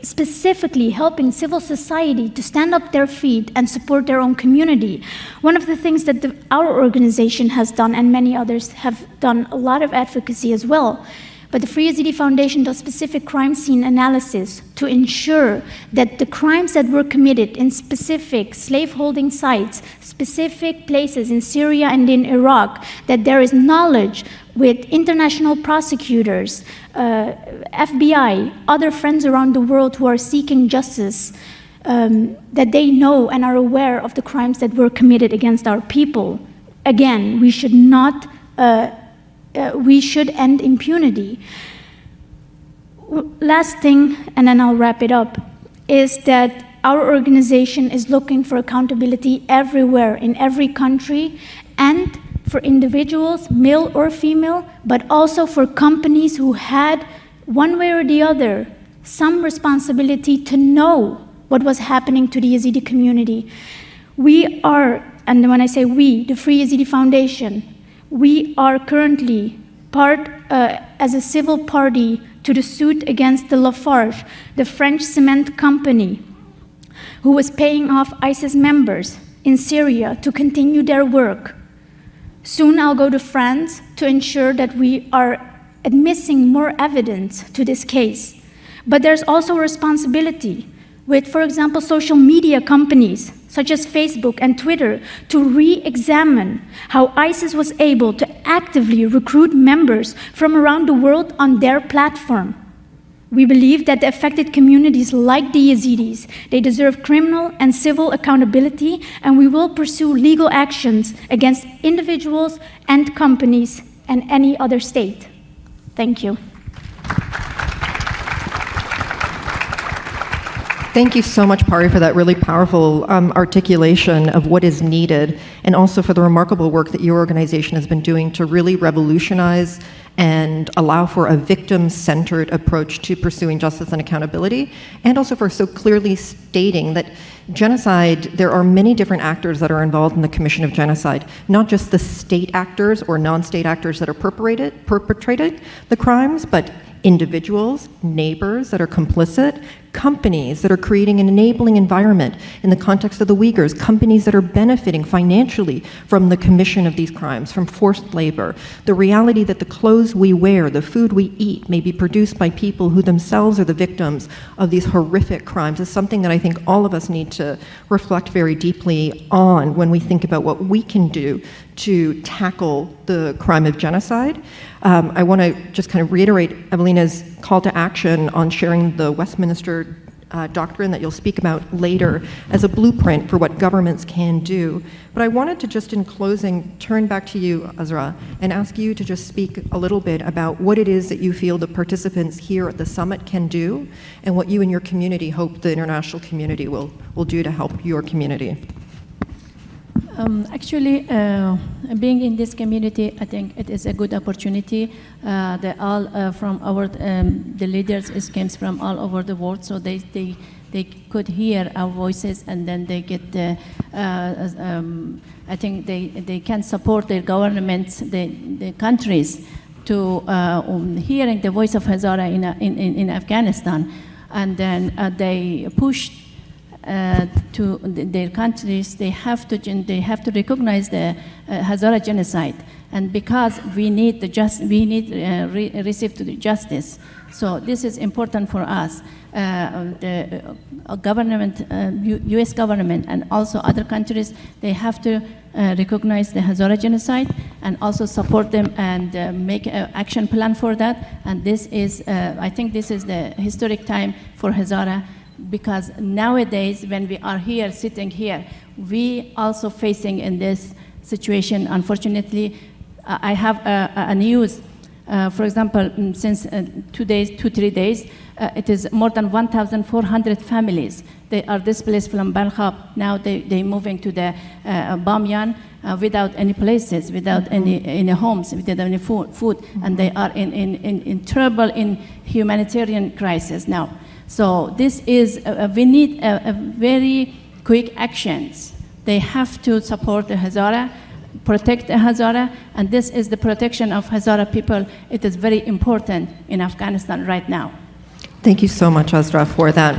specifically helping civil society to stand up their feet and support their own community. One of the things that our organization has done, and many others have done a lot of advocacy as well, but the Free Yazidi Foundation does specific crime scene analysis to ensure that the crimes that were committed in specific slaveholding sites, specific places in Syria and in Iraq, that there is knowledge with international prosecutors, FBI, other friends around the world who are seeking justice, that they know and are aware of the crimes that were committed against our people. Again, we should not, we should end impunity. Last thing, and then I'll wrap it up, is that our organization is looking for accountability everywhere, in every country, and for individuals, male or female, but also for companies who had, one way or the other, some responsibility to know what was happening to the Yazidi community. We are, and when I say we, the Free Yazidi Foundation, we are currently part as a civil party to the suit against the Lafarge, the French cement company, who was paying off ISIS members in Syria to continue their work. Soon I'll go to France to ensure that we are admitting more evidence to this case. But there's also a responsibility with, for example, social media companies such as Facebook and Twitter to re-examine how ISIS was able to actively recruit members from around the world on their platform. We believe that the affected communities like the Yazidis, they deserve criminal and civil accountability, and we will pursue legal actions against individuals and companies and any other state. Thank you. Thank you so much, Pari, for that really powerful articulation of what is needed, and also for the remarkable work that your organization has been doing to really revolutionize and allow for a victim-centered approach to pursuing justice and accountability, and also for so clearly stating that genocide, there are many different actors that are involved in the commission of genocide, not just the state actors or non-state actors that are perpetrated the crimes, but individuals, neighbors that are complicit, companies that are creating an enabling environment in the context of the Uyghurs, companies that are benefiting financially from the commission of these crimes, from forced labor. The reality that the clothes we wear, the food we eat may be produced by people who themselves are the victims of these horrific crimes is something that I think all of us need to reflect very deeply on when we think about what we can do to tackle the crime of genocide. I want to just kind of reiterate Evelina's call to action on sharing the Westminster doctrine that you'll speak about later as a blueprint for what governments can do. But I wanted to just in closing turn back to you, Azra, and ask you to just speak a little bit about what it is that you feel the participants here at the summit can do and what you and your community hope the international community will do to help your community. Actually, being in this community, I think it is a good opportunity. They all from our the leaders comes from all over the world, so they could hear our voices, and then they get the. I think they can support their governments, the countries, to hearing the voice of Hazara in Afghanistan, and then they push. To their countries, they have to recognize the Hazara genocide, and because we need receive the justice. So this is important for us. The government, U.S. government, and also other countries, they have to recognize the Hazara genocide and also support them and make an action plan for that. And this is, I think, this is the historic time for Hazara. Because nowadays, when we are here, sitting here, we also facing in this situation. Unfortunately, I have a news. For example, since 3 days, it is more than 1,400 families. They are displaced from Balkhab. Now they moving to the Bamyan without any places, without any homes, without any food, and they are in trouble in humanitarian crisis now. So this is, we need a very quick actions. They have to support the Hazara, protect the Hazara, and this is the protection of Hazara people. It is very important in Afghanistan right now. Thank you so much, Azra, for that.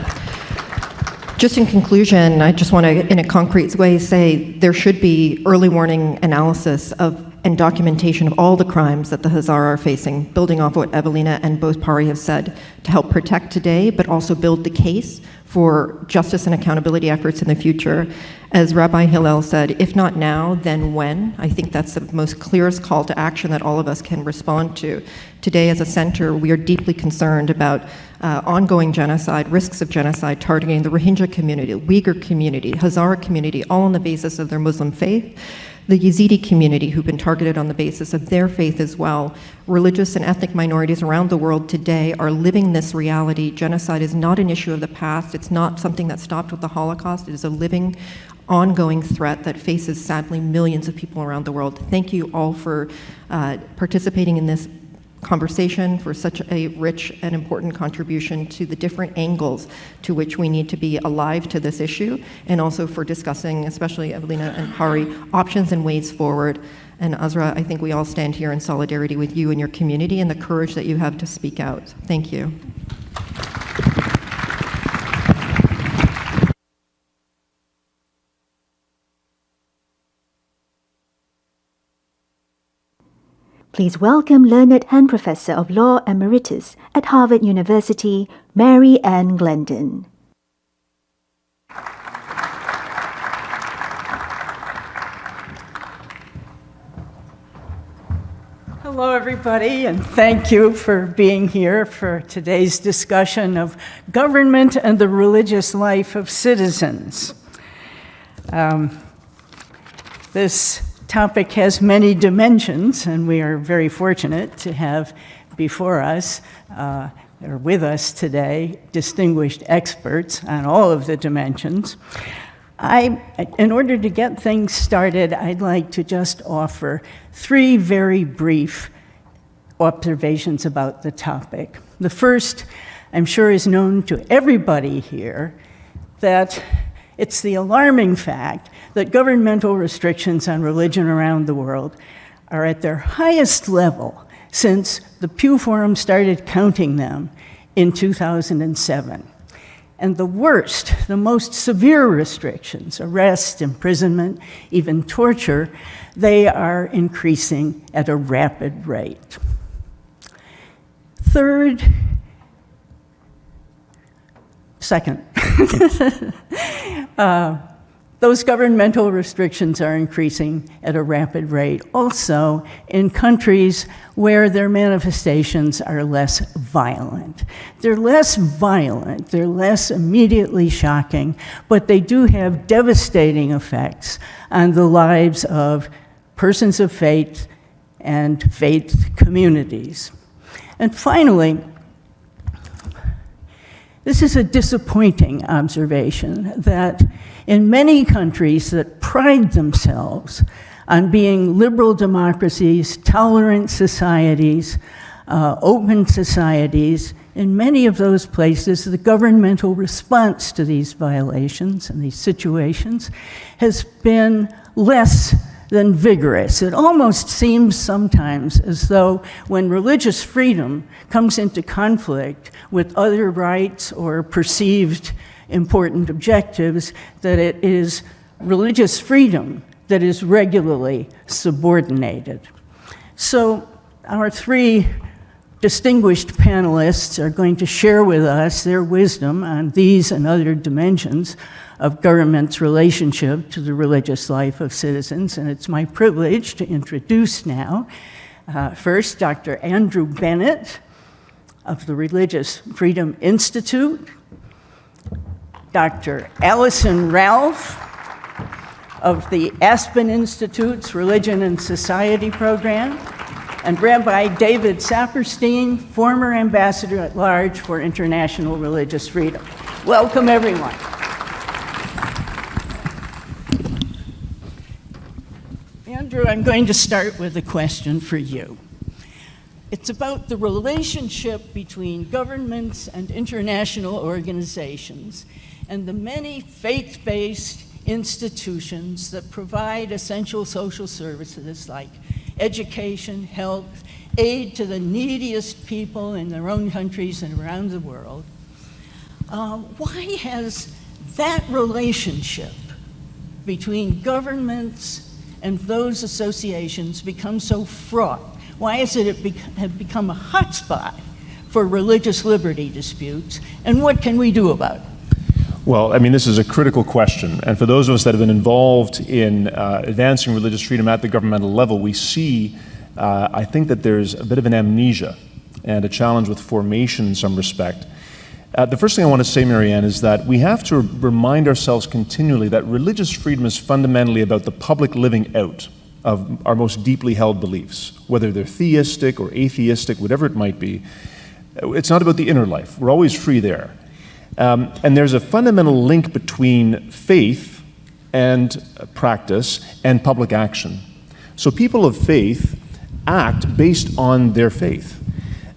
Just in conclusion, I just want to, in a concrete way, say there should be early warning analysis of and documentation of all the crimes that the Hazara are facing, building off what Evelina and both Pari have said, to help protect today, but also build the case for justice and accountability efforts in the future. As Rabbi Hillel said, if not now, then when? I think that's the most clearest call to action that all of us can respond to. Today, as a center, we are deeply concerned about ongoing genocide, risks of genocide targeting the Rohingya community, Uyghur community, Hazara community, all on the basis of their Muslim faith. The Yazidi community, who've been targeted on the basis of their faith as well. Religious and ethnic minorities around the world today are living this reality. Genocide is not an issue of the past. It's not something that stopped with the Holocaust. It is a living, ongoing threat that faces, sadly, millions of people around the world. Thank you all for participating in this conversation, for such a rich and important contribution to the different angles to which we need to be alive to this issue, and also for discussing, especially Evelina and Pari, options and ways forward. And Azra, I think we all stand here in solidarity with you and your community and the courage that you have to speak out. Thank you. Please welcome Learned Hand Professor of Law Emeritus at Harvard University, Mary Ann Glendon. Hello, everybody, and thank you for being here for today's discussion of government and the religious life of citizens. This topic has many dimensions, and we are very fortunate to have before us, or with us today, distinguished experts on all of the dimensions. In order to get things started, I'd like to just offer 3 very brief observations about the topic. The first, I'm sure, is known to everybody here, that it's the alarming fact that governmental restrictions on religion around the world are at their highest level since the Pew Forum started counting them in 2007. And the worst, the most severe restrictions, arrest, imprisonment, even torture, they are increasing at a rapid rate. Second, those governmental restrictions are increasing at a rapid rate also in countries where their manifestations are less violent. They're less violent, they're less immediately shocking, but they do have devastating effects on the lives of persons of faith and faith communities. And finally, this is a disappointing observation that in many countries that pride themselves on being liberal democracies, tolerant societies, open societies, in many of those places, the governmental response to these violations and these situations has been less than vigorous. It almost seems sometimes as though when religious freedom comes into conflict with other rights or perceived important objectives, that it is religious freedom that is regularly subordinated. So our 3 distinguished panelists are going to share with us their wisdom on these and other dimensions of government's relationship to the religious life of citizens, and it's my privilege to introduce now, first, Dr. Andrew Bennett of the Religious Freedom Institute, Dr. Allison Ralph of the Aspen Institute's Religion and Society program, and Rabbi David Saperstein, former Ambassador at Large for International Religious Freedom. Welcome, everyone. Andrew, I'm going to start with a question for you. It's about the relationship between governments and international organizations and the many faith-based institutions that provide essential social services like education, health, aid to the neediest people in their own countries and around the world. Why has that relationship between governments and those associations become so fraught? Why has it have become a hotspot for religious liberty disputes, and what can we do about it? Well, I mean, this is a critical question, and for those of us that have been involved in advancing religious freedom at the governmental level, we see, I think that there's a bit of an amnesia and a challenge with formation in some respect. The first thing I want to say, Marianne, is that we have to remind ourselves continually that religious freedom is fundamentally about the public living out of our most deeply held beliefs, whether they're theistic or atheistic, whatever it might be. It's not about the inner life. We're always free there. And there's a fundamental link between faith and practice and public action. So people of faith act based on their faith.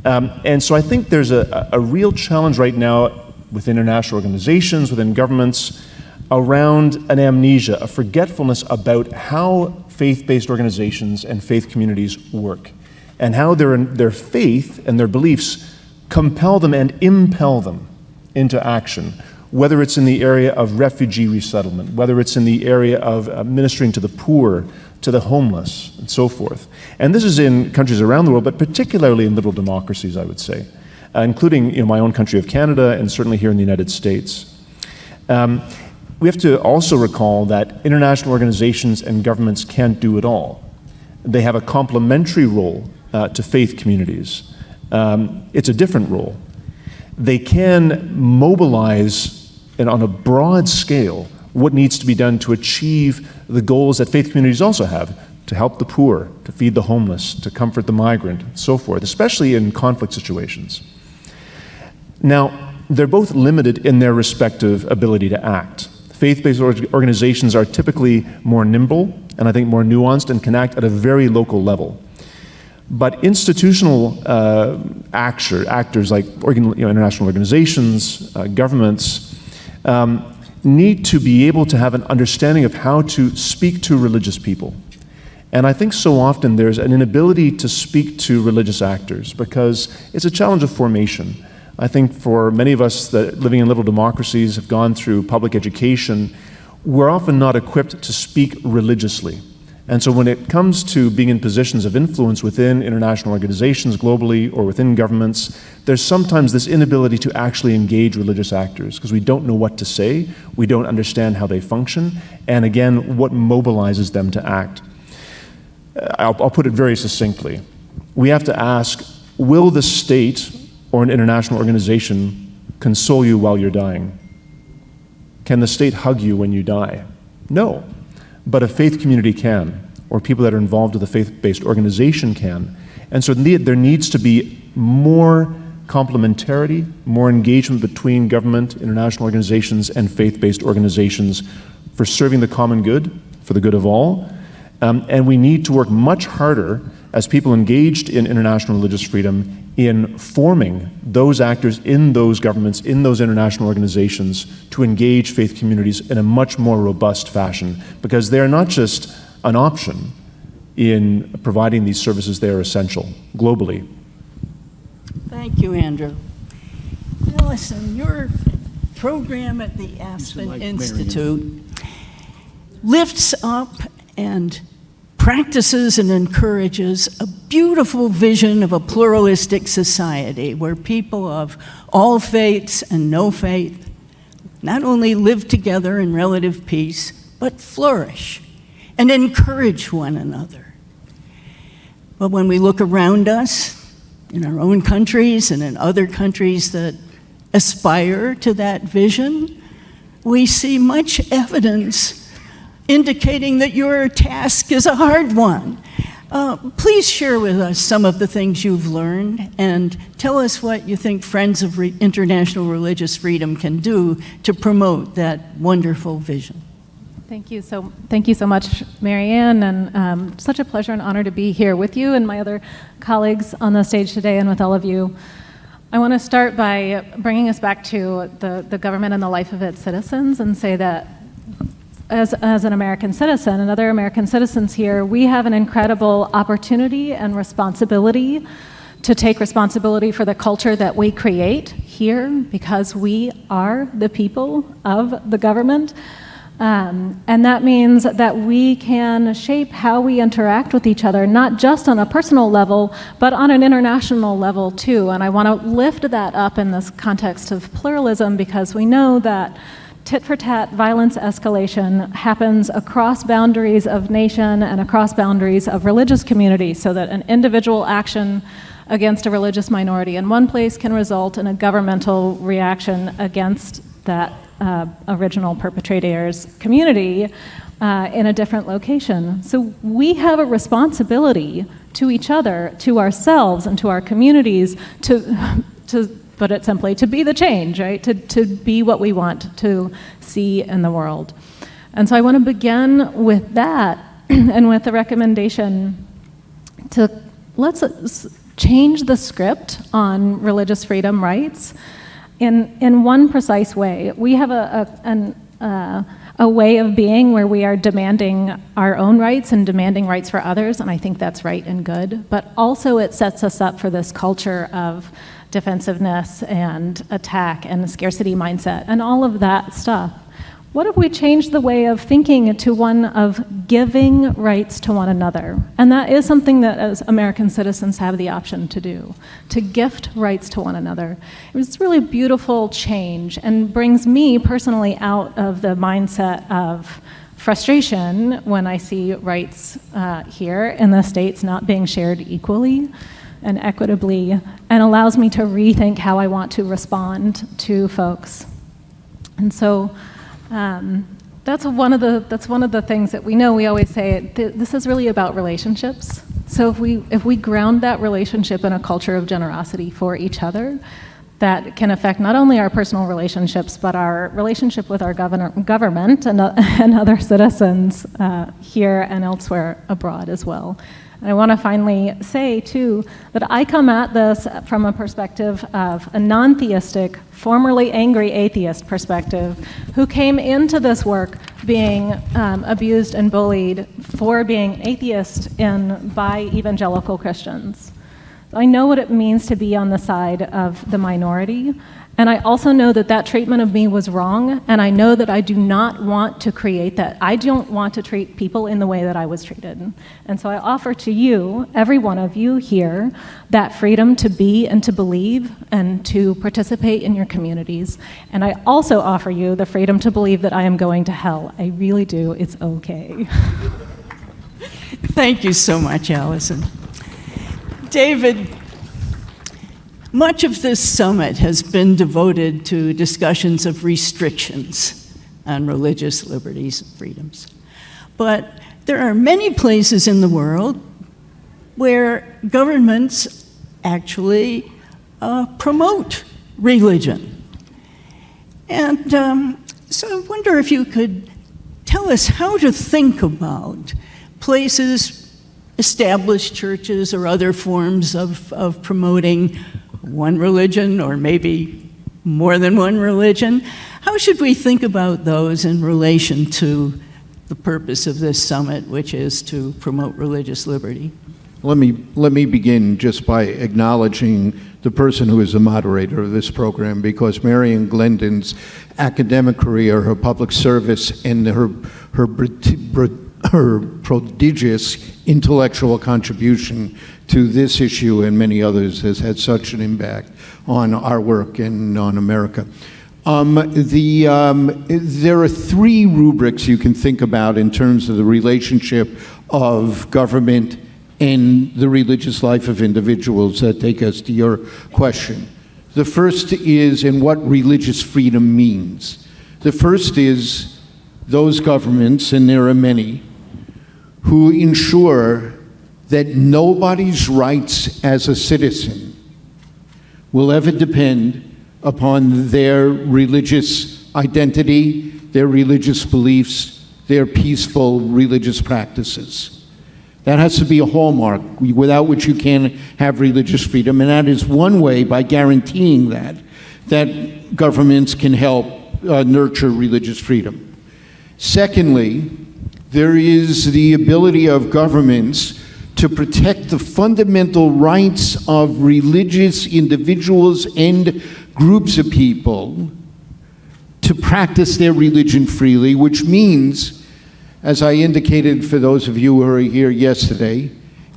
And so I think there's a real challenge right now with international organizations, within governments, around an amnesia, a forgetfulness about how faith-based organizations and faith communities work, and how their faith and their beliefs compel them and impel them into action, whether it's in the area of refugee resettlement, whether it's in the area of ministering to the poor, to the homeless, and so forth. And this is in countries around the world, but particularly in liberal democracies, I would say, including my own country of Canada and certainly here in the United States. We have to also recall that international organizations and governments can't do it all. They have a complementary role to faith communities. It's a different role. They can mobilize, and on a broad scale, what needs to be done to achieve the goals that faith communities also have, to help the poor, to feed the homeless, to comfort the migrant, and so forth, especially in conflict situations. Now, they're both limited in their respective ability to act. Faith-based organizations are typically more nimble, and I think more nuanced, and can act at a very local level. But institutional actors like international organizations, governments, need to be able to have an understanding of how to speak to religious people. And I think so often there's an inability to speak to religious actors because it's a challenge of formation. I think for many of us that living in liberal democracies have gone through public education, we're often not equipped to speak religiously. And so when it comes to being in positions of influence within international organizations globally or within governments, there's sometimes this inability to actually engage religious actors because we don't know what to say, we don't understand how they function, and again, what mobilizes them to act. I'll put it very succinctly. We have to ask, will the state or an international organization console you while you're dying? Can the state hug you when you die? No. But a faith community can, or people that are involved with a faith-based organization can. And so there needs to be more complementarity, more engagement between government, international organizations, and faith-based organizations for serving the common good, for the good of all. And we need to work much harder as people engaged in international religious freedom in forming those actors in those governments, in those international organizations, to engage faith communities in a much more robust fashion, because they're not just an option in providing these services, they are essential globally. Thank you, Andrew. Now listen, your program at the Aspen Institute lifts up and practices and encourages a beautiful vision of a pluralistic society where people of all faiths and no faith not only live together in relative peace, but flourish and encourage one another. But when we look around us, in our own countries and in other countries that aspire to that vision, we see much evidence indicating that your task is a hard one. Please share with us some of the things you've learned and tell us what you think Friends of International Religious Freedom can do to promote that wonderful vision. Thank you so much, Marianne, and such a pleasure and honor to be here with you and my other colleagues on the stage today and with all of you. I want to start by bringing us back to the government and the life of its citizens and say that as an American citizen and other American citizens here, we have an incredible opportunity and responsibility to take responsibility for the culture that we create here because we are the people of the government. And that means that we can shape how we interact with each other, not just on a personal level, but on an international level too. And I want to lift that up in this context of pluralism because we know that tit-for-tat violence escalation happens across boundaries of nation and across boundaries of religious communities, so that an individual action against a religious minority in one place can result in a governmental reaction against that original perpetrator's community in a different location. So we have a responsibility to each other, to ourselves, and to our communities to put it simply, to be the change, right? To be what we want to see in the world. And so I want to begin with that and with the recommendation to let's change the script on religious freedom rights in one precise way. We have a way of being where we are demanding our own rights and demanding rights for others, and I think that's right and good, but also it sets us up for this culture of defensiveness and attack and scarcity mindset and all of that stuff. What if we change the way of thinking to one of giving rights to one another? And that is something that as American citizens have the option to do, to gift rights to one another. It was really beautiful change and brings me personally out of the mindset of frustration when I see rights here in the States not being shared equally and equitably, and allows me to rethink how I want to respond to folks. And so that's one of the things that we know. We always say this is really about relationships. So if we ground that relationship in a culture of generosity for each other, that can affect not only our personal relationships, but our relationship with our government and other citizens here and elsewhere abroad as well. And I want to finally say, too, that I come at this from a perspective of a non-theistic, formerly angry atheist perspective, who came into this work being abused and bullied for being atheist by evangelical Christians. I know what it means to be on the side of the minority, and I also know that that treatment of me was wrong, and I know that I do not want to create that. I don't want to treat people in the way that I was treated. And so I offer to you, every one of you here, that freedom to be and to believe and to participate in your communities. And I also offer you the freedom to believe that I am going to hell. I really do. It's okay. Thank you so much, Allison. David, much of this summit has been devoted to discussions of restrictions on religious liberties and freedoms. But there are many places in the world where governments actually promote religion. And so I wonder if you could tell us how to think about places, established churches or other forms of promoting one religion or maybe more than one religion. How should we think about those in relation to the purpose of this summit, which is to promote religious liberty? Let me begin just by acknowledging the person who is the moderator of this program, because Marian Glendon's academic career, her public service, and her prodigious intellectual contribution to this issue and many others has had such an impact on our work and on America. There are three rubrics you can think about in terms of the relationship of government and the religious life of individuals that take us to your question. The first is in what religious freedom means. The first is those governments, and there are many, who ensure that nobody's rights as a citizen will ever depend upon their religious identity, their religious beliefs, their peaceful religious practices. That has to be a hallmark, without which you can't have religious freedom, and that is one way, by guaranteeing that governments can help nurture religious freedom. Secondly, there is the ability of governments to protect the fundamental rights of religious individuals and groups of people to practice their religion freely, which means, as I indicated for those of you who were here yesterday,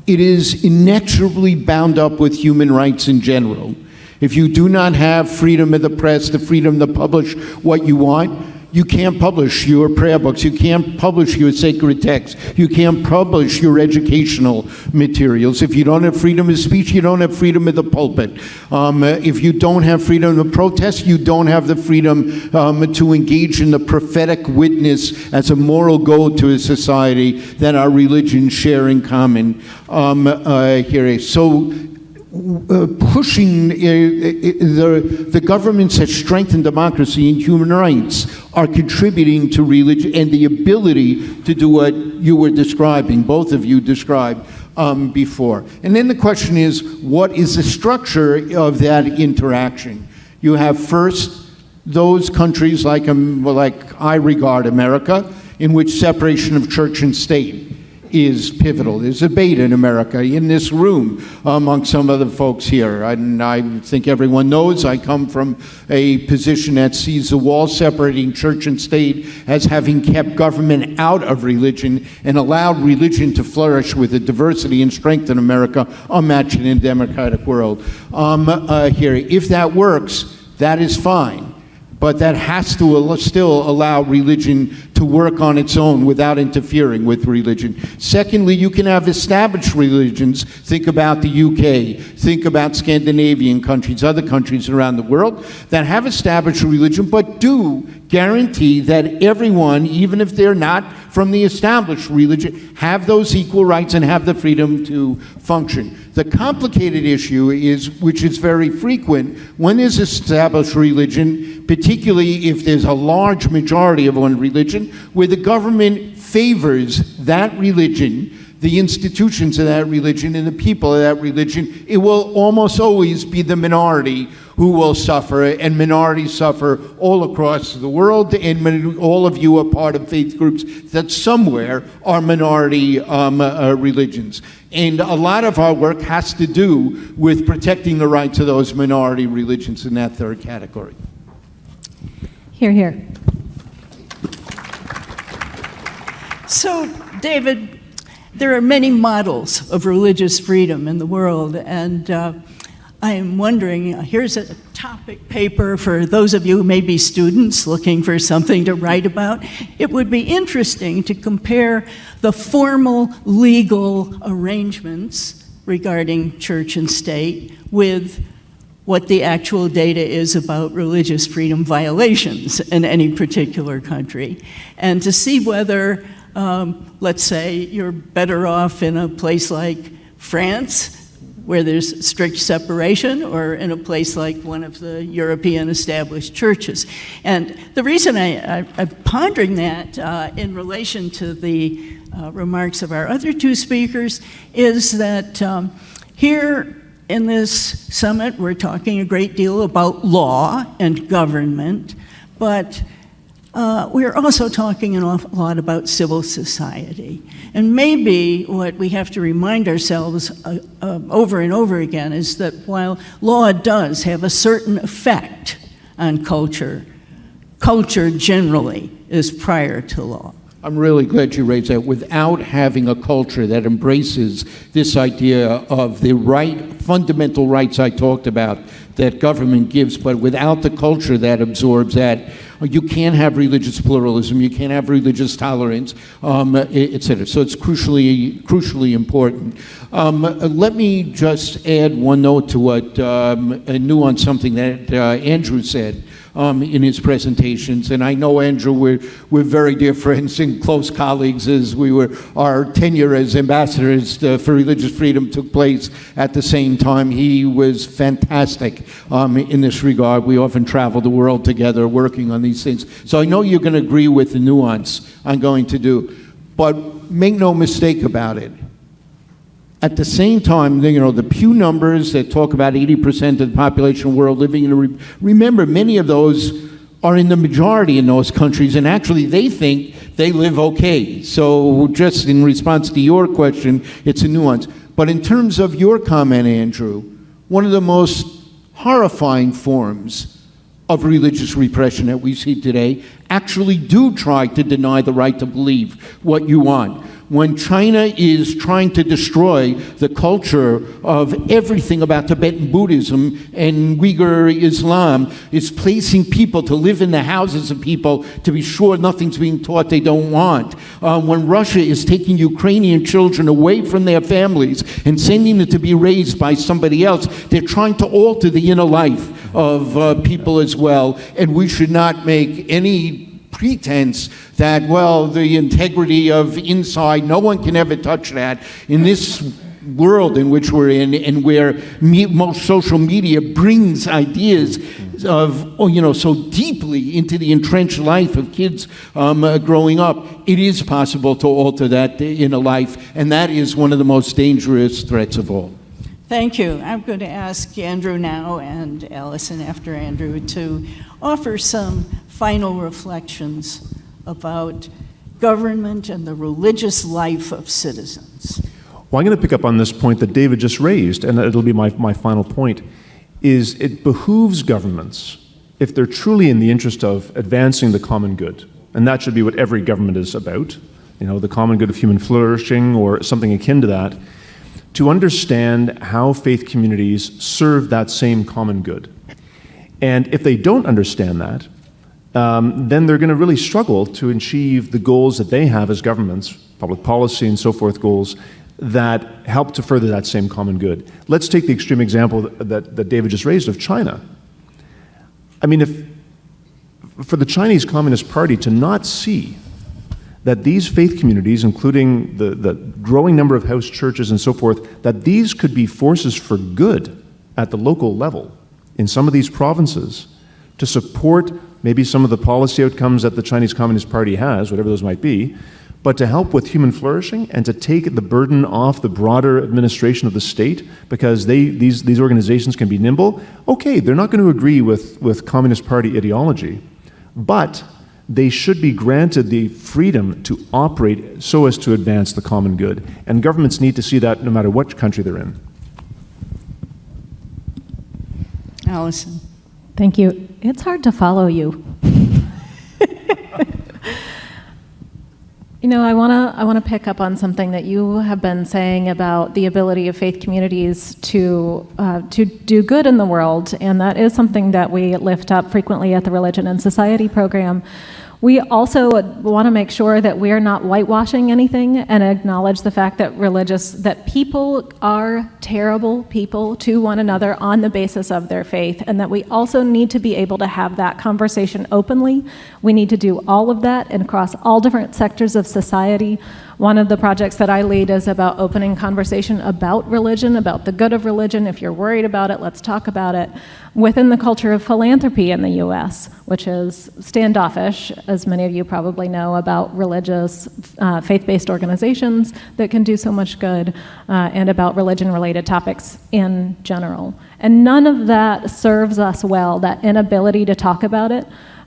it is inexorably bound up with human rights in general. If you do not have freedom of the press, the freedom to publish what you want, you can't publish your prayer books, you can't publish your sacred texts, you can't publish your educational materials. If you don't have freedom of speech, you don't have freedom of the pulpit. If you don't have freedom of protest, you don't have the freedom to engage in the prophetic witness as a moral goal to a society that our religions share in common here. So pushing the governments that strengthen democracy and human rights are contributing to religion and the ability to do what you were describing, both of you described before. And then the question is, what is the structure of that interaction? You have first those countries like I regard America, in which separation of church and state is pivotal. There's a debate in America, in this room, among some other folks here. And I think everyone knows I come from a position that sees the wall separating church and state as having kept government out of religion and allowed religion to flourish with a diversity and strength in America unmatched in a democratic world. Here, if that works, that is fine. but that has to still allow religion to work on its own without interfering with religion. Secondly, you can have established religions. Think about the UK, think about Scandinavian countries, other countries around the world that have established religion, but do guarantee that everyone, even if they're not from the established religion, have those equal rights and have the freedom to function. The complicated issue is, which is very frequent, when there's established religion, particularly if there's a large majority of one religion, where the government favors that religion, the institutions of that religion, and the people of that religion, it will almost always be the minority who will suffer, and minorities suffer all across the world, and all of you are part of faith groups that somewhere are minority religions. And a lot of our work has to do with protecting the rights of those minority religions in that third category. Hear, hear. So, David, there are many models of religious freedom in the world, and I am wondering, here's a topic paper for those of you who may be students looking for something to write about. It would be interesting to compare the formal legal arrangements regarding church and state with what the actual data is about religious freedom violations in any particular country, and to see whether, let's say, you're better off in a place like France, where there's strict separation, or in a place like one of the European established churches. And the reason I'm pondering that in relation to the remarks of our other two speakers is that here in this summit, we're talking a great deal about law and government, but we're also talking an awful lot about civil society. And maybe what we have to remind ourselves over and over again is that while law does have a certain effect on culture, culture generally is prior to law. I'm really glad you raised that. Without having a culture that embraces this idea of the fundamental rights I talked about that government gives, but without the culture that absorbs that, you can't have religious pluralism, you can't have religious tolerance, et cetera. So it's crucially important. Let me just add one note to what, a nuance, something that Andrew said in his presentations. And I know, Andrew, we're very dear friends and close colleagues, as our tenure as ambassadors for religious freedom took place at the same time. He was fantastic in this regard. We often travel the world together working on these things. So I know you're going to agree with the nuance I'm going to do. But make no mistake about it. At the same time, the Pew numbers that talk about 80% of the population of the world living in remember, many of those are in the majority in those countries, and actually they think they live okay. So just in response to your question, it's a nuance. But in terms of your comment, Andrew, one of the most horrifying forms of religious repression that we see today actually do try to deny the right to believe what you want. When China is trying to destroy the culture of everything about Tibetan Buddhism and Uyghur Islam, is placing people to live in the houses of people to be sure nothing's being taught they don't want. When Russia is taking Ukrainian children away from their families and sending them to be raised by somebody else, they're trying to alter the inner life of people as well. And we should not make any pretense that, well, the integrity of inside, no one can ever touch that. In this world in which we're in, and where most social media brings ideas of, so deeply into the entrenched life of kids growing up, it is possible to alter that inner life, and that is one of the most dangerous threats of all. Thank you. I'm going to ask Andrew now, and Allison after Andrew, to offer some final reflections about government and the religious life of citizens. Well, I'm going to pick up on this point that David just raised, and it'll be my final point, is it behooves governments, if they're truly in the interest of advancing the common good, and that should be what every government is about, the common good of human flourishing or something akin to that, to understand how faith communities serve that same common good. And if they don't understand that, then they're going to really struggle to achieve the goals that they have as governments, public policy and so forth goals, that help to further that same common good. Let's take the extreme example that David just raised of China. I mean, if for the Chinese Communist Party to not see that these faith communities, including the growing number of house churches and so forth, that these could be forces for good at the local level in some of these provinces to support maybe some of the policy outcomes that the Chinese Communist Party has, whatever those might be, but to help with human flourishing and to take the burden off the broader administration of the state because these organizations can be nimble. Okay, they're not going to agree with Communist Party ideology, but they should be granted the freedom to operate so as to advance the common good. And governments need to see that no matter what country they're in. Allison. Thank you. It's hard to follow you. You know, I want to pick up on something that you have been saying about the ability of faith communities to do good in the world, and that is something that we lift up frequently at the Religion and Society program. We also want to make sure that we are not whitewashing anything and acknowledge the fact that people are terrible people to one another on the basis of their faith, and that we also need to be able to have that conversation openly. We need to do all of that and across all different sectors of society. One of the projects that I lead is about opening conversation about religion, about the good of religion. If you're worried about it, let's talk about it. Within the culture of philanthropy in the U.S., which is standoffish, as many of you probably know, about religious, faith-based organizations that can do so much good, and about religion-related topics in general. And none of that serves us well, that inability to talk about it.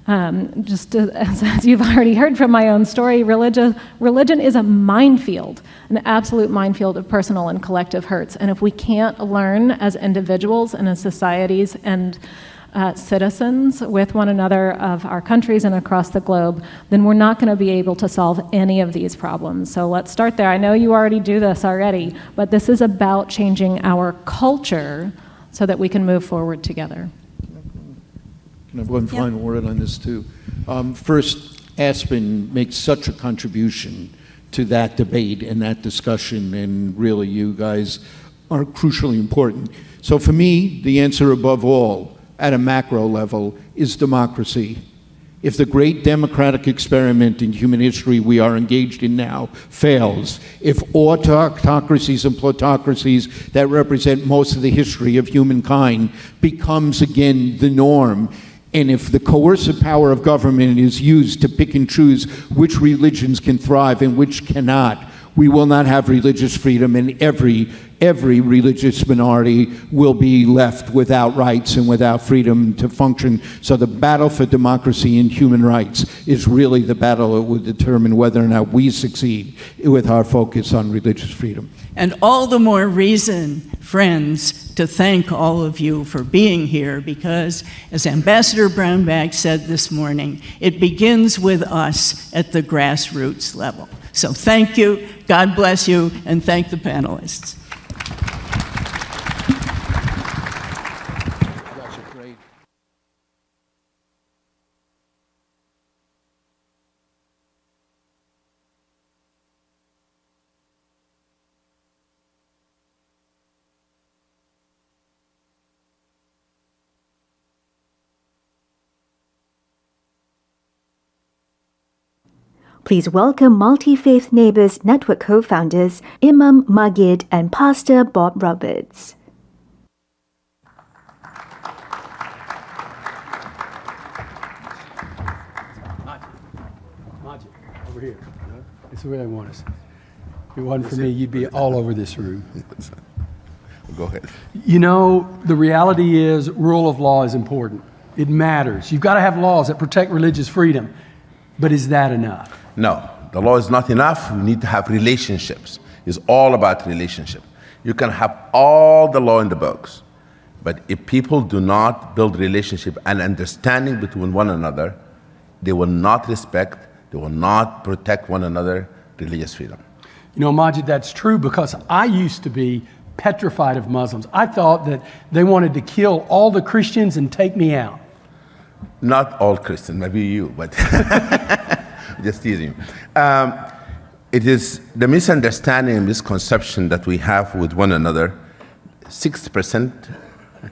As you've already heard from my own story, religion is a minefield, an absolute minefield of personal and collective hurts. And if we can't learn as individuals and as societies and citizens with one another of our countries and across the globe, then we're not going to be able to solve any of these problems. So let's start there. I know you already do this already, but this is about changing our culture so that we can move forward together. Can I have one final word on this too? First, Aspen makes such a contribution to that debate and that discussion, and really you guys are crucially important. So for me, the answer above all, at a macro level, is democracy. If the great democratic experiment in human history we are engaged in now fails, if autocracies and plutocracies that represent most of the history of humankind becomes again the norm, and if the coercive power of government is used to pick and choose which religions can thrive and which cannot, we will not have religious freedom, and every religious minority will be left without rights and without freedom to function. So the battle for democracy and human rights is really the battle that will determine whether or not we succeed with our focus on religious freedom. And all the more reason, friends, to thank all of you for being here, because as Ambassador Brownback said this morning, it begins with us at the grassroots level. So thank you, God bless you, and thank the panelists. Please welcome Multi-Faith Neighbors Network co-founders Imam Magid and Pastor Bob Roberts. Magid, over here. This is where I want us. If it wasn't for me, you'd be all over this room. Go ahead. You know, the reality is rule of law is important. It matters. You've got to have laws that protect religious freedom. But is that enough? No, the law is not enough. We need to have relationships. It's all about relationship. You can have all the law in the books, but if people do not build relationship and understanding between one another, they will not respect, they will not protect one another, religious freedom. You know, Majid, that's true, because I used to be petrified of Muslims. I thought that they wanted to kill all the Christians and take me out. Not all Christians, maybe you, but just teasing. It is the misunderstanding and misconception that we have with one another. 60%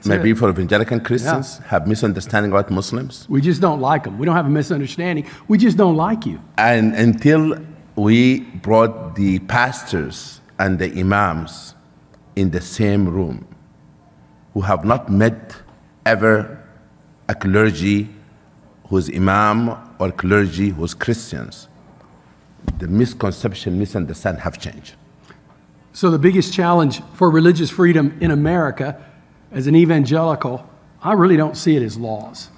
maybe for evangelical Christians have misunderstanding about Muslims. We just don't like them. We don't have a misunderstanding. We just don't like you. And until we brought the pastors and the imams in the same room, who have not met ever a clergy who's imam or clergy who's Christians, the misconception, misunderstanding have changed. So the biggest challenge for religious freedom in America, as an evangelical, I really don't see it as laws.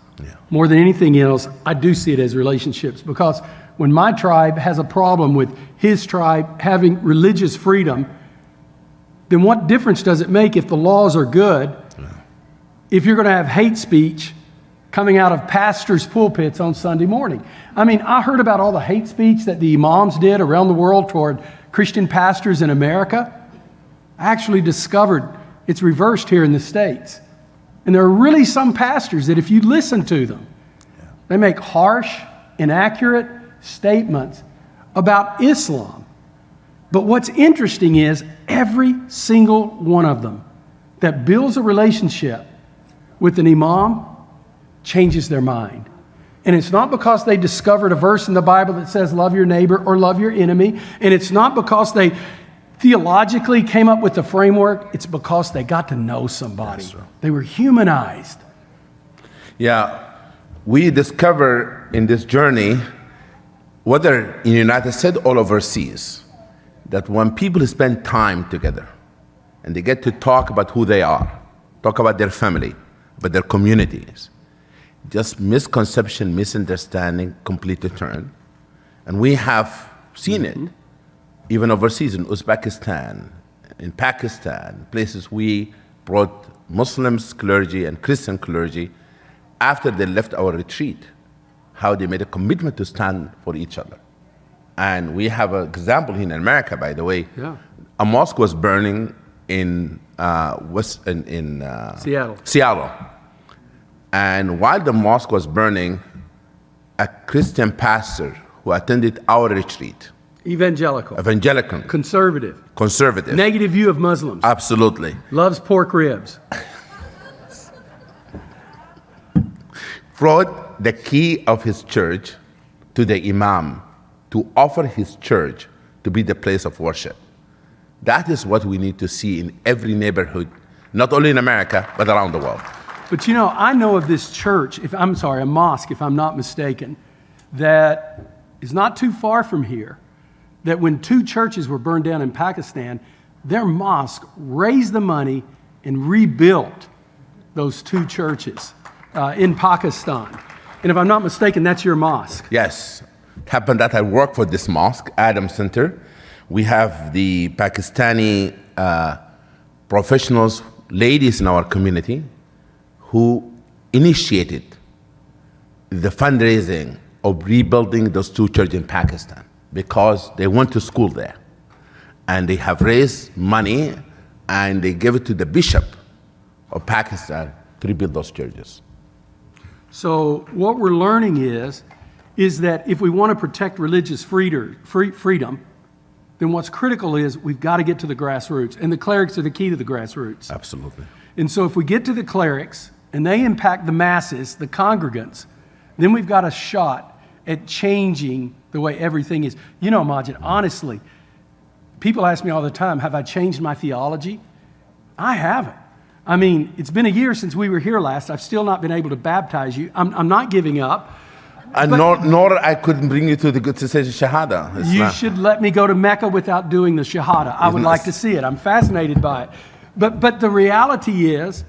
More than anything else, I do see it as relationships, because when my tribe has a problem with his tribe having religious freedom, then what difference does it make if the laws are good, if you're going to have hate speech coming out of pastors' pulpits on Sunday morning? I mean, I heard about all the hate speech that the imams did around the world toward Christian pastors in America. I actually discovered it's reversed here in the States. And there are really some pastors that if you listen to them, they make harsh, inaccurate statements about Islam. But what's interesting is every single one of them that builds a relationship with an imam changes their mind. And it's not because they discovered a verse in the Bible that says love your neighbor or love your enemy. And it's not because they theologically came up with the framework. It's because they got to know somebody. Yes, they were humanized. Yeah, we discover in this journey, whether in the United States or overseas, that when people spend time together and they get to talk about who they are, talk about their family, about their communities, just misconception, misunderstanding completely turn. And we have seen it, even overseas, in Uzbekistan, in Pakistan, places we brought Muslims clergy and Christian clergy after they left our retreat, how they made a commitment to stand for each other. And we have an example here in America, by the way. Yeah. A mosque was burning in Seattle. And while the mosque was burning, a Christian pastor who attended our retreat, Evangelical. Conservative. Negative view of Muslims. Absolutely. Loves pork ribs. Brought the key of his church to the imam to offer his church to be the place of worship. That is what we need to see in every neighborhood, not only in America, but around the world. But you know, I know of this church, a mosque, if I'm not mistaken, that is not too far from here, that when 2 churches were burned down in Pakistan, their mosque raised the money and rebuilt those 2 churches in Pakistan. And if I'm not mistaken, that's your mosque. Yes. It happened that I work for this mosque, Adam Center. We have the Pakistani professionals, ladies in our community, who initiated the fundraising of rebuilding those 2 churches in Pakistan because they went to school there. And they have raised money and they gave it to the bishop of Pakistan to rebuild those churches. So what we're learning is that if we want to protect religious freedom, then what's critical is we've got to get to the grassroots. And the clerics are the key to the grassroots. Absolutely. And so if we get to the clerics and they impact the masses, the congregants, then we've got a shot at changing the way everything is. You know, Majid, honestly, people ask me all the time, have I changed my theology? I haven't. I mean, it's been a year since we were here last. I've still not been able to baptize you. I'm not giving up. And nor I couldn't bring you to say Shahada. You should let me go to Mecca without doing the Shahada. I would like to see it. I'm fascinated by it. But the reality is,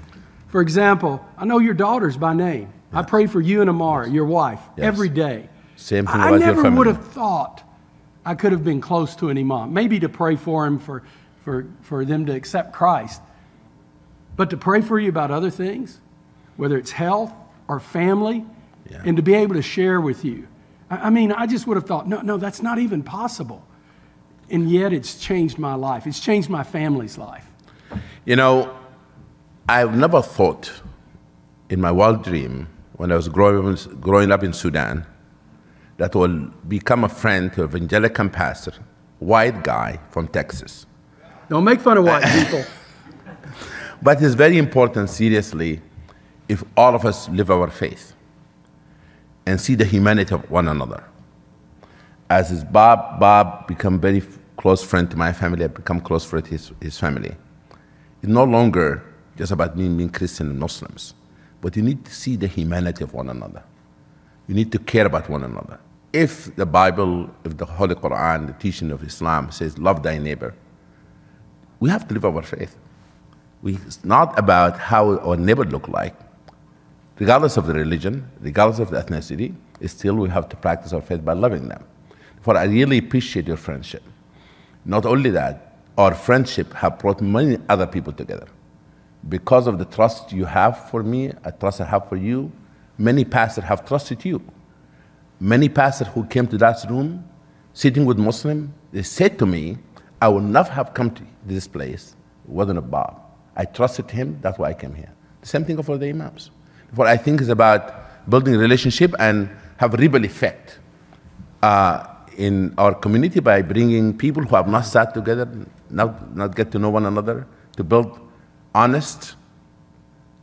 for example, I know your daughters by name. I pray for you and Amara, your wife, every day. Same thing I about your never family. would have thought I could have been close to an imam. Maybe to pray for him, for them to accept Christ. But to pray for you about other things, whether it's health or family, and to be able to share with you. I mean, I just would have thought, no, that's not even possible. And yet it's changed my life. It's changed my family's life. You know, I've never thought in my wild dream when I was growing up in Sudan, that will become a friend to an evangelical pastor, white guy from Texas. Don't make fun of white people. But it's very important, seriously, if all of us live our faith and see the humanity of one another. As is Bob become very close friend to my family, I become close friend to his family. It's no longer just about being Christian and Muslims, but you need to see the humanity of one another. You need to care about one another. If the Bible, if the Holy Quran, the teaching of Islam says, love thy neighbor, we have to live our faith. It's not about how our neighbor look like. Regardless of the religion, regardless of the ethnicity, still we have to practice our faith by loving them. For I really appreciate your friendship. Not only that, our friendship have brought many other people together. Because of the trust you have for me, a trust I have for you, many pastors have trusted you. Many pastors who came to that room, sitting with Muslims, they said to me, I would not have come to this place, it wasn't a Bob. I trusted him, that's why I came here. The same thing for the imams. What I think is about building a relationship and have a ripple effect in our community by bringing people who have not sat together, not get to know one another, to build honest,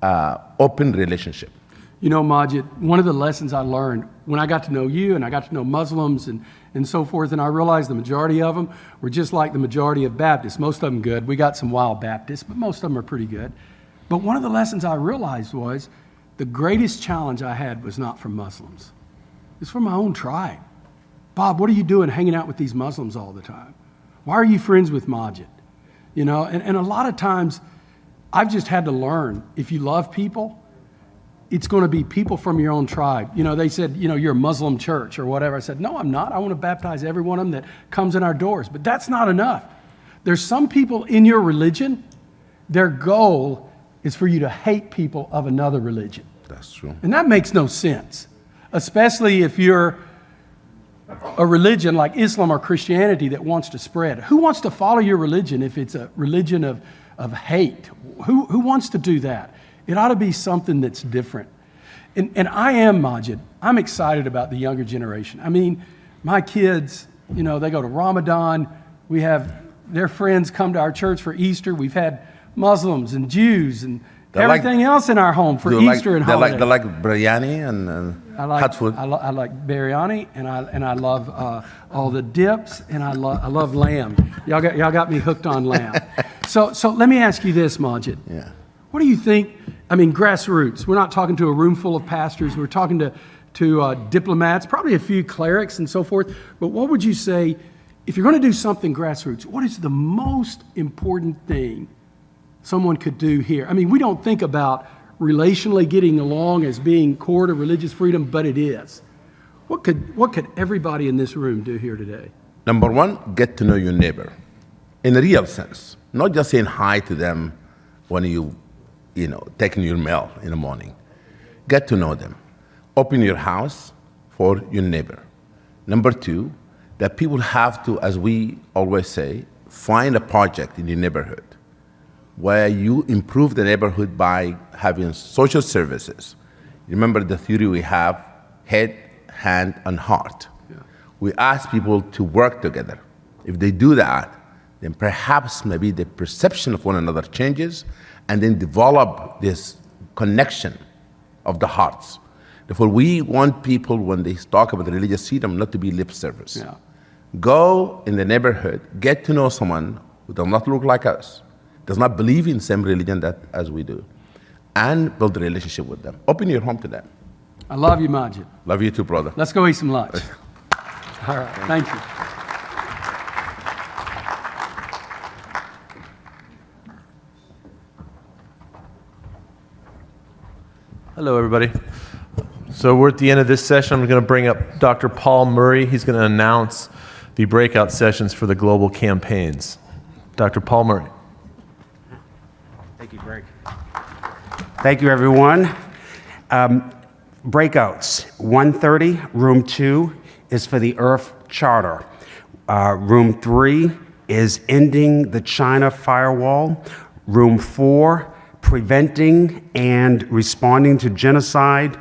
open relationship. You know, Majid, one of the lessons I learned when I got to know you and I got to know Muslims and so forth, and I realized the majority of them were just like the majority of Baptists. Most of them good. We got some wild Baptists, but most of them are pretty good. But one of the lessons I realized was the greatest challenge I had was not from Muslims. It's from my own tribe. Bob, what are you doing hanging out with these Muslims all the time? Why are you friends with Majid? You know, and a lot of times I've just had to learn, if you love people, it's going to be people from your own tribe. You know, they said, you know, you're a Muslim church or whatever. I said, no, I'm not. I want to baptize every one of them that comes in our doors. But that's not enough. There's some people in your religion, their goal is for you to hate people of another religion. That's true. And that makes no sense, especially if you're a religion like Islam or Christianity that wants to spread. Who wants to follow your religion if it's a religion of hate? Who wants to do that? It ought to be something that's different. And I am, Majid, I'm excited about the younger generation. I mean, my kids, you know, they go to Ramadan. We have their friends come to our church for Easter. We've had Muslims and Jews and everything else in our home for Easter and holidays. They like biryani and hot food. I like biryani, and I love all the dips, and I love lamb. Y'all got me hooked on lamb. So let me ask you this, Majid. Yeah. What do you think? I mean, grassroots. We're not talking to a room full of pastors. We're talking to diplomats, probably a few clerics and so forth. But what would you say, if you're going to do something grassroots, what is the most important thing someone could do here? I mean, we don't think about relationally getting along as being core to religious freedom, but it is. What could everybody in this room do here today? Number one, get to know your neighbor in a real sense. Not just saying hi to them when you taking your mail in the morning. Get to know them. Open your house for your neighbor. Number two, that people have to, as we always say, find a project in your neighborhood where you improve the neighborhood by having social services. Remember the theory we have, head, hand, and heart. Yeah. We ask people to work together. If they do that, then perhaps maybe the perception of one another changes, and then develop this connection of the hearts. Therefore, we want people, when they talk about religious freedom, not to be lip service. Yeah. Go in the neighborhood, get to know someone who does not look like us, does not believe in the same religion as we do, and build a relationship with them. Open your home to them. I love you, Majid. Love you too, brother. Let's go eat some lunch. All right, thank you. Hello, everybody. So we're at the end of this session. I'm going to bring up Dr. Paul Murray. He's going to announce the breakout sessions for the global campaigns. Dr. Paul Murray. Thank you, Greg. Thank you, everyone. Breakouts. 1:30, room 2 is for the Earth Charter. Room 3 is ending the China firewall. Room 4, Preventing and Responding to Genocide.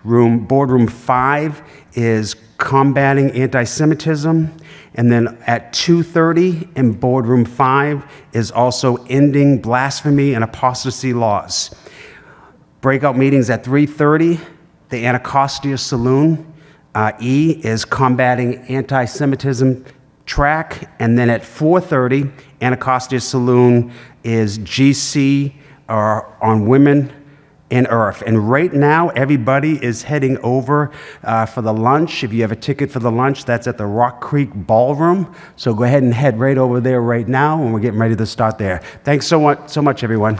Boardroom 5 is Combating Anti-Semitism. And then at 2:30 in Boardroom 5 is also Ending Blasphemy and Apostasy Laws. Breakout meetings at 3:30, the Anacostia Saloon. E is Combating Anti-Semitism track. And then at 4:30, Anacostia Saloon is GC on Women in IRF. And right now, everybody is heading over for the lunch. If you have a ticket for the lunch, that's at the Rock Creek Ballroom. So go ahead and head right over there right now, and we're getting ready to start there. Thanks so much everyone.